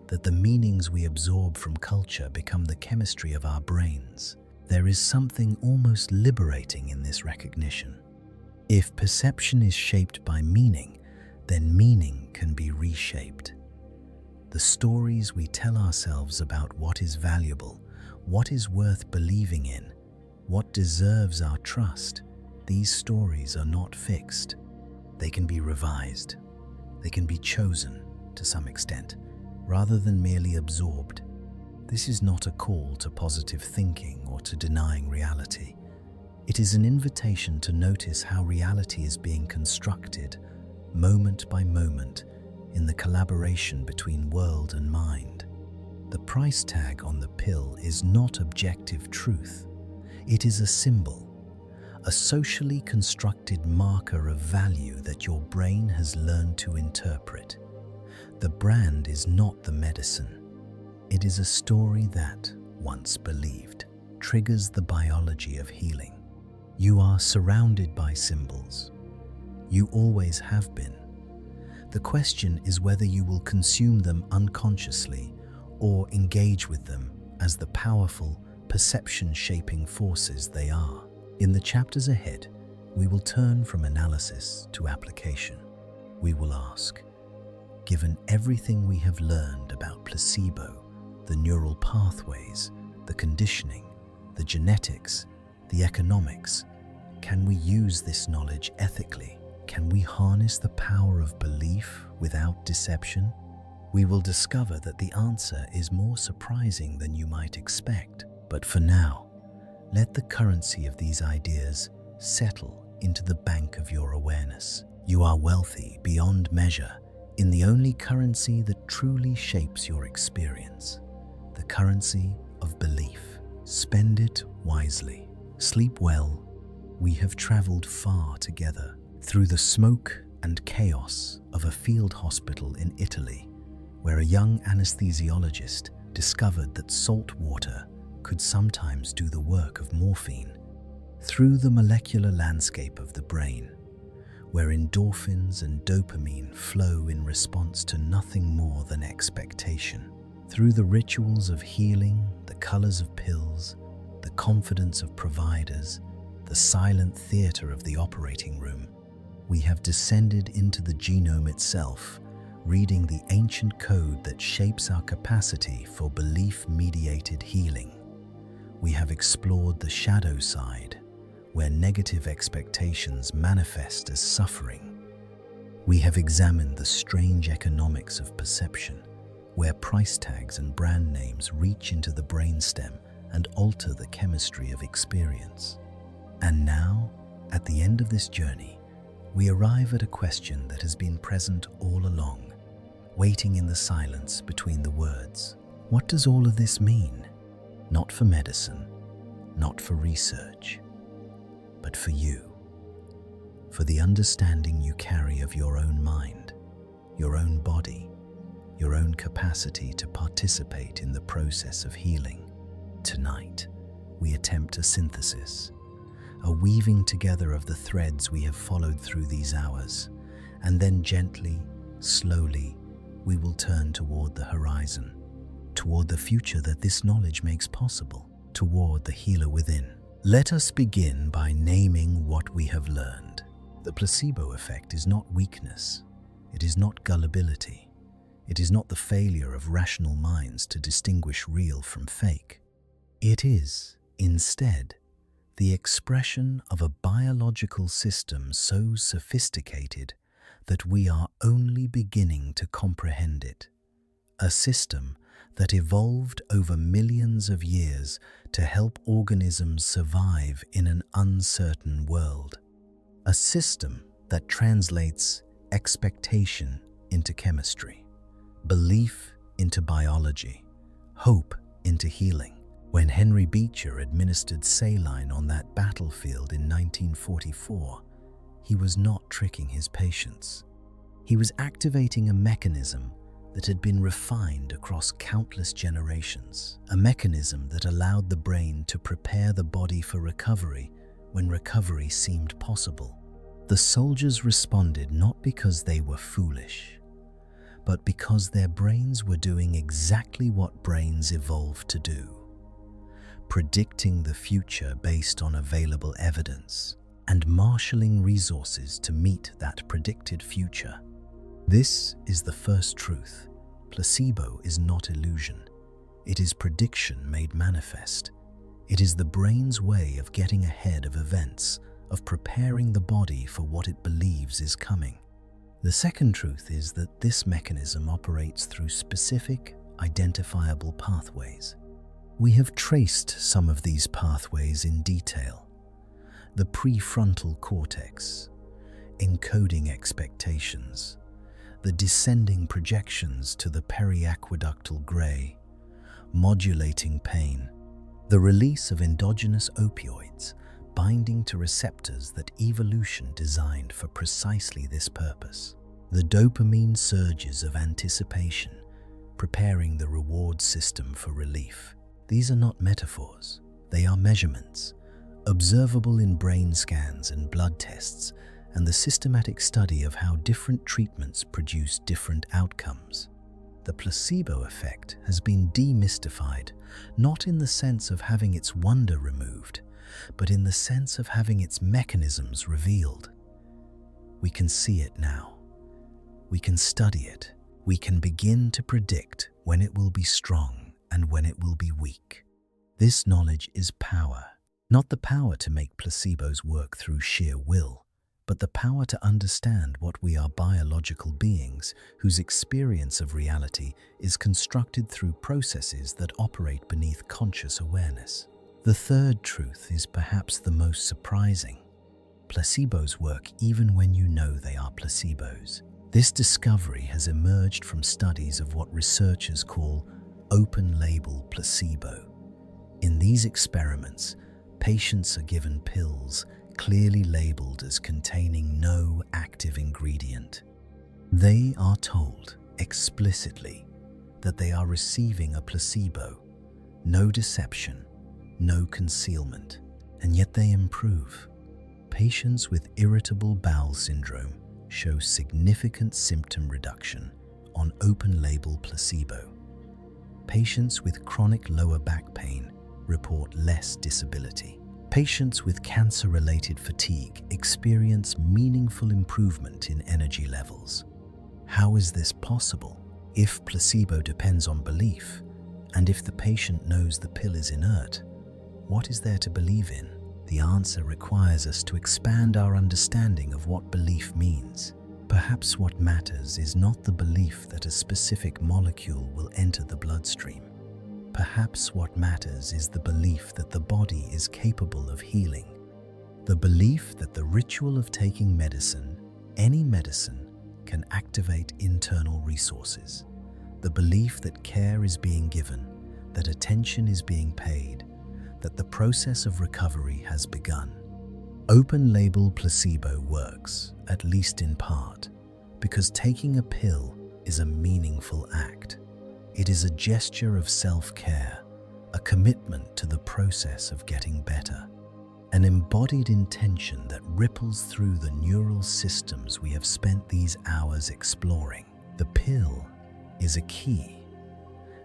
Speaker 1: that the meanings we absorb from culture become the chemistry of our brains. There is something almost liberating in this recognition. If perception is shaped by meaning, then meaning can be reshaped. The stories we tell ourselves about what is valuable, what is worth believing in, what deserves our trust, these stories are not fixed. They can be revised. They can be chosen to some extent, rather than merely absorbed. This is not a call to positive thinking or to denying reality. It is an invitation to notice how reality is being constructed, moment by moment, in the collaboration between world and mind. The price tag on the pill is not objective truth. It is a symbol, a socially constructed marker of value that your brain has learned to interpret. The brand is not the medicine. It is a story that, once believed, triggers the biology of healing. You are surrounded by symbols. You always have been. The question is whether you will consume them unconsciously or engage with them as the powerful, perception-shaping forces they are. In the chapters ahead, we will turn from analysis to application. We will ask, given everything we have learned about placebo, the neural pathways, the conditioning, the genetics, the economics, can we use this knowledge ethically? Can we harness the power of belief without deception? We will discover that the answer is more surprising than you might expect. But for now, let the currency of these ideas settle into the bank of your awareness. You are wealthy beyond measure in the only currency that truly shapes your experience, the currency of belief. Spend it wisely. Sleep well. We have traveled far together through the smoke and chaos of a field hospital in Italy, where a young anesthesiologist discovered that salt water could sometimes do the work of morphine, through the molecular landscape of the brain, where endorphins and dopamine flow in response to nothing more than expectation, through the rituals of healing, the colors of pills, the confidence of providers, the silent theater of the operating room. We have descended into the genome itself, reading the ancient code that shapes our capacity for belief-mediated healing. We have explored the shadow side, where negative expectations manifest as suffering. We have examined the strange economics of perception, where price tags and brand names reach into the brainstem and alter the chemistry of experience. And now, at the end of this journey, we arrive at a question that has been present all along, waiting in the silence between the words. What does all of this mean? Not for medicine, not for research, but for you, for the understanding you carry of your own mind, your own body, your own capacity to participate in the process of healing. Tonight, we attempt a synthesis, a weaving together of the threads we have followed through these hours, and then gently, slowly, we will turn toward the horizon, toward the future that this knowledge makes possible, toward the healer within. Let us begin by naming what we have learned. The placebo effect is not weakness. It is not gullibility. It is not the failure of rational minds to distinguish real from fake. It is, instead, the expression of a biological system so sophisticated that we are only beginning to comprehend it. A system that evolved over millions of years to help organisms survive in an uncertain world. A system that translates expectation into chemistry, belief into biology, hope into healing. When Henry Beecher administered saline on that battlefield in 1944, he was not tricking his patients. He was activating a mechanism that had been refined across countless generations, a mechanism that allowed the brain to prepare the body for recovery when recovery seemed possible. The soldiers responded not because they were foolish, but because their brains were doing exactly what brains evolved to do, predicting the future based on available evidence and marshalling resources to meet that predicted future. This is the first truth. Placebo is not illusion. It is prediction made manifest. It is the brain's way of getting ahead of events, of preparing the body for what it believes is coming. The second truth is that this mechanism operates through specific, identifiable pathways. We have traced some of these pathways in detail. The prefrontal cortex, encoding expectations, the descending projections to the periaqueductal gray, modulating pain, the release of endogenous opioids, binding to receptors that evolution designed for precisely this purpose, the dopamine surges of anticipation, preparing the reward system for relief. These are not metaphors, they are measurements, observable in brain scans and blood tests, and the systematic study of how different treatments produce different outcomes. The placebo effect has been demystified, not in the sense of having its wonder removed, but in the sense of having its mechanisms revealed. We can see it now. We can study it. We can begin to predict when it will be strong and when it will be weak. This knowledge is power, not the power to make placebos work through sheer will, but the power to understand what we are: biological beings whose experience of reality is constructed through processes that operate beneath conscious awareness. The third truth is perhaps the most surprising. Placebos work even when you know they are placebos. This discovery has emerged from studies of what researchers call open-label placebo. In these experiments, patients are given pills clearly labeled as containing no active ingredient. They are told explicitly that they are receiving a placebo. No deception, no concealment, and yet they improve. Patients with irritable bowel syndrome show significant symptom reduction on open-label placebo. Patients with chronic lower back pain report less disability. Patients with cancer-related fatigue experience meaningful improvement in energy levels. How is this possible? If placebo depends on belief, and if the patient knows the pill is inert, what is there to believe in? The answer requires us to expand our understanding of what belief means. Perhaps what matters is not the belief that a specific molecule will enter the bloodstream. Perhaps what matters is the belief that the body is capable of healing. The belief that the ritual of taking medicine, any medicine, can activate internal resources. The belief that care is being given, that attention is being paid, that the process of recovery has begun. Open-label placebo works, at least in part, because taking a pill is a meaningful act. It is a gesture of self-care, a commitment to the process of getting better, an embodied intention that ripples through the neural systems we have spent these hours exploring. The pill is a key,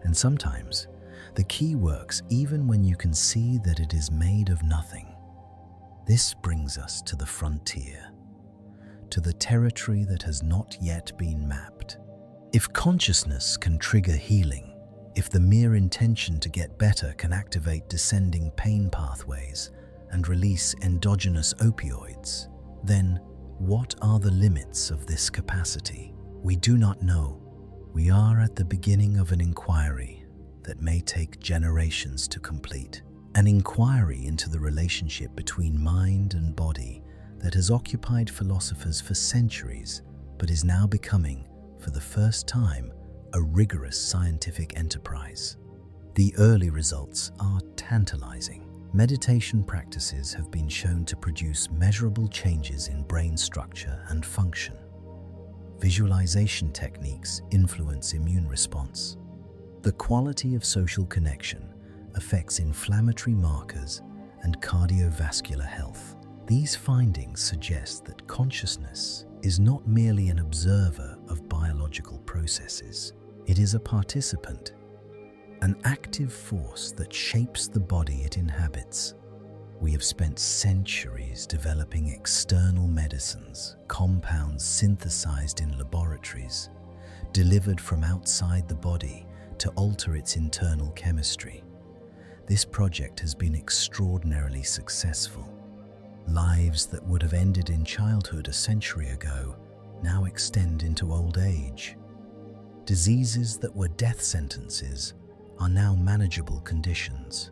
Speaker 1: and sometimes the key works even when you can see that it is made of nothing. This brings us to the frontier, to the territory that has not yet been mapped. If consciousness can trigger healing, if the mere intention to get better can activate descending pain pathways and release endogenous opioids, then what are the limits of this capacity? We do not know. We are at the beginning of an inquiry that may take generations to complete. An inquiry into the relationship between mind and body that has occupied philosophers for centuries, but is now becoming, for the first time, a rigorous scientific enterprise. The early results are tantalizing. Meditation practices have been shown to produce measurable changes in brain structure and function. Visualization techniques influence immune response. The quality of social connection affects inflammatory markers and cardiovascular health. These findings suggest that consciousness is not merely an observer of biological processes. It is a participant, an active force that shapes the body it inhabits. We have spent centuries developing external medicines, compounds synthesized in laboratories, delivered from outside the body to alter its internal chemistry. This project has been extraordinarily successful. Lives that would have ended in childhood a century ago now extend into old age. Diseases that were death sentences are now manageable conditions.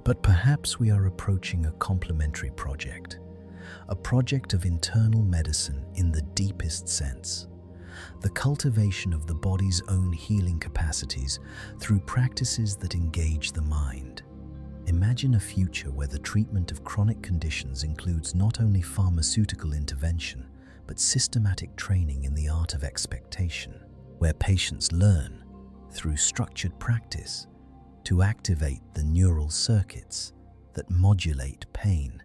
Speaker 1: But perhaps we are approaching a complementary project, a project of internal medicine in the deepest sense. The cultivation of the body's own healing capacities through practices that engage the mind. Imagine a future where the treatment of chronic conditions includes not only pharmaceutical intervention, but systematic training in the art of expectation, where patients learn, through structured practice, to activate the neural circuits that modulate pain,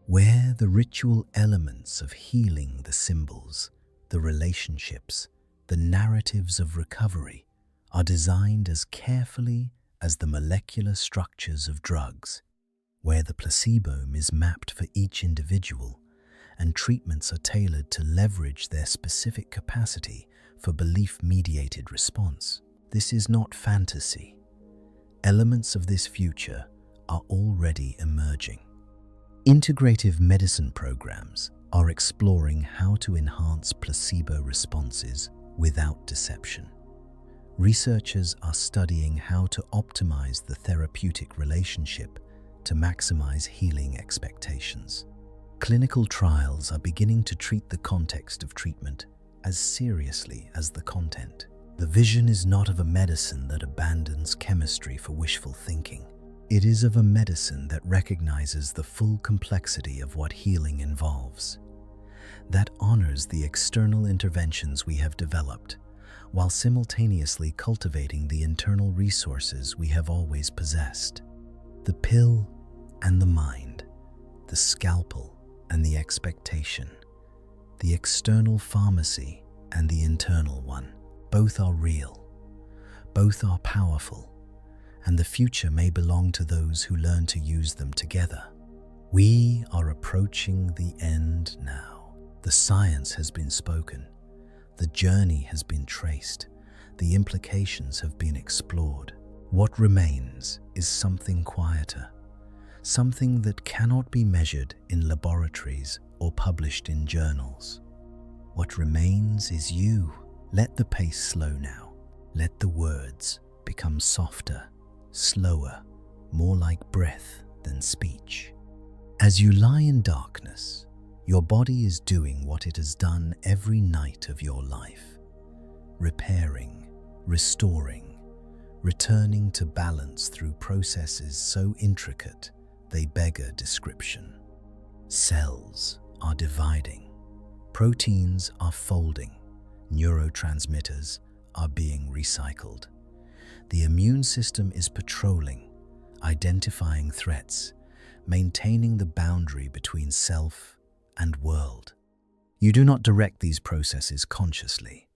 Speaker 1: where the ritual elements of healing, the symbols, the relationships, the narratives of recovery are designed as carefully as the molecular structures of drugs, where the placebome is mapped for each individual and treatments are tailored to leverage their specific capacity for belief-mediated response. This is not fantasy. Elements of this future are already emerging. Integrative medicine programs are exploring how to enhance placebo responses without deception. Researchers are studying how to optimize the therapeutic relationship to maximize healing expectations. Clinical trials are beginning to treat the context of treatment as seriously as the content. The vision is not of a medicine that abandons chemistry for wishful thinking. It is of a medicine that recognizes the full complexity of what healing involves, that honors the external interventions we have developed, while simultaneously cultivating the internal resources we have always possessed. The pill and the mind, the scalpel and the expectation, the external pharmacy and the internal one, both are real, both are powerful, and the future may belong to those who learn to use them together. We are approaching the end now. The science has been spoken. The journey has been traced. The implications have been explored. What remains is something quieter, something that cannot be measured in laboratories or published in journals. What remains is you. Let the pace slow now. Let the words become softer, slower, more like breath than speech. As you lie in darkness, your body is doing what it has done every night of your life, repairing, restoring, returning to balance through processes so intricate they beggar description. Cells are dividing, proteins are folding, neurotransmitters are being recycled. The immune system is patrolling, identifying threats, maintaining the boundary between self and world. You do not direct these processes consciously.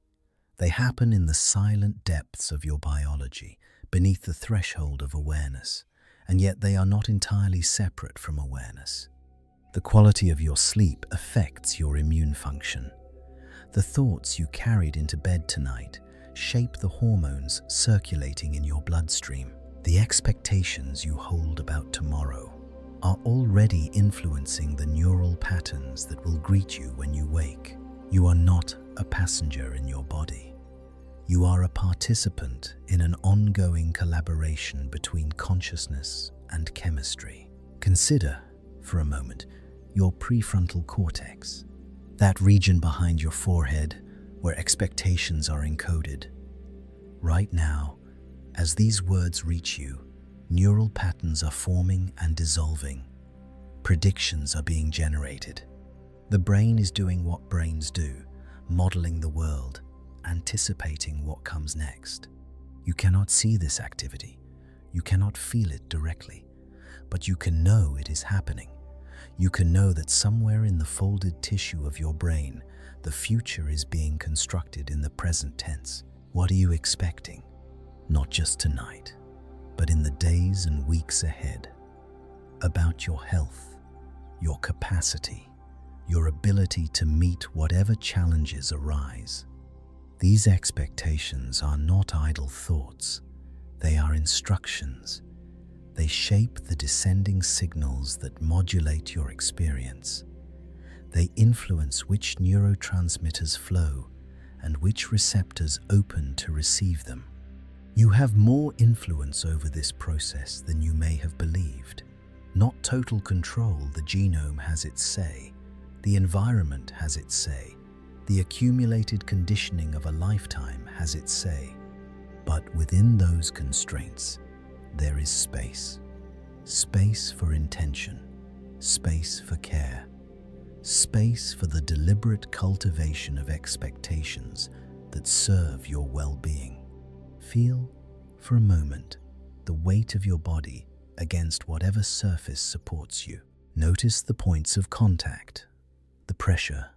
Speaker 1: They happen in the silent depths of your biology, beneath the threshold of awareness, and yet they are not entirely separate from awareness. The quality of your sleep affects your immune function. The thoughts you carried into bed tonight shape the hormones circulating in your bloodstream. The expectations you hold about tomorrow are already influencing the neural patterns that will greet you when you wake. You are not a passenger in your body. You are a participant in an ongoing collaboration between consciousness and chemistry. Consider, for a moment, your prefrontal cortex, that region behind your forehead where expectations are encoded. Right now, as these words reach you, neural patterns are forming and dissolving. Predictions are being generated. The brain is doing what brains do, modeling the world, anticipating what comes next. You cannot see this activity. You cannot feel it directly, but you can know it is happening. You can know that somewhere in the folded tissue of your brain, the future is being constructed in the present tense. What are you expecting? Not just tonight, but in the days and weeks ahead. About your health, your capacity, your ability to meet whatever challenges arise. These expectations are not idle thoughts. They are instructions. They shape the descending signals that modulate your experience. They influence which neurotransmitters flow and which receptors open to receive them. You have more influence over this process than you may have believed. Not total control. The genome has its say. The environment has its say. The accumulated conditioning of a lifetime has its say. But within those constraints, there is space. Space for intention. Space for care. Space for the deliberate cultivation of expectations that serve your well-being. Feel, for a moment, the weight of your body against whatever surface supports you. Notice the points of contact, the pressure,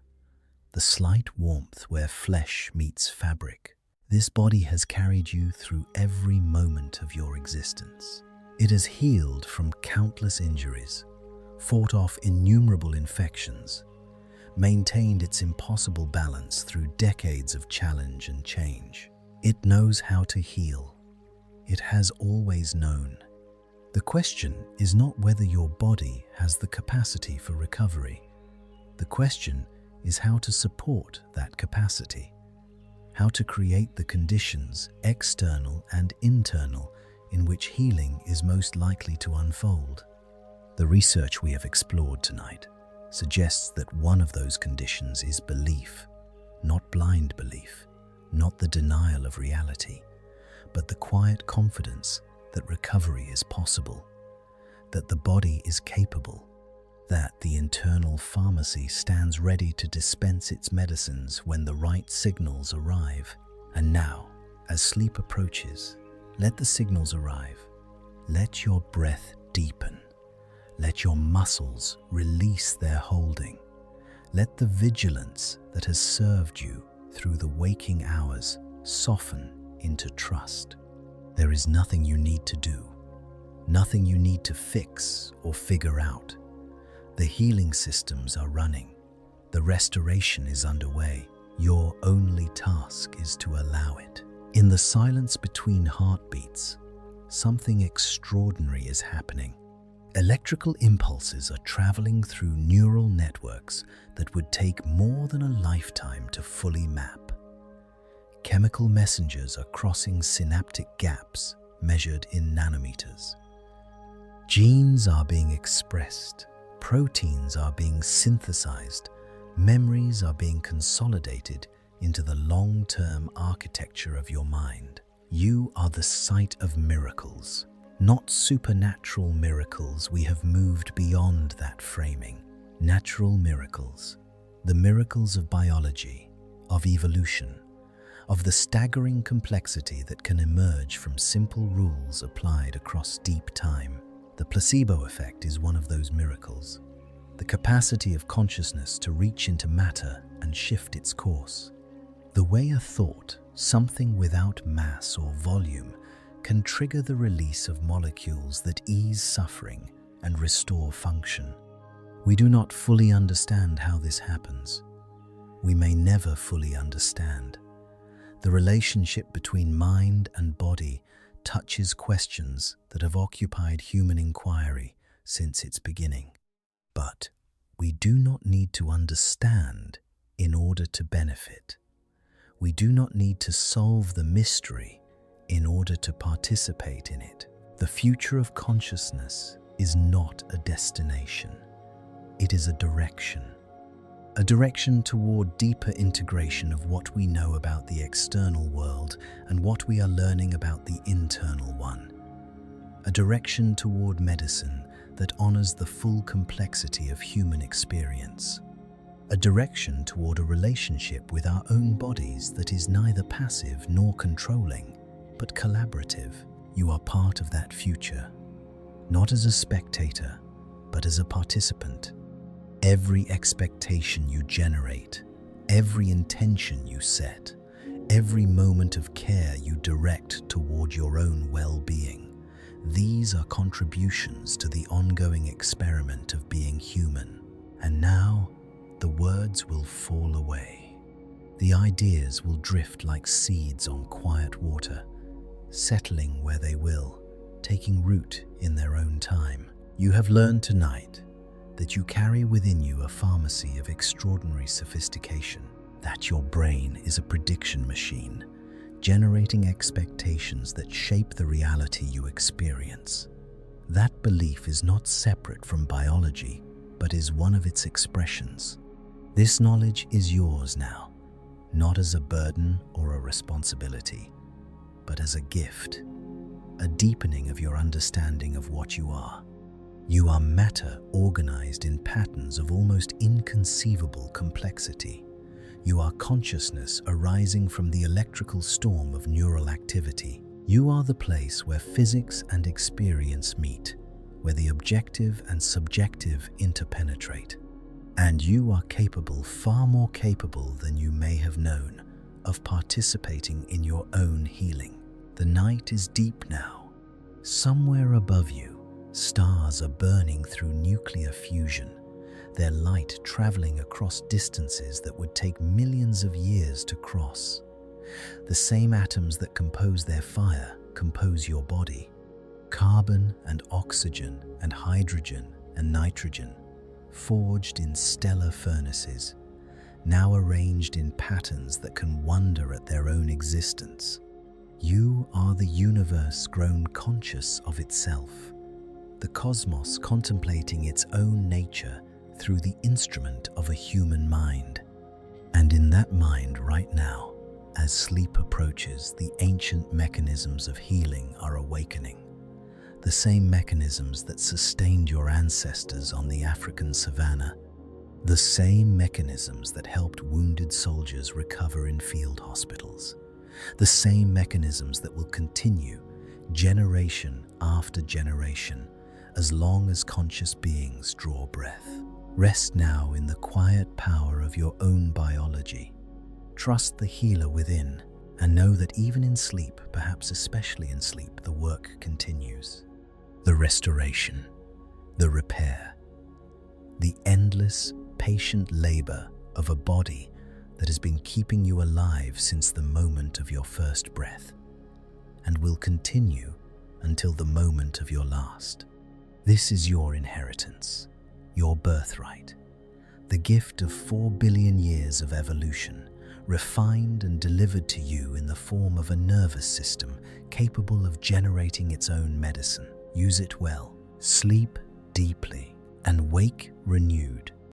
Speaker 1: the slight warmth where flesh meets fabric. This body has carried you through every moment of your existence. It has healed from countless injuries, fought off innumerable infections, maintained its impossible balance through decades of challenge and change. It knows how to heal. It has always known. The question is not whether your body has the capacity for recovery. The question is how to support that capacity, how to create the conditions, external and internal, in which healing is most likely to unfold. The research we have explored tonight suggests that one of those conditions is belief, not blind belief, not the denial of reality, but the quiet confidence that recovery is possible, that the body is capable, that the internal pharmacy stands ready to dispense its medicines when the right signals arrive. And now, as sleep approaches, let the signals arrive. Let your breath deepen. Let your muscles release their holding. Let the vigilance that has served you through the waking hours soften into trust. There is nothing you need to do, nothing you need to fix or figure out. The healing systems are running. The restoration is underway. Your only task is to allow it. In the silence between heartbeats, something extraordinary is happening. Electrical impulses are traveling through neural networks that would take more than a lifetime to fully map. Chemical messengers are crossing synaptic gaps measured in nanometers. Genes are being expressed, proteins are being synthesized, memories are being consolidated into the long-term architecture of your mind. You are the site of miracles. Not supernatural miracles. We have moved beyond that framing. Natural miracles. The miracles of biology, of evolution, of the staggering complexity that can emerge from simple rules applied across deep time. The placebo effect is one of those miracles. The capacity of consciousness to reach into matter and shift its course. The way a thought, something without mass or volume, can trigger the release of molecules that ease suffering and restore function. We do not fully understand how this happens. We may never fully understand. The relationship between mind and body touches questions that have occupied human inquiry since its beginning. But we do not need to understand in order to benefit. We do not need to solve the mystery in order to participate in it. The future of consciousness is not a destination. It is a direction toward deeper integration of what we know about the external world and what we are learning about the internal one. A direction toward medicine that honors the full complexity of human experience. A direction toward a relationship with our own bodies that is neither passive nor controlling, but collaborative. You are part of that future, not as a spectator, but as a participant. Every expectation you generate, every intention you set, every moment of care you direct toward your own well-being, these are contributions to the ongoing experiment of being human. And now, the words will fall away. The ideas will drift like seeds on quiet water, settling where they will, taking root in their own time. You have learned tonight that you carry within you a pharmacy of extraordinary sophistication, that your brain is a prediction machine, generating expectations that shape the reality you experience. That belief is not separate from biology, but is one of its expressions. This knowledge is yours now, not as a burden or a responsibility, but as a gift, a deepening of your understanding of what you are. You are matter organized in patterns of almost inconceivable complexity. You are consciousness arising from the electrical storm of neural activity. You are the place where physics and experience meet, where the objective and subjective interpenetrate. And you are capable, far more capable than you may have known, of participating in your own healing. The night is deep now. Somewhere above you, stars are burning through nuclear fusion, their light traveling across distances that would take millions of years to cross. The same atoms that compose their fire compose your body. Carbon and oxygen and hydrogen and nitrogen. forged in stellar furnaces, now arranged in patterns that can wonder at their own existence. You are the universe grown conscious of itself, the cosmos contemplating its own nature through the instrument of a human mind. And in that mind right now, as sleep approaches, the ancient mechanisms of healing are awakening. The same mechanisms that sustained your ancestors on the African savanna, the same mechanisms that helped wounded soldiers recover in field hospitals, the same mechanisms that will continue generation after generation as long as conscious beings draw breath. Rest now in the quiet power of your own biology. Trust the healer within, and know that even in sleep, perhaps especially in sleep, the work continues. The restoration, the repair, the endless, patient labor of a body that has been keeping you alive since the moment of your first breath, and will continue until the moment of your last. This is your inheritance, your birthright, the gift of 4 billion years of evolution, refined and delivered to you in the form of a nervous system capable of generating its own medicine. Use it well, sleep deeply, and wake renewed.